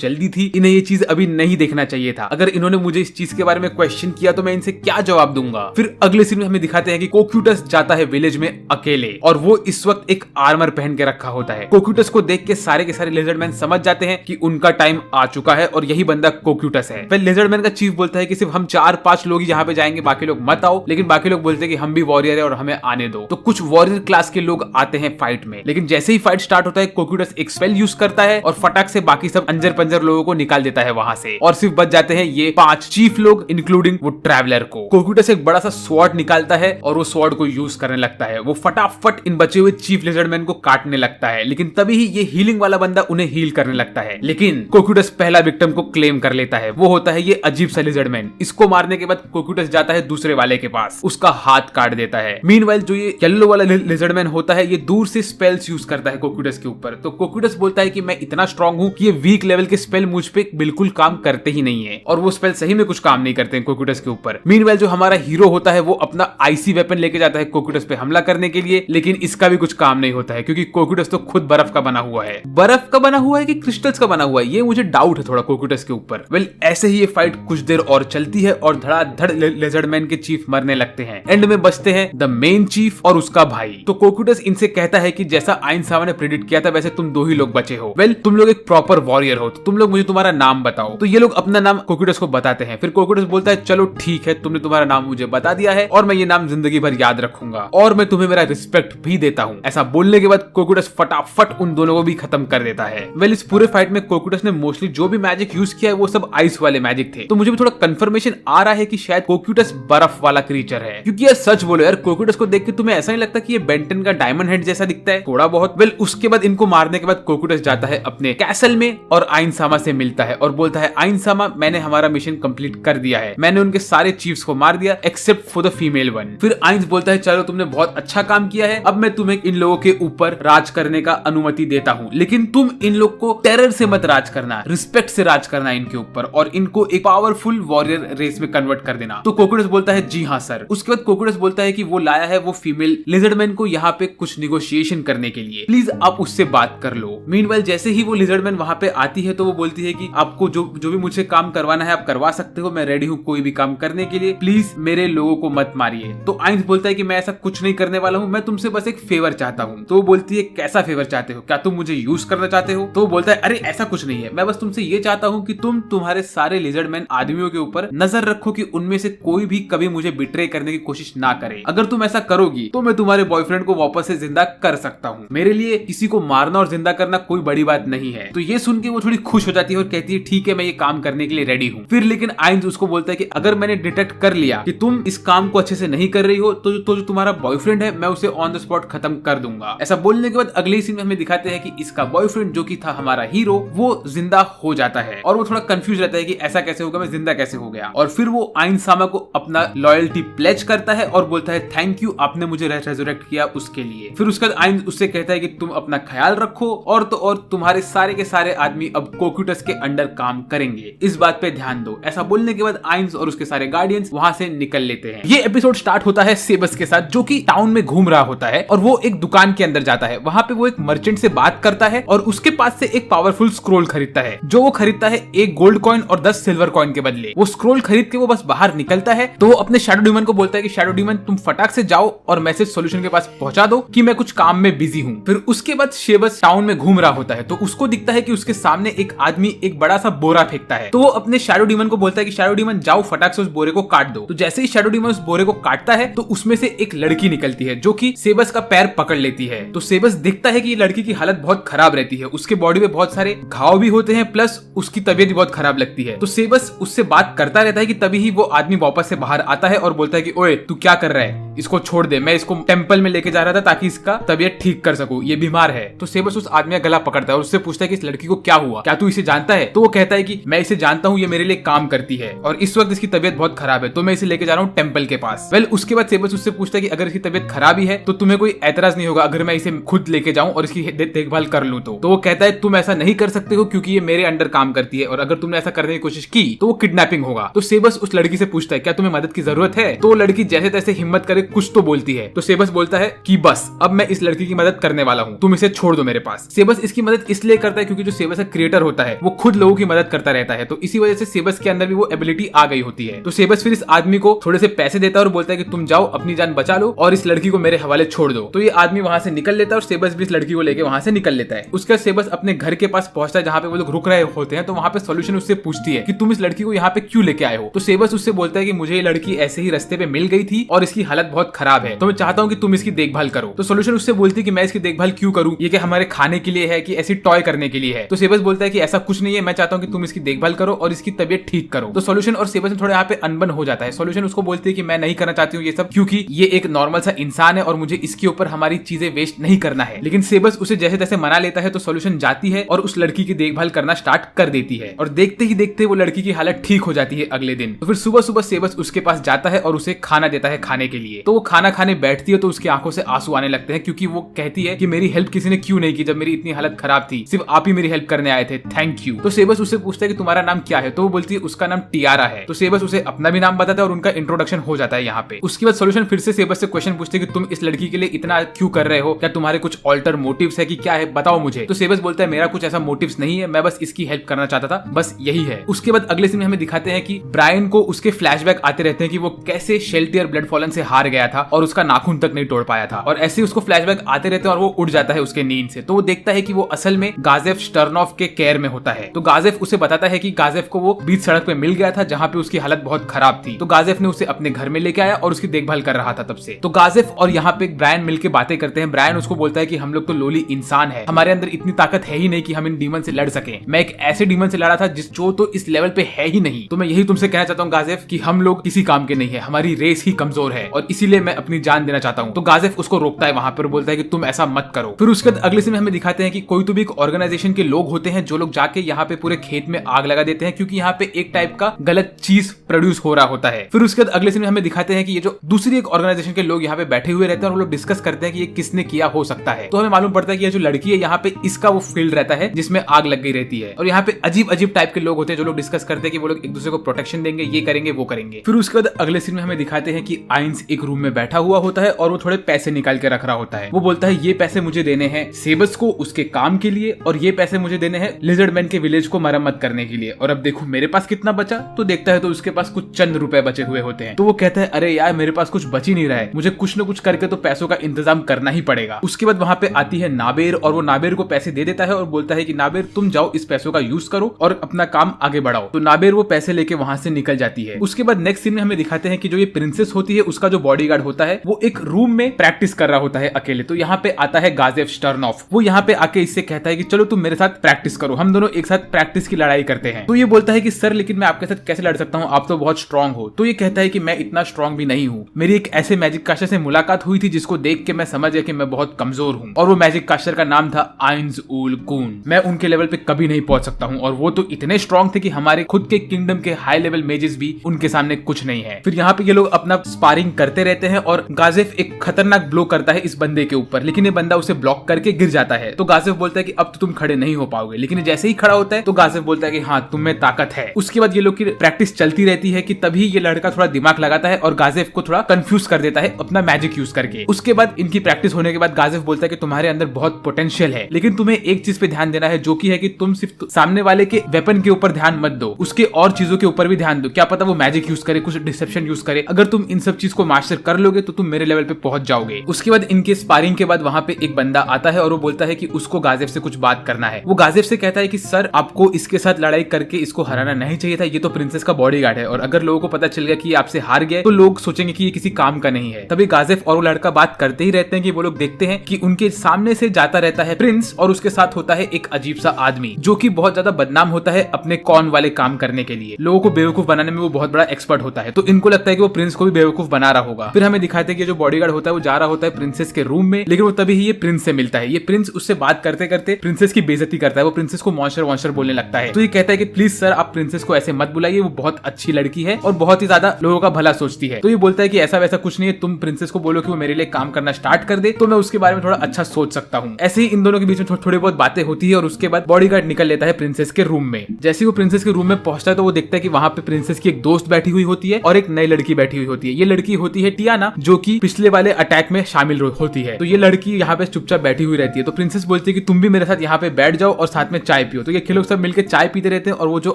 जल्दी थी, इन्हें ये चीज अभी नहीं देखना चाहिए था। अगर इन्होंने मुझे इस चीज के बारे में क्वेश्चन किया तो मैं इनसे क्या जवाब दूंगा। फिर अगले सीन में हमें दिखाते हैं कि कोक्यूटस जाता है विलेज में अकेले और वो इस वक्त एक आर्मर पहन के रखा होता है। कोक्यूटस को देख के सारे के सारे लेजर्डमैन समझ जाते हैं कि उनका टाइम आ चुका है और यही बंदा कोक्यूटस है। फिर लेजर्डमैन का चीफ बोलता है कि सिर्फ हम 4-5 लोग यहाँ पे जाएंगे, बाकी लोग मत आओ। लेकिन बाकी लोग बोलते हैं कि हम भी वॉरियर है और हमें आने दो। तो कुछ वॉरियर क्लास के लोग आते हैं फाइट में, लेकिन जैसे ही फाइट स्टार्ट होता है कोक्यूटस एक स्पेल यूज करता है और फटाक से बाकी सब अंजर पंजर लोगों को निकाल देता है वहां से और सिर्फ बच जाते हैं ये 5 चीफ लोग इंक्लूडिंग वो ट्रैवलर को। कोक्यूटस एक बड़ा सा स्वॉर्ड निकालता है और वो स्वॉर्ड को यूज करने लगता है। वो फटाफट इन बचे हुए चीफ लेजर्डमैन को काटने लगता है, लेकिन तभी ही ये हीलिंग वाला बंदा उन्हें हील करने लगता है। लेकिन कोक्यूटस पहला विक्टिम को क्लेम कर लेता है। वो होता है ये अजीब सा लेजर्डमैन। इसको मारने के बाद कोक्यूटस जाता है दूसरे वाले के पास, उसका हाथ काट देता है। मीनवाइल जो ये येलो वाला लेजर्डमैन होता है ये दूर से स्पेल्स यूज करता है कोक्यूटस के ऊपर। तो कोक्यूटस बोलता है कि मैं इतना स्ट्रांग हूं कि ये वीक लेवल के स्पेल मुझ पे बिल्कुल काम करते ही नहीं है, और वो स्पेल सही में कुछ काम नहीं करते हैं कोक्यूटस के ऊपर। मीनवाइल जो हमारा हीरो होता है वो अपना आईसी वेपन लेके जाता है कोक्यूटस पे हमला करने के लिए, लेकिन इसका भी कुछ काम नहीं होता है क्योंकि कोक्यूटस तो खुद बर्फ का बना हुआ है। बर्फ का बना हुआ है कि क्रिस्टल्स का बना हुआ है ये मुझे डाउट है थोड़ा कोक्यूटस के ऊपर। वेल ऐसे ही ये फाइट कुछ देर और चलती है और धड़ाधड़ लेजर्डमैन के चीफ मरने लगते हैं। एंड में बचते हैं द मेन चीफ और उसका भाई। तो कोक्यूटस इनसे कहता है कि जैसा आइंसामा ने प्रेडिक्ट किया था वैसे तुम 2 ही लोग बचे हो। वेल तुम लोग एक प्रॉपर वॉरियर हो, तो तुम लोग मुझे तुम्हारा नाम बताओ। तो ये लोग अपना नाम कोक्यूटस को बताते हैं। फिर कोक्यूटस बोलता है चलो ठीक है, तुमने तुम्हारा नाम मुझे बता दिया है और मैं ये नाम जिंदगी भर याद रखूंगा और मैं तुम्हें मेरा रिस्पेक्ट भी देता हूँ। ऐसा बोलने के बाद कोक्यूटस फटाफट उन दोनों को भी खत्म कर देता है। वेल इस पूरे फाइट में कोक्यूटस ने मोस्टली जो भी मैजिक यूज किया है वो सब आइस वाले मैजिक थे। तो मुझे भी थोड़ा कंफर्मेशन आ रहा है कि शायद कोक्यूटस बर्फ वाला क्रीचर है, क्योंकि यार सच बोलो यार कोक्यूटस को देख के तुम्हें ऐसा नहीं लगता कि ये बेंटन का डायमंड हेड जैसा दिखता है थोड़ा बहुत। वेल उसके बाद इनको मारने के बाद कोक्यूटस जाता है अपने कैसल में और आइंसामा से मिलता है और बोलता है आइंसामा मैंने हमारा मिशन कंप्लीट कर दिया है, मैंने उनके सारे चीफ्स को मार दिया except for the female one. फिर आइंस बोलता है चलो तुमने बहुत अच्छा काम किया है, अब मैं तुम्हें इन लोगों के ऊपर राज करने का अनुमति देता हूँ, लेकिन तुम इन लोग को टेरर से मत राज करना, रिस्पेक्ट से राज करना इनके ऊपर और इनको एक पावरफुल वॉरियर रेस में कन्वर्ट कर देना। तो कोक्यूटस बोलता है जी हाँ सर। उसके बाद कोक्यूटस बोलता है कि वो लाया है वो फीमेल लिजर्डमैन को यहाँ पे कुछ निगोशिएशन करने के लिए, प्लीज आप उससे बात कर लो। मीनवाइल जैसे ही वो लिजर्डमैन वहां पे आती है तो वो बोलती है कि आपको जो भी मुझसे काम करवाना है आप करवा सकते हो, मैं रेडी हूँ कोई भी काम करने के लिए, प्लीज मेरे लोगों को मत मारिए। तो आइंस बोलता है कि मैं ऐसा कुछ नहीं करने वाला हूँ, मैं तुमसे बस एक फेवर चाहता हूँ। तो वो बोलती है कैसा फेवर चाहते हो, क्या तुम मुझे यूज करना चाहते हो? तो वो बोलता है अरे ऐसा कुछ नहीं है, मैं बस तुमसे ये चाहता हूँ कि तुम तुम्हारे सारे लिजर्डमैन आदमियों के ऊपर नजर रखो कि उनमें से कोई भी कभी मुझे बिट्रे करने की कोशिश ना करे। अगर तुम ऐसा करोगी तो मैं तुम्हारे बॉयफ्रेंड को वापस से जिंदा कर सकता हूँ। मेरे लिए किसी को मारना और जिंदा करना कोई बड़ी बात नहीं है। तो ये सुन के वो थोड़ी खुश हो जाती है और कहती है ठीक है मैं ये काम करने के लिए रेडी हूँ। फिर लेकिन आइंस उसको बोलता है कि अगर मैंने डिटेक्ट कर लिया कि तुम इस काम को अच्छे से नहीं कर रही हो तो जो तुम्हारा बॉयफ्रेंड है मैं उसे ऑन द स्पॉट खत्म कर दूंगा। ऐसा बोलने के बाद अगले सीन में हमें दिखाते हैं कि इसका बॉयफ्रेंड जो कि था हमारा हीरो वो जिंदा हो जाता है और वो थोड़ा कंफ्यूज रहता है कि ऐसा कैसे होगा, मैं जिंदा कैसे हो गया। और फिर वो आइंसामा को अपना लॉयल्टी प्लेज करता है और बोलता है थैंक यू आपने मुझे रेजरेक्ट किया उसके लिए। फिर उसके बाद आइंस उससे कहता है कि तुम अपना ख्याल रखो और तो और तुम्हारे सारे के सारे आदमी अब कोक्यूटस के अंडर काम करेंगे, इस बात पे ध्यान दो। ऐसा बोलने के बाद आइंस और उसके सारे गार्डियंस वहां से निकल लेते हैं। ये एपिसोड स्टार्ट होता है सेबस के साथ जो कि टाउन में घूम रहा होता है और वो एक दुकान के अंदर जाता है। वहां पे वो एक मर्चेंट से बात करता है और उसके पास से एक पावरफुल स्क्रोल खरीदता है जो वो खरीदता है 1 गोल्ड कॉइन और 10 सिल्वर कॉइन के बदले। वो स्क्रोल खरीद के वो बस बाहर निकलता है तो वो अपने शैडो डीमन को बोलता है कि शैडो डीमन तुम फटाक से जाओ और मैसेज सॉल्यूशन के पास पहुंचा दो कि मैं कुछ काम में बिजी हूँ। फिर उसके बाद शेबस टाउन में घूम रहा होता है तो उसको दिखता है कि उसके सामने एक आदमी एक बड़ा सा बोरा फेंकता है। तो वो अपने शैडो डीमन को बोलता है कि शैडो डीमन जाओ फटाक से उस बोरे को काट दो। तो जैसे ही शैडो डीमन उस बोरे को काटता है तो उसमें से एक लड़की निकलती है जो कि सेबस का पैर पकड़ लेती है। तो सेबस देखता है कि ये लड़की की हालत बहुत खराब रहती है, उसके बॉडी में बहुत सारे घाव भी होते हैं प्लस उसकी तबीयत भी बहुत खराब लगती है। तो सेबस उससे बात करता रहता है कि तभी ही वो आदमी वापस से बाहर आता है और बोलता है कि ओए तू क्या कर रहा है, इसको छोड़ दे, मैं इसको टेंपल में लेके जा रहा था ताकि इसका तबीयत ठीक कर सकूं, ये बीमार है। तो सेबस उस आदमी का गला पकड़ता है और उससे पूछता है कि इस लड़की को क्या हुआ, क्या तू इसे जानता है? तो वो कहता है कि मैं इसे जानता हूँ, ये मेरे लिए काम करती है और इस वक्त इसकी तबीयत बहुत खराब है तो मैं इसे लेके जा रहा हूँ टेंपल के पास। वेल उसके बाद सेबस उससे पूछता है कि अगर इसकी तबीयत खराब ही है तो तुम्हें कोई एतराज नहीं होगा अगर मैं इसे खुद लेके जाऊं और इसकी देखभाल कर लूं। तो वो कहता है तुम ऐसा नहीं कर सकते हो क्योंकि ये मेरे अंडर काम करती है और अगर तुमने ऐसा करने की कोशिश की तो वो किडनैपिंग होगा। तो सेबस उस लड़की से पूछता है क्या तुम्हें मदद की जरूरत है? तो वो लड़की जैसे तैसे हिम्मत करे कुछ तो बोलती है। तो सेबस बोलता है कि बस अब मैं इस लड़की की मदद करने वाला हूँ, तुम इसे छोड़ दो मेरे पास। सेबस इसकी मदद इसलिए करता है क्योंकि जो सेबस का क्रिएटर होता है वो खुद लोगों की मदद करता रहता है, तो इसी वजह से सेबस के अंदर भी वो एबिलिटी आ गई होती है। तो सेबस फिर इस आदमी को थोड़े से पैसे देता है और बोलता है कि तुम जाओ अपनी जान बचा लो और इस लड़की को मेरे हवाले छोड़ दो। तो ये आदमी वहां से निकल लेता है और सेबस भी इस लड़की को लेकर वहां से निकल लेता है। उसके बाद सेबस अपने घर के पास पहुंचता है जहां पे वो लोग रुक रहे होते हैं। तो वहां पे सॉल्यूशन उससे पूछती है कि तुम इस लड़की को यहाँ पे क्यों लेके आए हो? तो सेबस उससे बोलता है कि मुझे ये लड़की ऐसे ही रास्ते पे मिल गई थी और इसकी हालत बहुत खराब है, तो मैं चाहता हूँ कि तुम इसकी देखभाल करो। तो सॉल्यूशन उससे बोलती है कि मैं इसकी देखभाल क्यों करूँ, ये कि हमारे खाने के लिए है कि ऐसी टॉय करने के लिए है? तो सेबस बोलता है कि ऐसा कुछ नहीं है, मैं चाहता हूँ कि तुम इसकी देखभाल करो और इसकी तबियत ठीक करो। तो सॉल्यूशन और सेबस में थोड़ा यहाँ पे अनबन हो जाता है। सॉल्यूशन उसको बोलती है कि मैं नहीं करना चाहती हूँ ये सब क्योंकि ये एक नॉर्मल सा इंसान है और मुझे इसके ऊपर हमारी चीजें वेस्ट नहीं करना है। लेकिन सेबस उसे जैसे तैसे मना लेता है। तो सॉल्यूशन जाती है और उस लड़की की देखभाल करना स्टार्ट कर देती है और देखते ही देखते वो लड़की की हालत ठीक हो जाती है अगले दिन। तो फिर सुबह सुबह सेबस उसके पास जाता है और उसे खाना देता है खाने के लिए। तो वो खाना खाने बैठती है तो उसकी आंखों से आंसू आने लगते हैं क्योंकि वो कहती है कि मेरी हेल्प किसी ने क्यों नहीं की जब मेरी इतनी हालत खराब थी, सिर्फ आप ही मेरी हेल्प करने आए थे, थैंक यू। तो सेबस उससे पूछता है कि तुम्हारा नाम क्या है? तो वो बोलती है उसका नाम टियारा है। तो सेबस उसे अपना भी नाम बताता है और उनका इंट्रोडक्शन हो जाता है यहाँ पे। उसके बाद सॉल्यूशन फिर से सेबस से क्वेश्चन पूछते हैं कि तुम इस लड़की के लिए इतना क्यों कर रहे हो, क्या तुम्हारे कुछ ऑल्टर मोटिव्स है कि क्या है, बताओ मुझे। तो सेबस बोलता है मेरा कुछ ऐसा मोटिव्स नहीं है, मैं बस इसकी हेल्प करना चाहता था, बस यही है। उसके बाद अगले सीन में हमें दिखाते हैं कि ब्रायन को उसके फ्लैशबैक आते रहते हैं कि वो कैसे शेल्टियर ब्लड फॉलन से हार गया था और उसका नाखून तक नहीं तोड़ पाया था और ऐसे ही उसको फ्लैशबैक आते रहते हैं और वो उड़ जाता है उसके नींद से। तो वो देखता है कि वो असल में गाजेफ स्टर्नॉफ के केयर में होता है। तो गाजेफ उसे बताता है कि गाजेफ को वो बीच सड़क पे मिल गया था जहां पे उसकी हालत बहुत खराब थी। तो गाजेफ ने उसे अपने घर में लेके आया और उसकी देखभाल कर रहा था तब से। तो गाजेफ और यहाँ पे ब्रायन मिलकर बातें करते हैं। ब्रायन उसको बोलता है कि हम लोग तो लोली इंसान है, हमारे अंदर इतनी ताकत है ही नहीं कि हम इन डीमन से लड़ सके। मैं एक ऐसे डीमन से लड़ा था जो तो इस लेवल पे है ही नहीं। तो मैं यही तुमसे कहना चाहता हूँ गाजेफ कि हम लोग किसी काम के नहीं है, हमारी रेस ही कमजोर है और इसीलिए मैं अपनी जान देना चाहता हूँ। तो गाजेफ उसको रोकता है वहां पर, बोलता है कि तुम ऐसा मत करो। फिर उसके बाद अगले सीन में हमें दिखाते हैं कि कोई तो भी एक ऑर्गेनाइजेशन के लोग होते हैं जो लोग जाके यहाँ पे पूरे खेत में आग लगा देते हैं क्योंकि यहाँ पे एक टाइप का गलत चीज प्रोड्यूस हो रहा होता है। फिर उसके बाद अगले सीन में हमें दिखाते हैं कि ये जो दूसरी एक ऑर्गेनाइजेशन के लोग यहाँ पे बैठे हुए रहते हैं और वो लोग डिस्कस करते हैं कि ये किसने किया हो सकता है। तो हमें मालूम पड़ता है कि ये जो लड़की है यहाँ पे इसका वो फील्ड रहता है जिसमें आग लग गई रहती है और यहाँ पे अजीब अजीब टाइप के लोग होते हैं जो लोग डिस्कस करते हैं कि वो लोग एक दूसरे को प्रोटेक्शन देंगे, ये करेंगे वो करेंगे। फिर उसके बाद अगले सीन में हमें दिखाते हैं कि आइंस एक रूम में बैठा हुआ होता है और वो थोड़े पैसे निकाल के रख रहा होता है। वो बोलता है ये पैसे मुझे देने हैं सेबस को उसके काम के लिए और ये पैसे मुझे देने हैं लिजर्डमैन के विलेज को मरम्मत करने के लिए। और अब देखो मेरे पास कितना बचा। तो देखता है तो उसके पास कुछ चंद रुपए बचे हुए होते हैं। तो वो कहता है अरे यार मेरे पास कुछ बच ही नहीं रहा है, मुझे कुछ न कुछ करके तो पैसों का इंतजाम करना ही पड़ेगा। उसके बाद वहां पे आती है नाबेर और वो नाबेर को पैसे दे देता है और बोलता है कि नाबेर तुम जाओ इस पैसों का यूज करो और अपना काम आगे बढ़ाओ। तो नाबेर वो पैसे लेके वहां से निकल जाती है। उसके बाद नेक्स्ट सीन में हमें दिखाते हैं कि जो ये प्रिंसेस होती है उसका जो बॉडीगार्ड होता है वो एक रूम में प्रैक्टिस कर रहा होता है अकेले। तो यहाँ पे आता है गाजेफ स्टर्नॉफ। वो यहाँ पे आके इससे कहता है कि चलो तुम मेरे साथ प्रैक्टिस करो, हम दोनों एक साथ प्रैक्टिस की लड़ाई करते हैं। तो ये बोलता है कि सर लेकिन मैं आपके साथ कैसे लड़ सकता हूँ, आप तो बहुत स्ट्रांग हो। तो ये कहता है कि मैं इतना स्ट्रांग भी नहीं हूँ, मेरी एक ऐसे मैजिक कास्टर से मुलाकात हुई थी जिसको देख के मैं समझ गया कि मैं बहुत कमजोर हूँ और वो मैजिक कास्टर का नाम था आइंस उल कून। मैं उनके लेवल पे कभी नहीं पहुंच सकता हूँ और वो तो इतने स्ट्रांग थे कि हमारे खुद के किंगडम के हाई लेवल मेजेस भी उनके सामने कुछ नहीं है। फिर यहाँ पे ये लोग अपना स्पारिंग करते रहते हैं और गाजेफ एक खतरनाक ब्लो करता है इस बंदे के ऊपर, लेकिन ये बंदा उसे ब्लॉक करके गिर जाता है। तो गाजेफ बोलता है कि अब तो तुम खड़े नहीं हो पाओगे, लेकिन जैसे ही खड़ा होता है तो गाजेफ बोलता है कि हाँ तुम में ताकत है। उसके बाद ये लोग की प्रैक्टिस चलती रहती है कि तभी ये लड़का थोड़ा दिमाग लगाता है और गाजेफ को थोड़ा कंफ्यूज कर देता है अपना मैजिक यूज करके। उसके बाद इनकी प्रैक्टिस होने के बाद गाजेफ बोलता है कि तुम्हारे अंदर बहुत पोटेंशियल है, लेकिन तुम्हें एक चीज पे ध्यान देना है जो की है कि तुम सिर्फ सामने वाले के वेपन के ऊपर ध्यान मत दो, उसके और चीजों के ऊपर भी ध्यान दो। क्या पता वो मैजिक यूज करे, कुछ डिसेप्शन यूज करे, अगर तुम इन सब चीज को मास्टर कर लोगे तो तुम मेरे लेवल पे पहुंच जाओगे। उसके बाद इनके स्पारिंग के बाद वहां पे एक बंदा आता है और वो बोलता है कि उसको गाजेफ से कुछ बात करना है। वो गाजेफ से कहता है कि सर आपको इसके साथ लड़ाई करके इसको हराना नहीं चाहिए था, ये तो प्रिंसेस का बॉडीगार्ड है और अगर लोगों को पता चल गया कि ये आपसे हार गए तो लोग सोचेंगे कि ये किसी काम का नहीं है। तभी गाजेफ और वो लड़का बात करते ही रहते हैं कि वो लोग देखते हैं कि उनके सामने से जाता रहता है प्रिंस और उसके साथ होता है एक अजीब सा आदमी जो कि बहुत ज्यादा बदनाम होता है अपने कॉन वाले काम करने के लिए। लोगों को बेवकूफ बनाने में वो बहुत बड़ा एक्सपर्ट होता है, तो इनको लगता है कि वो प्रिंस को भी बेवकूफ बना रहा होगा। फिर हमें दिखाते हैं कि जो बॉडीगार्ड होता है वो जा रहा होता है प्रिंसेस के रूम में, लेकिन वो तभी ही ये प्रिंस से मिलता है। ये प्रिंस उससे बात करते करते प्रिंसेस की बेइज्जती करता है, वो प्रिंसेस को मॉन्स्टर वॉन्स्टर बोलने लगता है। तो ये कहता है कि प्लीज सर आप प्रिंसेस को ऐसे मत बुलाइए, वो बहुत अच्छी लड़की है और बहुत ही ज्यादा लोगों का भला सोचती है। तो ये बोलता है कि ऐसा वैसा कुछ नहीं है, तुम प्रिंसेस को बोलो कि वो मेरे लिए काम करना स्टार्ट कर दे तो मैं उसके बारे में थोड़ा अच्छा सोच सकता हूँ। ऐसे ही इन दोनों के बीच में थोड़ी बहुत बातें होती है और उसके बाद बॉडीगार्ड निकल लेता है प्रिंसेस के रूम में। जैसे वो प्रिंसेस के रूम में पहुंचता है तो वो देखता है कि वहां पे प्रिंसेस की एक दोस्त बैठी हुई होती है और एक नई लड़की बैठी हुई होती है। ये लड़की होती है टियाना, जो कि पिछले वाले अटैक में शामिल होती है। तो ये लड़की यहाँ पे चुपचाप बैठी हुई रहती है। तो प्रिंसेस बोलती है कि तुम भी मेरे साथ यहाँ पे बैठ जाओ और साथ में चाय पियो। तो ये लोग सब मिलकर चाय पीते रहते हैं और वो जो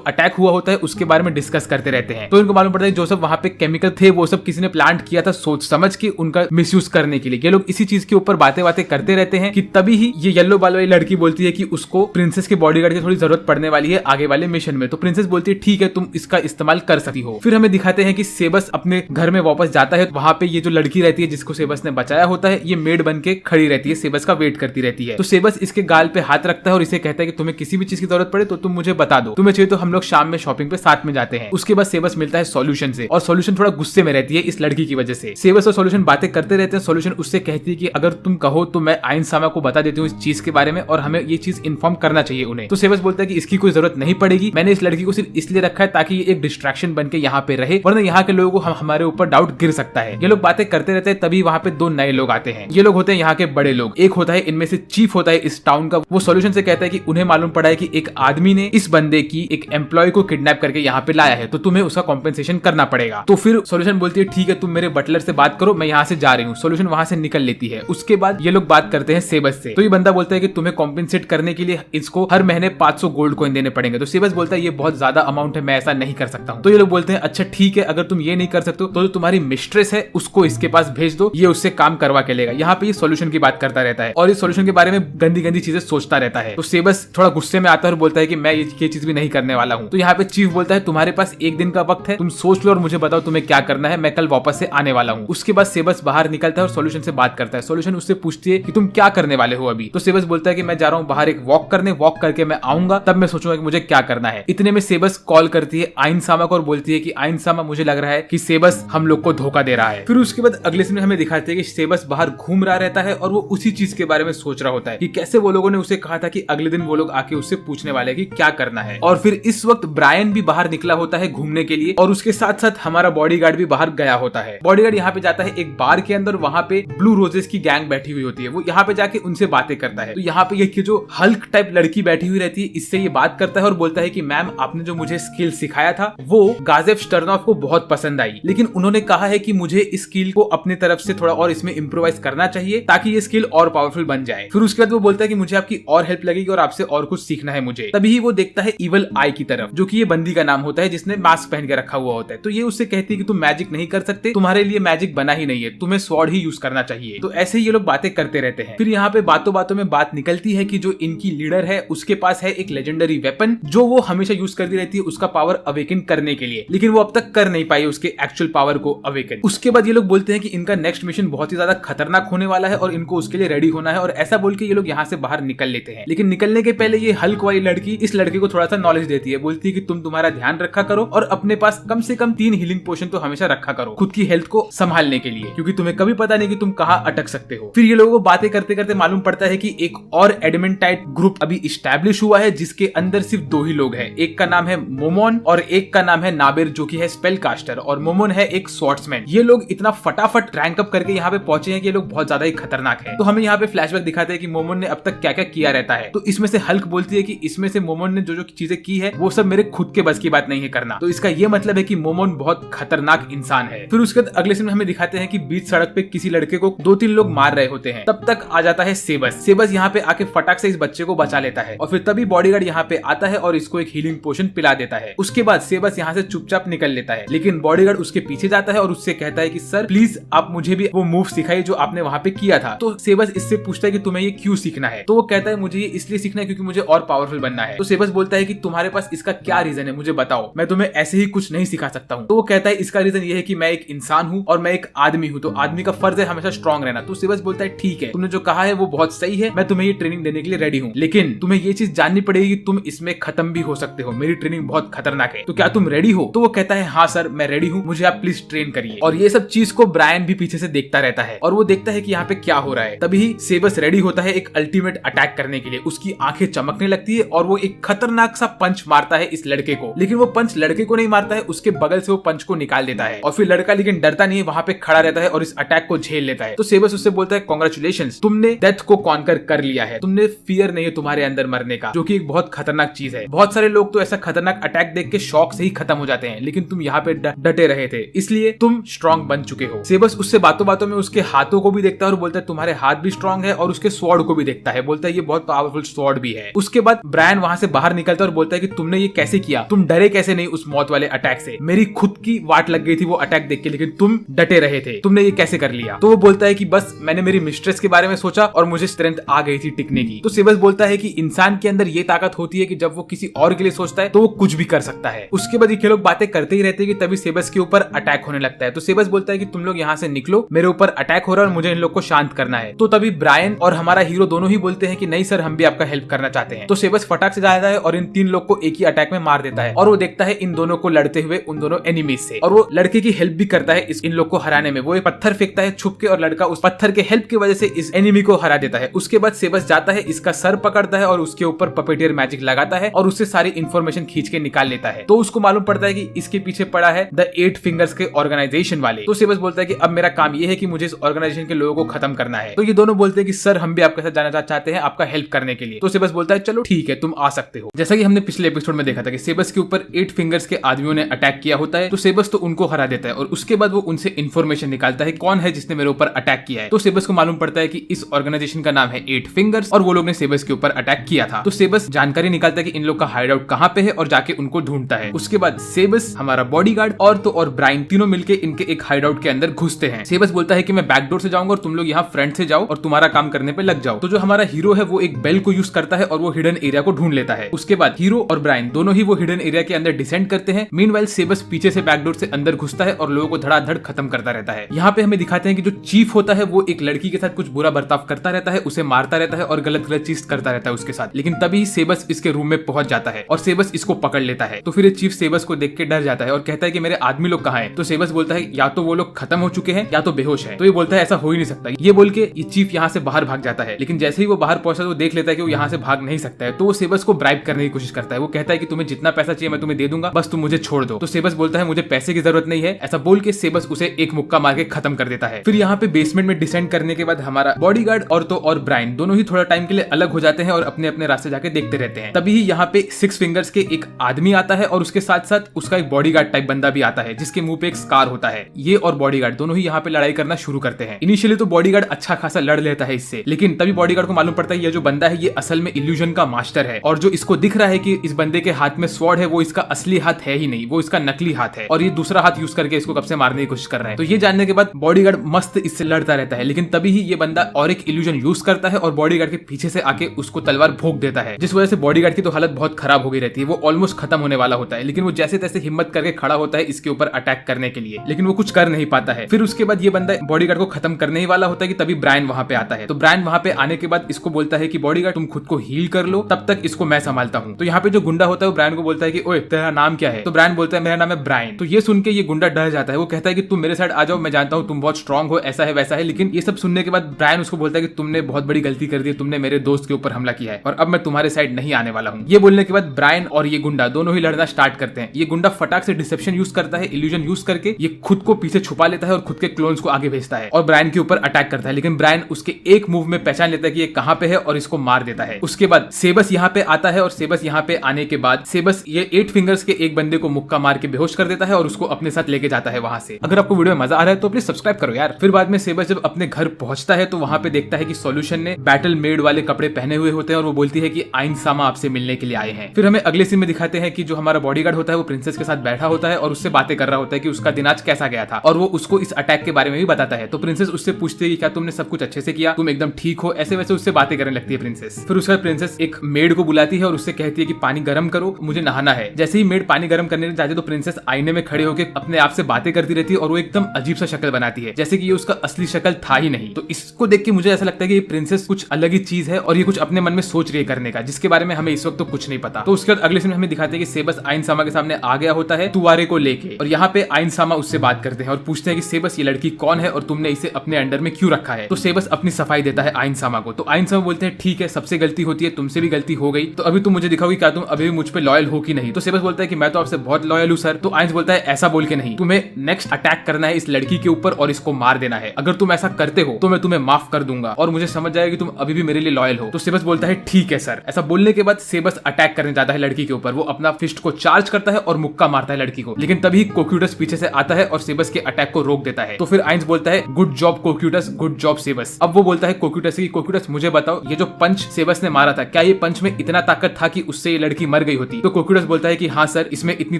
अटैक हुआ होता है उसके बारे में डिस्कस करते रहते हैं। तो इनको मालूम पड़ता है जो सब वहाँ पे केमिकल थे वो सब किसी ने प्लांट किया था सोच समझ के उनका मिसयूज करने के लिए। ये लोग इसी चीज के ऊपर बातें करते रहते हैं कि तभी ही ये येलो बाल वाली लड़की बोलती है कि उसको प्रिंसेस के बॉडीगार्ड की थोड़ी जरूरत पड़ने वाली है आगे वाले मिशन में। तो प्रिंसेस बोलती है ठीक है तुम इसका इस्तेमाल कर सकती हो। फिर हमें दिखाते हैं कि सेबस अपने घर में वापस जाता है। वहां पे ये जो लड़की रहती है जिसको सेबस ने बचाया होता है ये मेड बन के खड़ी रहती है, सेबस का वेट करती रहती है। तो सेबस इसके गाल पे हाथ रखता है और इसे कहता है कि तुम्हें किसी भी चीज की जरूरत पड़े तो तुम मुझे बता दो, तुम्हें चाहिए तो हम लोग शाम में शॉपिंग पे साथ में जाते हैं। उसके बाद सेबस मिलता है सॉल्यूशन से और सॉल्यूशन थोड़ा गुस्से में रहती है इस लड़की की वजह से। सेबस और सॉल्यूशन बातें करते रहते हैं। सॉल्यूशन उससे कहती है कि अगर तुम कहो तो मैं आइन सामा को बता देती हूँ इस चीज के बारे में और हमें ये चीज इन्फॉर्म करना चाहिए उन्हें। तो सेबस बोलता है कि इसकी कोई जरूरत नहीं पड़ेगी, मैंने इस लड़की को सिर्फ इसलिए रखा है ताकि ये एक डिस्ट्रैक्शन बन के यहाँ पे रहे, वरना यहाँ के लोगों को हमारे ऊपर डाउट गिर सकता है। ये लोग बातें करते रहते हैं। तभी वहाँ पे दो नए लोग आते हैं। ये लोग होते हैं यहाँ के बड़े लोग। एक होता है इनमें से चीफ होता है इस टाउन का। वो सॉल्यूशन से कहता है कि उन्हें मालूम पड़ा है कि एक आदमी ने इस बंदे की एक एम्प्लॉय को किडनैप करके यहाँ पे लाया है, तो तुम्हें उसका कॉम्पेंसेशन करना पड़ेगा। तो फिर सॉल्यूशन बोलती है ठीक है तुम मेरे बटलर से बात करो, मैं यहाँ से जा रही हूँ। सॉल्यूशन वहां से निकल लेती है। उसके बाद ये लोग बात करते हैं सेबस से। तो ये बंदा बोलता है कि तुम्हें कॉम्पेंसेट करने के लिए इसको हर महीने 500 गोल्ड कॉइन देने पड़ेंगे। तो सेबस बोलता है ये बहुत ज्यादा अमाउंट है, मैं ऐसा नहीं कर सकता हूँ। तो ये लोग बोलते हैं अच्छा ठीक है, अगर तुम ये नहीं कर सकते तो जो तुम्हारी मिस्ट्रेस है उसको इसके पास भेज दो, ये उससे काम करवा के लेगा। यहाँ पे ये सॉल्यूशन की बात करता रहता है और इस सॉल्यूशन के बारे में गंदी गंदी चीजें सोचता रहता है। तो सेबस थोड़ा गुस्से में आता है और बोलता है कि मैं ये चीज भी नहीं करने वाला हूँ। तो यहाँ पे चीफ बोलता है तुम्हारे पास एक दिन का वक्त है, तुम सोच लो और मुझे बताओ तुम्हें क्या करना है, मैं कल वापस से आने वाला हूँ। उसके बाद सेबस बाहर निकलता है और सॉल्यूशन से बात करता है। सॉल्यूशन उससे पूछती है कि तुम क्या करने वाले हो अभी। तो सेबस बोलता है कि मैं जा रहा हूँ बाहर एक वॉक करने, वॉक करके मैं आऊंगा तब मैं सोचूंगा कि मुझे क्या करना है। इतने में सेबस कॉल करती है आइन सामा को और बोलती है कि आइन सामा मुझे लग रहा है कि सेबस हम लोग को धोखा दे रहा है। फिर उसके बाद अगले सीन में हमें दिखाते हैं कि सेबस बाहर घूम रहा रहता है और वो उसी चीज के बारे में सोच रहा होता है कि कैसे वो लोगों ने उसे कहा था कि अगले दिन वो लोग आके उससे पूछने वाले हैं कि क्या करना है। और फिर इस वक्त ब्रायन भी बाहर निकला होता है घूमने के लिए और उसके साथ साथ हमारा बॉडीगार्ड भी बाहर गया होता है। बॉडीगार्ड यहाँ पे जाता है एक बार के अंदर, वहां पे ब्लू रोजेस की गैंग बैठी हुई होती है। वो यहाँ पे जाके उनसे बातें करता है। तो यहाँ पे ये जो हल्क टाइप लड़की बैठी हुई रहती है इससे ये बात करता है और बोलता है कि मैम आपने जो मुझे स्किल सिखाया था वो गाजेफ स्टर्नॉफ को बहुत पसंद आई, लेकिन उन्होंने कहा है कि मुझे इस स्किल को अपने तरफ से थोड़ा और इसमें इम्प्रोवाइज करना चाहिए ताकि ये स्किल और पावरफुल बन जाए। फिर उसके बाद वो बोलता है कि मुझे आपकी और हेल्प लगेगी और आपसे और कुछ सीखना है मुझे। तभी वो देखता है इवल आई की तरफ, जो कि ये बंदी का नाम होता है जिसने मास्क पहन के रखा हुआ होता है। तो ये उससे कहती है कि तुम मैजिक नहीं कर सकते, तुम्हारे लिए मैजिक बना ही नहीं है, तुम्हें स्वॉर्ड ही यूज करना चाहिए। तो ऐसे ही ये लोग बातें करते रहते हैं। फिर यहाँ पे बातों बातों में बात निकलती है कि जो इनकी लीडर है उसके पास है एक लेजेंडरी वेपन जो वो हमेशा यूज करती रहती है उसका पावर अवेकन करने के लिए, लेकिन वो अब तक कर नहीं पाई उसके एक्चुअल पावर को अवेकन। उसके बाद ये लोग बोलते हैं कि इनका नेक्स्ट मिशन बहुत ही ज्यादा खतरनाक होने वाला है और इनको उसके लिए रेडी होना है और ऐसा बोल के ये लोग यहाँ से बाहर निकल लेते हैं। लेकिन निकलने के पहले ये हल्क वाली लड़की इस लड़के को थोड़ा सा नॉलेज देती है, बोलती है कि तुम तुम्हारा ध्यान रखा करो और अपने पास कम से कम 3 हीलिंग पोशन तो हमेशा रखा करो खुद की हेल्थ को संभालने के लिए, क्योंकि तुम्हें कभी पता नहीं कि तुम कहाँ अटक सकते हो। फिर ये लोगों को बातें करते करते मालूम पड़ता है कि एक और एडमेंटाइट ग्रुप अभी स्टैब्लिश हुआ है जिसके अंदर सिर्फ 2 ही लोग हैं। एक का नाम है मोमोन और एक का नाम है नाबिर जो कि है स्पेल कास्टर और मोमोन है एक स्वॉर्ड्समैन। ये लोग इतना फटाफट रैंक अप करके यहाँ पे पहुंचे हैं कि ये लोग बहुत ज्यादा ही खतरनाक है। तो हमें यहाँ पे फ्लैशबैक दिखाते हैं कि मोमोन ने अब तक क्या क्या किया रहता है। तो इसमें से हल्क बोलती है कि इसमें से मोमोन ने जो जो चीजें की है वो सब मेरे खुद के बस की बात नहीं है करना। तो इसका ये मतलब है कि मोमोन बहुत खतरनाक इंसान है। फिर उसके बाद अगले सीन में हमें दिखाते हैं कि बीच सड़क पे किसी लड़के को 2-3 लोग मार रहे होते हैं। तब तक आ जाता है सेबस। सेबस यहाँ पे आके फटाक से इस बच्चे को बचा लेता है और फिर तभी बॉडीगार्ड यहाँ पे आता है और इसको एक हीलिंग पोशन पिला देता है। उसके बाद सेबस यहाँ से चुपचाप निकल लेता है, लेकिन बॉडीगार्ड उसके पीछे जाता है और उससे कहता है कि सर प्लीज आप मुझे भी वो मूव सिखाइए जो आपने वहाँ पे किया था। तो सेबस इससे पूछता है कि तुम्हें ये क्यों सीखना है। तो वो कहता है मुझे ये इसलिए सीखना है क्योंकि मुझे और पावरफुल बनना है। तो सेबस बोलता है कि तुम्हारे पास इसका क्या रीजन है, मुझे बताओ, मैं तुम्हें ऐसे ही कुछ नहीं सिखा सकता हूँ। तो वो कहता है इसका रीजन ये है कि मैं एक इंसान हूँ और मैं एक आदमी हूँ, तो आदमी का फर्ज है हमेशा स्ट्रॉन्ग रहना। तो सेबस बोलता है ठीक है, तुमने जो कहा है वो बहुत सही है, मैं तुम्हें ये ट्रेनिंग देने के लिए रेडी हूँ, लेकिन तुम्हें ये चीज जाननी पड़ेगी कि तुम इसमें खत्म भी हो सकते हो, मेरी ट्रेनिंग बहुत खतरनाक है, तो क्या तुम रेडी हो। तो वो कहता है हाँ सर मैं रेडी हूँ, मुझे आप प्लीज ट्रेन करिए। और ये सब चीज को ब्रायन भी पीछे से देखता रहता है और वो देखता है कि यहाँ पे क्या हो रहा है। तभी सेबस रेडी होता है एक अल्टीमेट अटैक करने के लिए। उसकी आंखें चमकने लगती है और वो एक खतरनाक सा पंच मारता है इस लड़के को, लेकिन वो पंच लड़के को नहीं मारता है, उसके बगल से वो पंच को निकाल देता है। और फिर लड़का लेकिन डरता नहीं है, वहां पे खड़ा रहता है और इस अटैक को झेल लेता है। तो सेबस उससे बोलता है कांग्रेचुलेशंस, तुमने डेथ को कॉन्कर कर लिया है, तुमने फियर नहीं है तुम्हारे अंदर मरने का, जो कि एक बहुत खतरनाक चीज है। बहुत सारे लोग तो ऐसा खतरनाक अटैक देख के शॉक से ही खत्म हो जाते हैं, लेकिन तुम यहाँ पे डटे रहे थे, इसलिए तुम स्ट्रांग बन चुके हो। सेबस उससे बातों बातों में उसके हाथों को भी देखता है और बोलता है तुम्हारे हाथ भी स्ट्रांग है, और उसके स्वॉर्ड को भी देखता है, बोलता है ये बहुत पावरफुल स्वॉर्ड भी है। उसके बाद ब्रायन वहां से बाहर निकलता है और बोलता है कि तुमने ये कैसे किया, तुम डरे कैसे नहीं उस मौत वाले अटैक से, मेरी खुद की वाट लग गई थी वो अटैक देख के, लेकिन तुम डटे रहे थे, तुमने ये कैसे कर लिया। तो वो बोलता है कि बस मैंने मेरी मिस्ट्रेस के बारे में सोचा और मुझे स्ट्रेंथ आ गई थी टिकने की। तो सेबस बोलता है कि इंसान के अंदर ये ताकत होती है कि जब वो किसी और के लिए सोचता है तो वो कुछ भी कर सकता है। उसके बाद ये लोग बातें करते ही रहते हैं कि तभी सेबस के ऊपर अटैक होने लगता है। तो सेबस बोलता है कि तुम लोग यहाँ से निकलो, मेरे ऊपर अटैक हो रहा है और मुझे इन लोग को शांत करना है। तो तभी ब्रायन और हमारा हीरो दोनों ही बोलते हैं कि नहीं सर, हम भी आपका हेल्प करना चाहते हैं। तो सेबस फटाक से जाता है और इन 3 लोग को एक ही अटैक में मार देता है, और वो देखता है इन दोनों को लड़ते हुए उन दोनों एनिमीज से, और वो लड़के की हेल्प भी करता है इन लोग को हराने में। वो एक पत्थर फेंकता है छुप के, और लड़का उस पत्थर के हेल्प की वजह से इस एनिमी को हरा देता है। उसके बाद सेबस जाता है, इसका सर पकड़ता है और उसके ऊपर पपेटियर मैजिक लगाता है और उससे सारी इंफॉर्मेशन खींच के निकाल लेता है। तो उसको मालूम पड़ता है कि इसके पीछे पड़ा है द 8 फिंगर्स के ऑर्गेनाइजेशन वाले। तो सेबस बोलता है कि अब मेरा काम ये है कि मुझे इस ऑर्गेनाइजेशन के लोगों को खत्म करना है। तो ये दोनों बोलते हैं कि सर, हम भी आपके साथ जाना चाहते हैं आपका हेल्प करने के लिए। तो सेबस बोलता है चलो ठीक है, तुम आ सकते हो। जैसा कि हमने पिछले एपिसोड में देखा था कि सेबस के ऊपर 8 फिंगर्स के आदमियों ने अटैक किया होता है, तो सेबस तो उनको हरा देता है और उसके बाद वो उनसे इन्फॉर्मेशन निकालता है कौन है जिसने मेरे ऊपर अटैक किया है। तो सेबस को मालूम पड़ता है कि इस ऑर्गेनाइजेशन का नाम है 8 फिंगर्स और वो लोग ने सेबस के ऊपर अटैक किया था। तो सेबस जानकारी निकालता है कि इन लोग का हाइड आउट कहाँ पे है और जाके उनको ढूंढता है। उसके बाद सेबस, हमारा बॉडीगार्ड और ब्रायन तीनों मिलके इनके एक हाइड आउट के अंदर घुसते हैं। सेबस बोलता है कि मैं बैक डोर से जाऊंगा और तुम लोग यहाँ फ्रंट से जाओ और तुम्हारा काम करने पे लग जाओ। तो जो हमारा हीरो है वो एक बेल को यूज करता है और वो हिडन एरिया को ढूंढ लेता है। उसके बाद हीरो और ब्रायन दोनों ही वो हिडन एरिया के अंदर डिसेंड करते हैं। मीनवाइल सेबस पीछे से बैकडोर से अंदर घुसता है और लोगों को धड़ाधड़ खत्म करता रहता है। यहाँ पे हमें दिखाते हैं कि जो चीफ होता है वो एक लड़की के साथ कुछ बुरा बर्ताव करता रहता है, उसे मारता रहता है और गलत गलत चीज करता रहता है उसके साथ। लेकिन तभी सेबस इसके रूम में पहुंच जाता है और सेबस इसको पकड़ लेता है। तो फिर ये चीफ सेबस को देख के डर जाता है और कहता है कि मेरे आदमी लोग कहाँ हैं। तो सेबस बोलता है या तो वो लोग खत्म हो चुके हैं या तो बेहोश है। तो ये बोलता है ऐसा हो ही नहीं सकता। ये बोल के ये चीफ यहाँ से बाहर भाग जाता है, लेकिन जैसे ही वो बाहर पहुंचता है वो देख लेता है कि वो यहाँ से भाग नहीं सकता है। तो वो सेबस को ब्राइब करने की कोशिश करता है। वो कहता है कि तुम्हें जितना पैसा चाहिए मैं तुम्हें दे दूंगा, बस तुम मुझे छोड़ दो। तो सेबस बोलता है मुझे पैसे की जरूरत नहीं है। ऐसा बोल के सेबस उसे एक मुक्का मार के खत्म कर देता है। फिर यहाँ पे बेसमेंट में डिसेंड करने के बाद हमारा बॉडीगार्ड और ब्रायन दोनों ही थोड़ा टाइम के लिए अलग हो जाते हैं और अपने अपने रास्ते जाके देखते रहते हैं। तभी यहाँ पे 6 फिंगर्स के एक आदमी आता है और उसके साथ साथ उसका एक बॉडीगार्ड टाइप बंदा भी आता है जिसके मुंह पे एक स्कार होता है। ये और बॉडीगार्ड दोनों ही यहाँ पे लड़ाई करना शुरू करते हैं। इनिशियली तो बॉडीगार्ड अच्छा खासा लड़ लेता है इससे, लेकिन तभी बॉडीगार्ड को मालूम पड़ता है ये जो बंदा है ये असल में इल्यूजन का मास्टर है, और जो इसको दिख रहा है कि इस बंदे के हाथ में स्वॉर्ड है वो इसका असली हाथ है ही नहीं, वो इसका नकली हाथ है और ये दूसरा हाथ यूज करके इसको कब से मारने की कोशिश कर रहा है। तो ये जानने के बाद बॉडीगार्ड मस्त इससे लड़ता रहता है, लेकिन तभी ही ये बंदा और एक इल्यूजन यूज करता है और बॉडीगार्ड के पीछे से आके उसको तलवार भोंक देता है, जिस वजह से बॉडीगार्ड की तो हालत बहुत खराब हो गई रहती है। वो ऑलमोस्ट खत्म होने वाला होता है, लेकिन वो जैसे तैसे हिम्मत करके खड़ा होता है इसके ऊपर अटैक करने के लिए, लेकिन वो कुछ कर नहीं पाता है। फिर उसके बाद ये बंदा बॉडीगार्ड को खत्म करने ही वाला होता है कि तभी ब्रायन वहां पे आता है। तो ब्रायन वहां पे आने के बाद इसको बोलता है कि बॉडीगार्ड तुम खुद को हील कर लो, तब तक इसको मैं संभालता हूँ। तो यहाँ पे जो गुंडा होता है वो ब्रायन को बोलता है कि ओए तेरा नाम क्या है। तो ब्रायन बोलता है मेरा नाम है ब्रायन। तो ये सुन के ये गुंडा डर जाता है। वो कहता है कि तुम मेरे साइड आ जाओ, मैं जानता हूँ तुम बहुत स्ट्रांग हो, ऐसा है वैसा है। लेकिन ये सब सुनने के बाद ब्रायन उसको बोलता है कि तुमने बहुत बड़ी गलती कर दी, तुमने मेरे दोस्त के ऊपर हमला किया है और अब मैं तुम्हारे साइड नहीं आने वाला हूँ। ये बोलने के बाद ब्रायन और ये गुंडा दोनों ही लड़ना स्टार्ट करते हैं। ये गुंडा फटाक से डिसेप्शन यूज करता है, इल्यूजन यूज करके ये खुद को पीछे छुपा लेता है और खुद के क्लोन्स को आगे भेजता है और ब्रायन के ऊपर अटैक करता है। लेकिन ब्रायन उसके एक मूव में पहचान लेता है कि ये कहां पे है और इसको मार देता है। उसके बाद सेबस यहाँ पे आता है और सेबस यहाँ पे आने के बाद सेबस ये 8 फिंगर्स के एक बंदे को मुक्का मार के बेहोश कर देता है और उसको अपने साथ लेके जाता है वहां से। अगर आपको वीडियो में मजा आ रहा है तो प्लीज सब्सक्राइब करो यार। फिर बाद में सेबस जब अपने घर पहुंचता है तो वहां पे देखता है कि सॉल्यूशन ने बैटल मेड वाले कपड़े पहने हुए होते हैं और वो बोलती है कि आइन सामा आपसे मिलने के लिए आए हैं। फिर हमें अगले सीन में दिखाते हैं कि जो हमारा बॉडीगार्ड होता है वो प्रिंसेस के साथ बैठा होता है और उससे बातें कर रहा होता है कि उसका दिन आज कैसा गया था और वो उसको इस अटैक के बारे में भी बताता है। तो प्रिंसेस उससे पूछती है कि क्या तुमने सब कुछ अच्छे से किया, तुम एकदम ठीक हो, ऐसे वैसे उससे बातें करने लगती है प्रिंसेस। फिर उसके बाद प्रिंसेस एक मेड को बुलाती है और उससे कहती है कि पानी गर्म करो, मुझे नहाना है। जैसे ही मेड पानी गर्म करने जाती है तो प्रिंसेस आईने में खड़े होकर अपने आप से बातें करती रहती है और वो एकदम अजीब सा शक्ल बनाती है, जैसे कि ये उसका असली शक्ल था ही नहीं। तो इसको देख के मुझे ऐसा लगता है कि ये प्रिंसेस कुछ अलग ही चीज है और ये कुछ अपने मन में सोच रही है करने का, जिसके बारे में हमें इस वक्त तो कुछ नहीं पता। तो उसके बाद अगले सीन में हमें दिखाते हैं कि सेबस आइन सामा के सामने आ गया होता है तुवारे को लेके, और यहाँ पे आइन सामा उससे बात करते हैं और पूछते हैं कि सेबस ये लड़की कौन है और तुमने इसे अपने अंडर में क्यों रखा है। तो सेबस अपनी सफाई देता है आइन सामा को। तो आइन सामा बोलते हैं ठीक है, सबसे गलती होती है, तुमसे भी गलती हो गई, तो अभी तुम मुझे दिखाओगी क्या तुम अभी भी मुझ पे लॉयल हो कि नहीं। तो सेबस बोलता है कि मैं तो आपसे बहुत लॉयल हूँ सर। तो आइंस बोलता है ऐसा बोल के नहीं, तुम्हें नेक्स्ट अटैक करना है इस लड़की के ऊपर और इसको मार देना है। अगर तुम ऐसा करते हो तो मैं तुम्हें माफ कर कर दूंगा और मुझे समझ जाएगा कि तुम अभी भी मेरे लिए लॉयल हो। तो सेबस बोलता है ठीक है सर। ऐसा बोलने के बाद सेबस अटैक करने जाता है लड़की के ऊपर। वो अपना फिस्ट को चार्ज करता है और मुक्का मारता है लड़की को, लेकिन तभी कोक्यूटस पीछे से आता है और सेबस के अटैक को रोक देता है। तो फिर आइंस बोलता है गुड जॉब कोक्यूटस, गुड जॉब सेबस। अब वो बोलता है कोक्यूटस की कोक्यूटस मुझे बताओ ये जो पंच सेबस ने मारा था, क्या ये पंच में इतना ताकत था कि उससे ये लड़की मर गई होती? तो कोक्यूटस बोलता है कि हाँ सर, इसमें इतनी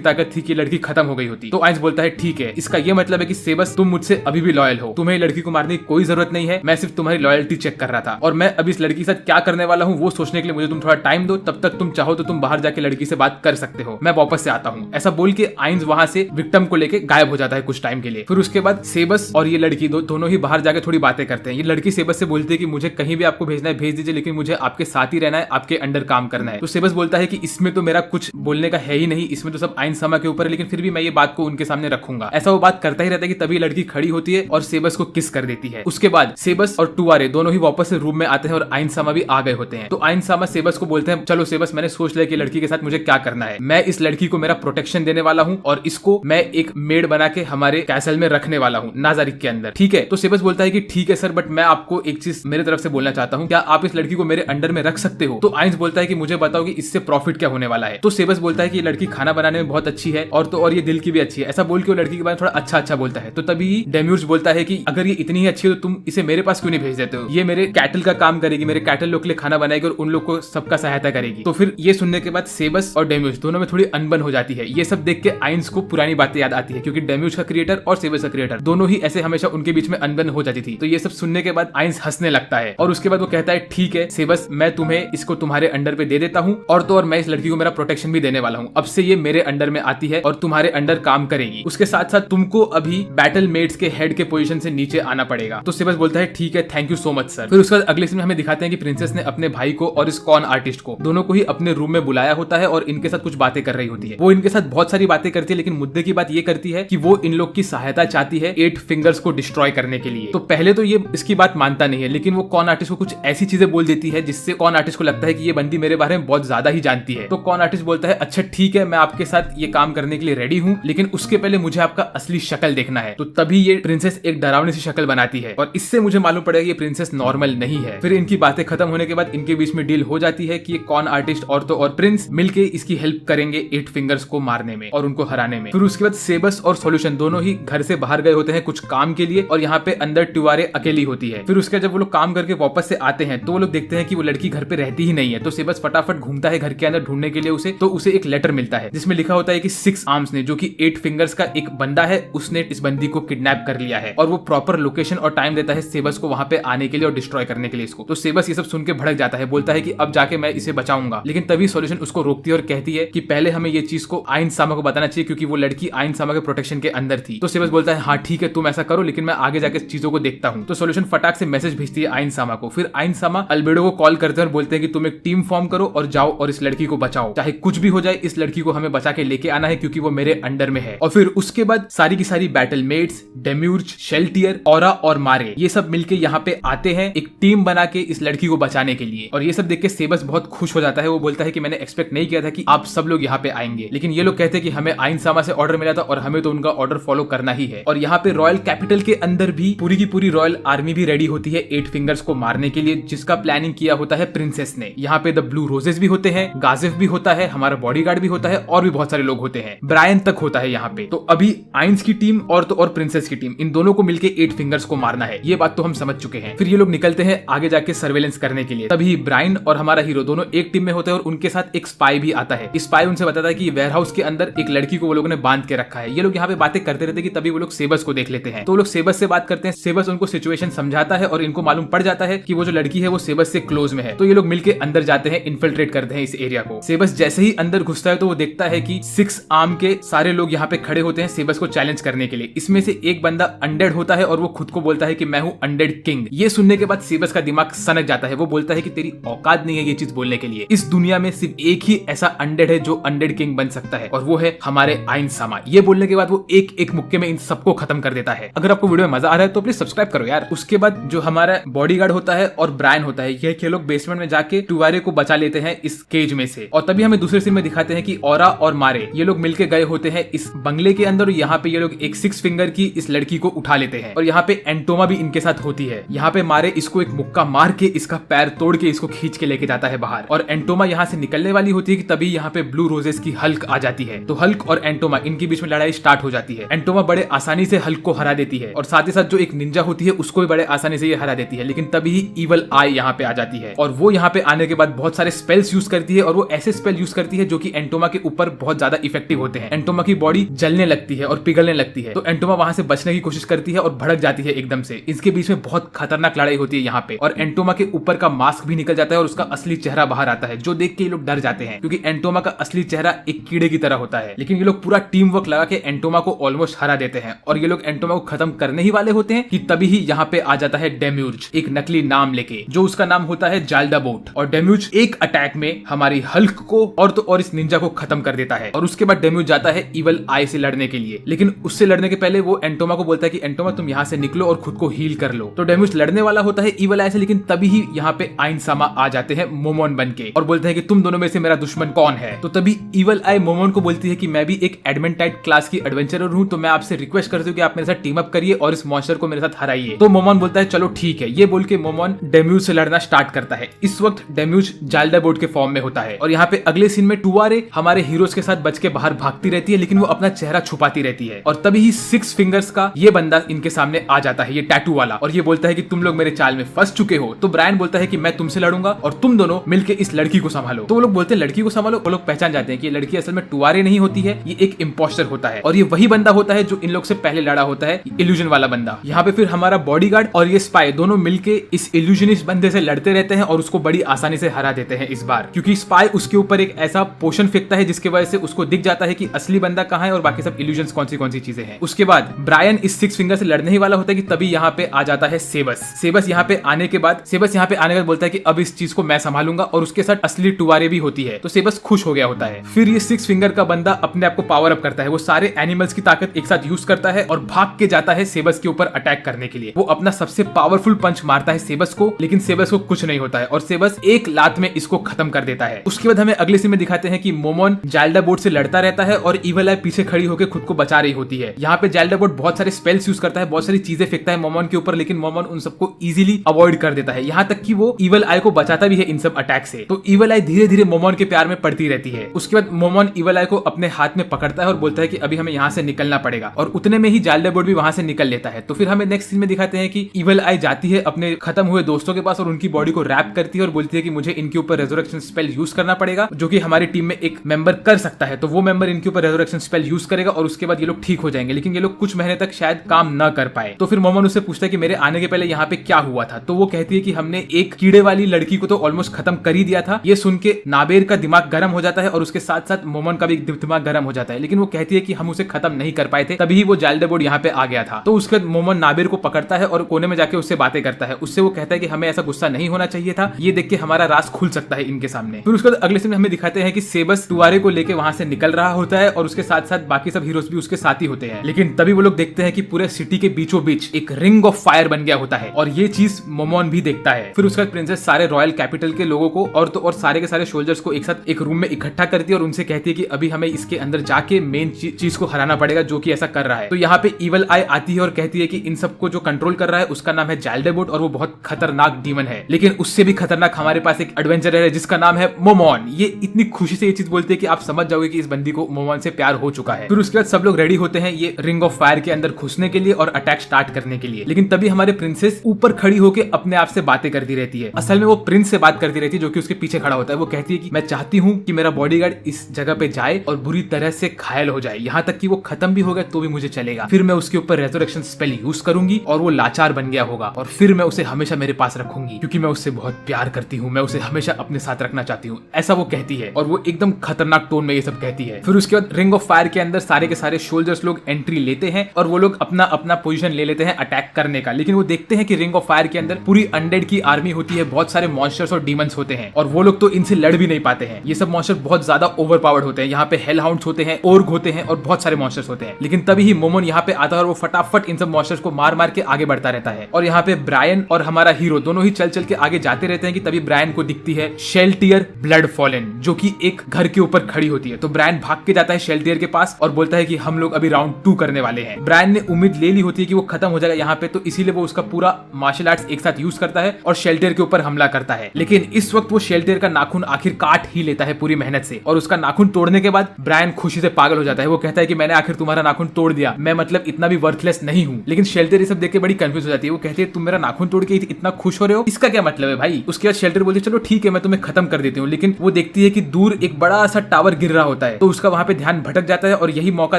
ताकत थी कि लड़की खत्म हो गई होती। तो आइंस बोलता है ठीक है, इसका ये मतलब है कि सेबस तुम मुझसे अभी भी लॉयल हो, तुम्हें लड़की को मारने की कोई जरूरत नहीं है, मैं सिर्फ तुम्हारी लॉयल्टी चेक कर रहा था और मैं अभी इस लड़की के साथ क्या करने वाला हूँ वो सोचने के लिए मुझे तुम थोड़ा टाइम दो, तब तक तुम चाहो तो तुम बाहर जाके लड़की से बात कर सकते हो, मैं वापस से आता हूँ। ऐसा बोल के आइंस वहां से विक्टिम को लेके गायब हो जाता है कुछ टाइम के लिए। फिर उसके बाद सेबस और ये लड़की दोनों ही बाहर जाके थोड़ी बातें करते हैं। ये लड़की सेबस से बोलती है कि मुझे कहीं भी आपको भेजना है भेज दीजिए, लेकिन मुझे आपके साथ ही रहना है, आपके अंडर काम करना है। तो सेबस बोलता है कि इसमें तो मेरा कुछ बोलने का है ही नहीं, इसमें तो सब आइंस सामा के ऊपर है, लेकिन फिर भी मैं ये बात को उनके सामने रखूंगा। ऐसा वो बात करता ही रहता है कि तभी लड़की खड़ी होती है और सेबस को किस कर देती है। उसके बाद सेबस और टुआरे दोनों ही वापस से रूम में आते हैं और आइंस सामा भी आ गए होते हैं। तो आइंस सामा सेबस को बोलते हैं चलो सेबस, मैंने सोच लिया कि लड़की के साथ मुझे क्या करना है, मैं इस लड़की को मेरा प्रोटेक्शन देने वाला हूँ और इसको मैं एक मेड बना के हमारे कैसल में रखने वाला हूँ नाजारिक के अंदर, ठीक है? तो सेबस बोलता है कि ठीक है सर, बट मैं आपको एक चीज मेरे तरफ से बोलना चाहता हूँ, क्या आप इस लड़की को मेरे अंडर में रख सकते हो? तो आइंस बोलता है कि मुझे बताओ कि इससे प्रॉफिट क्या होने वाला है। तो सेबस बोलता है कि ये लड़की खाना बनाने में बहुत अच्छी है और ये दिल की भी अच्छी है। ऐसा बोल के वो लड़की के बारे में थोड़ा अच्छा बोलता है। तो तभी डेम्यूर्ज बोलता है कि अगर ये इतनी ही अच्छी है तो तुम इसे मेरे पास क्यों नहीं भेज देते हो, ये मेरे कैटल का काम करेगी, मेरे कैटल लोग के लिए खाना बनाएगी और उन लोग को सबका सहायता करेगी। तो फिर ये सुनने के बाद सेबस और डेम्यूज दोनों में थोड़ी अनबन हो जाती है। ये सब देख के आइंस को पुरानी बातें याद आती है, क्योंकि डेम्यूज का क्रिएटर और सेबस का क्रिएटर दोनों ही ऐसे हमेशा उनके बीच में अनबन हो जाती थी। तो ये सब सुनने के बाद आइंस हंसने लगता है और उसके बाद वो कहता है ठीक है सेबस, मैं तुम्हें इसको तुम्हारे अंडर पे दे देता हूँ और तो और मैं इस लड़की को मेरा प्रोटेक्शन भी देने वाला हूँ। अब से ये मेरे अंडर में आती है और तुम्हारे अंडर काम करेगी। उसके साथ साथ तुमको अभी बैटल मेट्स के हेड के पोजीशन से नीचे आना पड़ेगा। तो सेबस बोलता है ठीक है, thank you so much sir. फिर उसके बाद अगले सीन में हमें दिखाते हैं कि प्रिंसेस ने अपने भाई को और इस कॉन आर्टिस्ट को दोनों को ही अपने रूम में बुलाया होता है और इनके साथ कुछ बातें कर रही होती है। वो इनके साथ बहुत सारी बातें करती है, लेकिन मुद्दे की बात ये करती है कि वो इन लोग की सहायता चाहती है 8 फिंगर्स को डिस्ट्रॉय करने के लिए। तो पहले तो ये इसकी बात मानता नहीं है, लेकिन वो कॉन आर्टिस्ट को कुछ ऐसी चीजें बोल देती है जिससे कॉन आर्टिस्ट को लगता है कि ये बंदी मेरे बारे में बहुत ज्यादा ही जानती है। तो कॉन आर्टिस्ट बोलता है अच्छा ठीक है, मैं आपके साथ ये काम करने के लिए रेडी हूँ, लेकिन उसके पहले मुझे आपका असली शक्ल देखना है। तो तभी ये प्रिंसेस एक डरावनी सी शक्ल बनाती है और इससे मुझे मालूम पड़ेगा ये प्रिंसेस नॉर्मल नहीं है। फिर इनकी बातें खत्म होने के बाद इनके बीच में डील हो जाती है कि ये कॉन आर्टिस्ट और तो और प्रिंस मिलके इसकी हेल्प करेंगे 8 फिंगर्स को मारने में और उनको हराने में। फिर उसके बाद सेबस और सॉल्यूशन दोनों ही घर से बाहर गए होते हैं कुछ काम के लिए और यहाँ पे अंदर टुआरे अकेली होती है। फिर उसके जब वो लोग काम करके वापस से आते हैं तो वो लोग देखते हैं कि वो लड़की घर पे रहती ही नहीं है। तो सेबस फटाफट घूमता है घर के अंदर ढूंढने के लिए उसे। तो उसे एक लेटर मिलता है जिसमें लिखा होता है कि 6 आर्म्स ने, जो कि 8 फिंगर्स का एक बंदा है, उसने इस बंदी को किडनैप कर लिया है और वो प्रॉपर लोकेशन और टाइम देता है सेबस को वहां पे आने के लिए और डिस्ट्रॉय करने के लिए इसको। तो सेबस ये सब सुन के भड़क जाता है, बोलता है कि अब जाके मैं इसे बचाऊंगा, लेकिन तभी सॉल्यूशन उसको रोकती है और कहती है कि पहले हमें ये चीज को आइंस सामा को बताना चाहिए, क्योंकि वो लड़की आइंस सामा के प्रोटेक्शन के अंदर थी। तो सेबस बोलता है हाँ ठीक है तुम ऐसा करो, लेकिन मैं आगे जाके चीजों को देखता हूँ। तो सॉल्यूशन फटाक से मैसेज भेजती है आइंस सामा को। फिर आइंस सामा अल्बेडो को कॉल करते हैं और बोलते हैं कि तुम एक टीम फॉर्म करो और जाओ और इस लड़की को बचाओ, चाहे कुछ भी हो जाए इस लड़की को हमें बचा के लेके आना है, क्योंकि वो मेरे अंडर में है। और फिर उसके बाद सारी की सारी बैटल मेट्स, डेम्यूर्ज, शेल्टियर, ऑरा और मारे ये सब मिलके यहाँ पे आते हैं एक टीम बना के इस लड़की को बचाने के लिए। और ये सब देख के सेबस बहुत खुश हो जाता है। वो बोलता है कि मैंने एक्सपेक्ट नहीं किया था कि आप सब लोग यहाँ पे आएंगे, लेकिन ये लोग कहते हैं कि हमें आइंस सामा से ऑर्डर मिला था और हमें तो उनका ऑर्डर फॉलो करना ही है। और यहाँ पे रॉयल कैपिटल के अंदर भी पूरी की पूरी रॉयल आर्मी भी रेडी होती है 8 फिंगर्स को मारने के लिए, जिसका प्लानिंग किया होता है प्रिंसेस ने। यहाँ पे द ब्लू रोजेस भी होते हैं, गाजिफ भी होता है, हमारा बॉडीगार्ड भी होता है और भी बहुत सारे लोग होते हैं, ब्रायन तक होता है यहाँ पे। तो अभी आइंस की टीम और तो और प्रिंसेस की टीम, इन दोनों को मिलके 8 फिंगर्स को मारना है, ये बात तो हम समझ चुके हैं। फिर ये लोग निकलते हैं आगे जाके सर्वेलेंस करने के लिए। तभी ब्रायन और हमारा हीरो दोनों एक टीम में होते हैं और उनके साथ एक स्पाई भी आता है। स्पाई उनसे बताता है कि वेयर हाउस के अंदर एक लड़की को वो लोगों ने बांध के रखा है। ये लोग यहाँ पे बातें करते रहते हैं कि तभी वो लोग सेबस को देख लेते हैं। तो वो लोग सेबस से बात करते हैं, सेबस उनको सिचुएशन समझाता है और इनको मालूम पड़ जाता है कि वो जो लड़की है वो सेबस से क्लोज में है। तो ये लोग मिलके अंदर जाते हैं, इन्फिल्ट्रेट करते हैं इस एरिया को। सेबस जैसे ही अंदर घुसता है तो वो देखता है कि 6 आर्म के सारे लोग यहाँ पे खड़े होते हैं सेबस को चैलेंज करने के लिए। इसमें से एक बंदा अनडेड होता है और वो खुद को बोलता है कि मैं हूँ अनडेड किंग। ये सुनने के बाद सेबस का दिमाग सनक जाता है। वो बोलता है कि तेरी औकात नहीं है ये चीज बोलने के लिए, इस दुनिया में सिर्फ एक ही ऐसा अनडेड है जो अनडेड किंग बन सकता है और वो है हमारे आइंस सामा। ये बोलने के बाद वो एक एक मुक्के में इन सबको खत्म कर देता है। अगर आपको वीडियो में मजा आ रहा है तो प्लीज सब्सक्राइब करो यार। उसके बाद जो हमारा बॉडीगार्ड होता है और ब्रायन होता है, ये लोग बेसमेंट में जाके टुवारे को बचा लेते हैं इस केज में से। और तभी हमें दूसरे सीन में दिखाते हैं कि ऑरा और मारे ये लोग मिलके गए होते हैं इस बंगले के अंदर। यहाँ पे ये लोग एक 6 फिंगर की इस लड़की को उठा लेते हैं और यहाँ पे एंटोमा भी इनके साथ होती है। यहाँ पे मारे इसको एक मुक्का मार के इसका पैर तोड़ के इसको खींच के लेके जाता है बाहर। और एंटोमा यहाँ से निकलने वाली होती है कि तभी यहाँ पे ब्लू रोजेस की हल्क आ जाती है। तो हल्क और एंटोमा इनके बीच में लड़ाई स्टार्ट हो जाती है। एंटोमा बड़े आसानी से हल्क को हरा देती है और साथ ही साथ जो एक निंजा होती है उसको भी बड़े आसानी से ये हरा देती है। लेकिन तभी इवल आई यहाँ पे आ जाती है और वो यहाँ पे आने के बाद बहुत सारे स्पेल्स यूज करती है और वो ऐसे स्पेल यूज करती है जो कि एंटोमा के ऊपर बहुत ज्यादा इफेक्टिव होते हैं। एंटोमा की बॉडी जलने लगती है और पिघलने लगती है। तो एंटोमा वहां से बचने की कोशिश करती है और भड़क जाती है एकदम से। इसके बीच में बहुत खतरनाक लड़ाई होती है यहाँ पे और एंटोमा के ऊपर का मास्क भी निकल जाता है और उसका असली चेहरा बाहर आता है, जो देख के ये लोग डर जाते हैं क्योंकि एंटोमा का असली चेहरा एक कीड़े की तरह होता है। लेकिन ये लोग पूरा टीम वर्क लगा के एंटोमा को ऑलमोस्ट हरा देते हैं और ये लोग एंटोमा को खत्म करने ही वाले होते हैं कि तभी ही यहाँ पे आ जाता है डेम्यूज एक नकली नाम लेके, जो उसका नाम होता है जाल्डाबोट। और डेम्यूज एक अटैक में हमारी हल्क को और इस निंजा को खत्म कर देता है। और उसके बाद डेम्यूज जाता है इवल आई से लड़ने के लिए। लेकिन उससे लड़ने के पहले वो एंटोमा को बोलता है कि एंटोमा तुम यहाँ से निकलो और खुद को हील कर लो। तो डेम्यूज लड़ने वाला होता है इवल आई से, लेकिन तभी ही यहाँ पे आइन सामा आ जाते हैं मोमोन बन के और बोलते हैं कि तुम दोनों में से मेरा दुश्मन कौन है। तो तभी इवल आई मोमोन को बोलती है कि मैं भी एक एडमेंटाइट क्लास की एडवेंचरर हूँ, तो मैं आपसे रिक्वेस्ट करती हूँ कि आप मेरे साथ टीम अप करिए और इस मॉन्स्टर को मेरे साथ हराइए। तो मोमोन बोलता है चलो ठीक है। ये बोल के मोमोन डेम्यूज से लड़ना स्टार्ट करता है। इस वक्त डेम्यूज जाल्डाबोट के फॉर्म में होता है और यहाँ पे अगले सीन में टुआरे हमारे हीरोज के साथ बच के बाहर भागती रहती है, लेकिन वो अपना चेहरा छुपाती रहती है। और तभी ही 6 फिंगर्स का ये बंदा इनके सामने आ जाता है, ये टैटू वाला, और ये बोलता है कि तुम लोग मेरे चाल में फंस चुके हो। तो ब्रायन बोलता है कि मैं तुमसे लड़ूंगा और तुम दोनों मिलकर इस लड़की को संभालो। तो वो लोग बोलते हैं लड़की को संभालो। वो लोग पहचान जाते हैं कि ये लड़की असल में टुआरे नहीं होती है, ये एक इंपोस्टर होता है और ये वही बंदा होता है जो इन लोग से पहले लड़ा होता है, इल्यूजन वाला बंदा। यहाँ पे फिर हमारा बॉडीगार्ड और ये स्पाई दोनों मिलके इस इल्यूजनिस्ट बंदे से लड़ते रहते हैं और उसको बड़ी आसानी से हरा देते हैं इस बार, क्योंकि स्पाई उसके ऊपर एक ऐसा पोशन फेंकता है जिसके वजह से उसको दिख जाता है कि असली बंदा कहाँ है और बाकी सब इल्यूजन्स कौन सी चीजें हैं। उसके बाद ब्रायन इस 6 फिंगर से लड़ने ही वाला होता है कि तभी यहाँ पे आ जाता है सेबस। सेबस यहाँ पे आने के बाद बोलता है कि अब इस चीज को मैं संभालूंगा और उसके साथ असली टुवारे भी होती है। तो सेबस खुश हो गया होता है। फिर ये 6 फिंगर का बंदा अपने आप को पावर अप करता है। वो सारे एनिमल्स की ताकत एक साथ यूज करता है और भाग के जाता है सेबस के ऊपर अटैक करने के लिए। वो अपना सबसे पावरफुल पंच मारता है सेबस को, लेकिन सेबस को कुछ नहीं होता है और सेबस एक लात में इसको खत्म कर देता है। उसके बाद हमें अगले सीन में दिखाते हैं कि मोमोन जाल्डाबोट से लड़ता रहता है और इवल आई पीछे खड़ी होकर खुद को बचा रही होती है। यहाँ पे जाल्डाबोट बहुत सारे स्पेल्स यूज करता है, बहुत सारी चीजें फेंकता है मोमोन के ऊपर, लेकिन मोमोन उन सबको इजीली अवॉइड कर देता है। यहाँ तक कि वो इवल आई को बचाता भी है इन सब अटैक से। तो इवल आई धीरे धीरे मोमोन के प्यार में पड़ती रहती है। उसके बाद मोमोन इवल आई को अपने हाथ में पकड़ता है और बोलता है कि अभी हमें यहाँ से निकलना पड़ेगा, और उतने में ही जाल्डाबोट भी वहां से निकल लेता है। तो फिर हमें नेक्स्ट सीन में दिखाते हैं कि इवल आई जाती है अपने खत्म हुए दोस्तों के पास और उनकी बॉडी को रैप करती है और बोलती है कि मुझे इनके ऊपर रेजरेक्शन स्पेल यूज करना पड़ेगा, जो कि हमारी टीम में एक मेंबर कर सकता है। तो वो मेंबर इनके ऊपर रेजरेक्शन स्पेल यूज करेगा और उसके बाद ये लोग ठीक हो जाएंगे। लेकिन ये लोग कुछ महीने तक शायद काम न कर पाए। तो फिर मोमोन उससे पूछता है कि मेरे आने के पहले यहाँ पे क्या हुआ था। तो वो कहती है कि हमने एक कीड़े वाली लड़की को तो ऑलमोस्ट खत्म कर ही दिया था। ये सुन के नाबेर का दिमाग गर्म हो जाता है और उसके साथ साथ मोमोन का भी दिमाग गर्म हो जाता है। लेकिन वो कहती है कि हम उसे खत्म नहीं कर पाए थे, तभी वो जाल्डाबोट यहाँ पे आ गया था। तो उसके बाद मोमोन नाबेर को पकड़ता है और कोने में जाके उससे बातें करता है। उससे वो कहता है कि हमें ऐसा गुस्सा नहीं होना चाहिए था, ये देख के हमारा राज खुल सकता है इनके सामने। फिर उसके बाद अगले सीन में हमें दिखाते हैं कि सेबस टुवारे को लेके वहां से निकल रहा होता है और उसके साथ साथ बाकी सब हीरोज भी उसके साथ ही होते हैं। लेकिन तभी वो लोग देखते हैं कि पूरे सिटी के बीचों बीच एक रिंग ऑफ फायर बन गया होता है और ये चीज मोमोन भी देखता है। फिर उसके बाद प्रिंसेस सारे रॉयल कैपिटल के लोगों को और सारे के सारे सोल्जर्स को एक साथ एक रूम में इकट्ठा करती है और उनसे कहती है कि अभी हमें इसके अंदर जाके मेन चीज को हराना पड़ेगा जो कि ऐसा कर रहा है। तो यहाँ पे इवल आई आती है और कहती है कि इन सबको जो कंट्रोल कर रहा है उसका नाम है जाल्डाबोट और वो बहुत खतरनाक डीमन है। लेकिन उससे भी खतरनाक हमारे पास एक एडवेंचरर है जिसका नाम है मोमोन। ये इतनी खुशी से ये चीज बोलती है कि आप समझ जाओगे कि इस बंदी को मोमोन से प्यार हो चुका है। फिर उसके बाद सब लोग रेडी होते हैं ये रिंग ऑफ फायर के अंदर घुसने के लिए और अटैक स्टार्ट करने के लिए। लेकिन तभी हमारे प्रिंसेस ऊपर खड़ी होकर अपने आप से बातें करती रहती है। असल में वो प्रिंस से बात करती रहती है जो कि उसके पीछे खड़ा होता है। वो कहती है कि मैं चाहती हूँ कि मेरा बॉडीगार्ड इस जगह पे जाए और बुरी तरह से घायल हो जाए, यहाँ तक कि वो खत्म भी हो गया तो भी मुझे चलेगा। फिर मैं उसके ऊपर रेजरेक्शन स्पेल यूज करूंगी और वो लाचार बन गया होगा और फिर मैं उसे हमेशा मेरे पास रखूंगी क्योंकि मैं उससे बहुत प्यार करती हूँ, मैं उसे हमेशा अपने साथ रखना चाहती हूँ, ऐसा वो कहती है। और वो एकदम खतरनाक टोन में ये सब कहती है। फिर उसके बाद रिंग ऑफ फायर के अंदर सारे के सारे सोल्जर्स लोग एंट्री लेते हैं और वो लोग अपना अपना पोजीशन ले लेते हैं अटैक करने का। लेकिन वो देखते हैं कि रिंग ऑफ फायर के अंदर पूरी अनडेड की आर्मी होती है, बहुत सारे मॉन्स्टर्स और डीमंस होते हैं और वो लोग तो इनसे लड़ भी नहीं पाते हैं। ये सब मॉन्स्टर बहुत ज्यादा ओवरपावर्ड होते हैं। यहाँ पे हेल हाउंड्स होते हैं, ओर्ग होते हैं और बहुत सारे मॉन्स्टर्स होते हैं। लेकिन तभी ही मोमोन यहाँ पे आता है और वो फटाफट इन सब मॉन्स्टर्स को मार मार के आगे बढ़ता रहता है। और यहाँ पे ब्रायन और हमारा हीरो दोनों ही चल चल के आगे जाते रहते हैं कि तभी ब्रायन को दिखती है शेल्टियर ब्लड फॉलन जो कि एक घर के ऊपर खड़ी होती है। तो ब्रायन भाग के जाता है शेल्टियर के पास और बोलता है कि हम लोग अभी राउंड 2 करने वाले हैं। ब्रायन ने उम्मीद ले ली होती है कि वो खत्म हो जाएगा यहाँ पे, तो इसीलिए वो उसका पूरा पूरा मार्शल आर्ट्स एक साथ यूज करता है और शेल्टर के ऊपर हमला करता है। लेकिन इस वक्त वो शेल्टर का नाखून आखिर काट ही लेता है पूरी मेहनत से, और उसका नाखून तोड़ने के बाद ब्रायन खुशी से पागल हो जाता है। वो कहता है कि मैंने आखिर तुम्हारा नाखून तोड़ दिया, मैं मतलब इतना भी वर्थलेस नहीं हूँ। लेकिन शेल्टर ये सब देख के बड़ी कंफ्यूज हो जाती है। वो कहती है तुम मेरा नाखून तोड़ के इतना खुश हो रहे हो, इसका क्या मतलब है भाई। उसके बाद शेल्टर बोलती है चलो ठीक है मैं तुम्हें खत्म कर देती हूँ। लेकिन वो देखती है कि दूर एक बड़ा सा टावर गिर रहा होता है, तो उसका वहां पे ध्यान भटक जाता है और यही मौका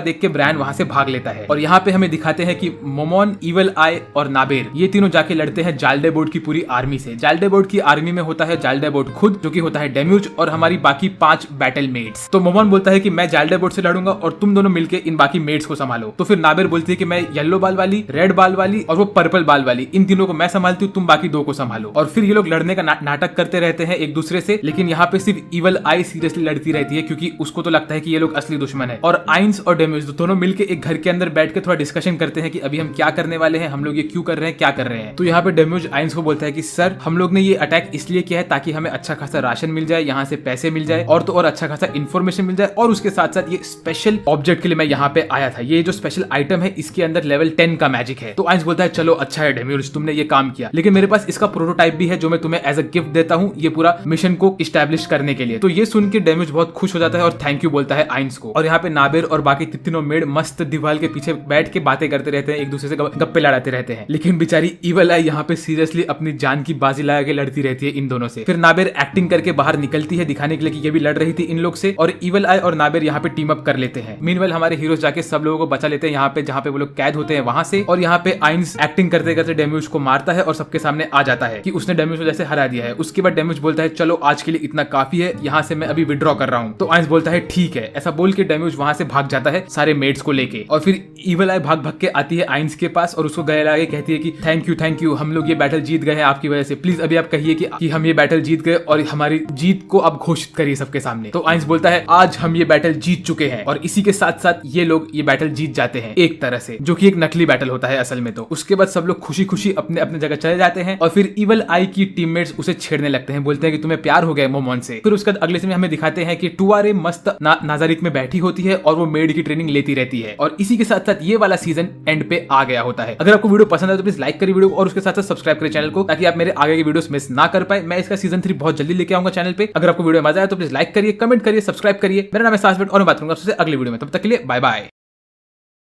देख के ब्रायन वहां से भाग लेता है। और यहाँ पे हमें दिखाते हैं कि मोमोन, इविल आई और नाबेर ये तीनों जाके लड़ते हैं जाल्डेबोर्ड की पूरी आर्मी से। जाल्डेबोर्ड की आर्मी में होता है जाल्डेबोर्ड खुद, जो कि होता है डेम्यूज, और हमारी बाकी 5 बैटल मेट्स। तो मोमोन बोलता है कि मैं जाल्डेबोर्ड से लड़ूंगा और तुम दोनों मिलके इन बाकी मेट्स को संभालो। तो फिर नाबेर बोलती है कि मैं येलो बाल वाली, रेड बाल वाली और वो पर्पल बाल वाली, इन तीनों को मैं संभालती हूँ, तुम बाकी 2 को संभालो। और फिर ये लोग लड़ने का नाटक करते रहते हैं एक दूसरे से। लेकिन यहाँ पे सिर्फ इविल आई सीरियसली लड़ती रहती है, क्योंकि उसको तो लगता है कि ये लोग असली दुश्मन है। और आइंस और डेम्यूज दोनों मिलके एक घर के अंदर बैठ के थोड़ा डिस्कशन करते हैं कि अभी हम क्या करने वाले हैं, हम लोग ये क्यों कर रहे हैं, क्या कर रहे हैं। तो यहाँ पे डेम्यूज आइंस को बोलता है कि सर हम लोग ने ये अटैक इसलिए किया है ताकि हमें अच्छा खासा राशन मिल जाए, यहाँ से पैसे मिल जाए और तो और अच्छा खासा इन्फॉर्मेशन मिल जाए, और उसके साथ साथ ये स्पेशल ऑब्जेक्ट के लिए मैं यहाँ पे आया था। ये जो स्पेशल आइटम है इसके अंदर लेवल 10 का मैजिक है। तो आइंस बोलता है चलो अच्छा है डेम्यूज तुमने ये काम किया, लेकिन मेरे पास इसका प्रोटोटाइप भी है जो मैं तुम्हें एज अ गिफ्ट देता हूँ ये पूरा मिशन को इस्टेब्लिश करने के लिए। तो ये सुन के डेम्यूज बहुत खुश हो जाता है और थैंक यू बोलता है आइंस को। और यहाँ पे नाबेर और बाकी तीनों मेड मस्त दीवार के पीछे बैठ के बातें करते रहते हैं, एक दूसरे से गप्पे लड़ाते रहते हैं। लेकिन बेचारी इविल आई यहाँ पे सीरियसली अपनी जान की बाजी लगा के लड़ती रहती है इन दोनों से। फिर नाबेर एक्टिंग करके बाहर निकलती है दिखाने के लिए कि ये भी लड़ रही थी इन लोग से, और इविल आई और नाबेर यहाँ पे टीम अप कर लेते हैं। मीनवाइल हमारे हीरोज जाके सब लोगों को बचा लेते हैं यहाँ पे जहाँ पे वो लोग कैद होते हैं वहां से। और यहाँ पे आइंस एक्टिंग करते करते डेम्यूज को मारता है और सबके सामने आ जाता है कि उसने डेम्यूज को जैसे हरा दिया है। उसके बाद डेम्यूज बोलता है चलो आज के लिए इतना काफी है, यहाँ से मैं अभी विड्रॉ कर रहा हूँ। तो आइंस बोलता है ठीक है। ऐसा बोल के डेम्यूज वहां से भाग जाता है सारे मेट्स को लेके। और फिर इविल आई भाग भाग के आती है आइंस के पास और उसको गले लगा के कहती है कि थैंक यू हम लोग ये बैटल जीत गए हैं आपकी वजह से। प्लीज अभी आप कहिए कि हम ये बैटल जीत गए और हमारी जीत को आप घोषित करिए सबके सामने। तो आइंस बोलता है आज हम ये बैटल जीत चुके हैं, और इसी के साथ साथ ये लोग ये बैटल जीत जाते हैं एक तरह से, जो कि एक नकली बैटल होता है असल में। तो उसके बाद सब लोग खुशी खुशी अपने अपने जगह चले जाते हैं और फिर इविल आई की टीममेट्स उसे छेड़ने लगते हैं, बोलते हैं कि तुम्हें प्यार हो गया मोमोन से। फिर उसके बाद अगले समय हमें दिखाते हैं कि टुआरे मस्त नाजारिक में बैठी होती है और वो मेड की ट्रेनिंग लेती रहती है। और इसी के साथ साथ ये वाला सीजन एंड पे आ गया होता है। अगर आपको वीडियो पसंद आए तो प्लीज लाइक करिए वीडियो और उसके साथ साथ सब्सक्राइब करिए चैनल को, ताकि आप मेरे आगे के वीडियोस मिस ना कर पाए। मैं इसका सीजन 3 बहुत जल्दी लेके आऊंगा चैनल पे। अगर आपको वीडियो मजा आया तो प्लीज लाइक करिए, कमेंट करिए, सब्सक्राइब करिए। मेरा नाम है सासवेट और मैं बात करूंगा आपसे अगले वीडियो में। तब तक के लिए बाय बाय।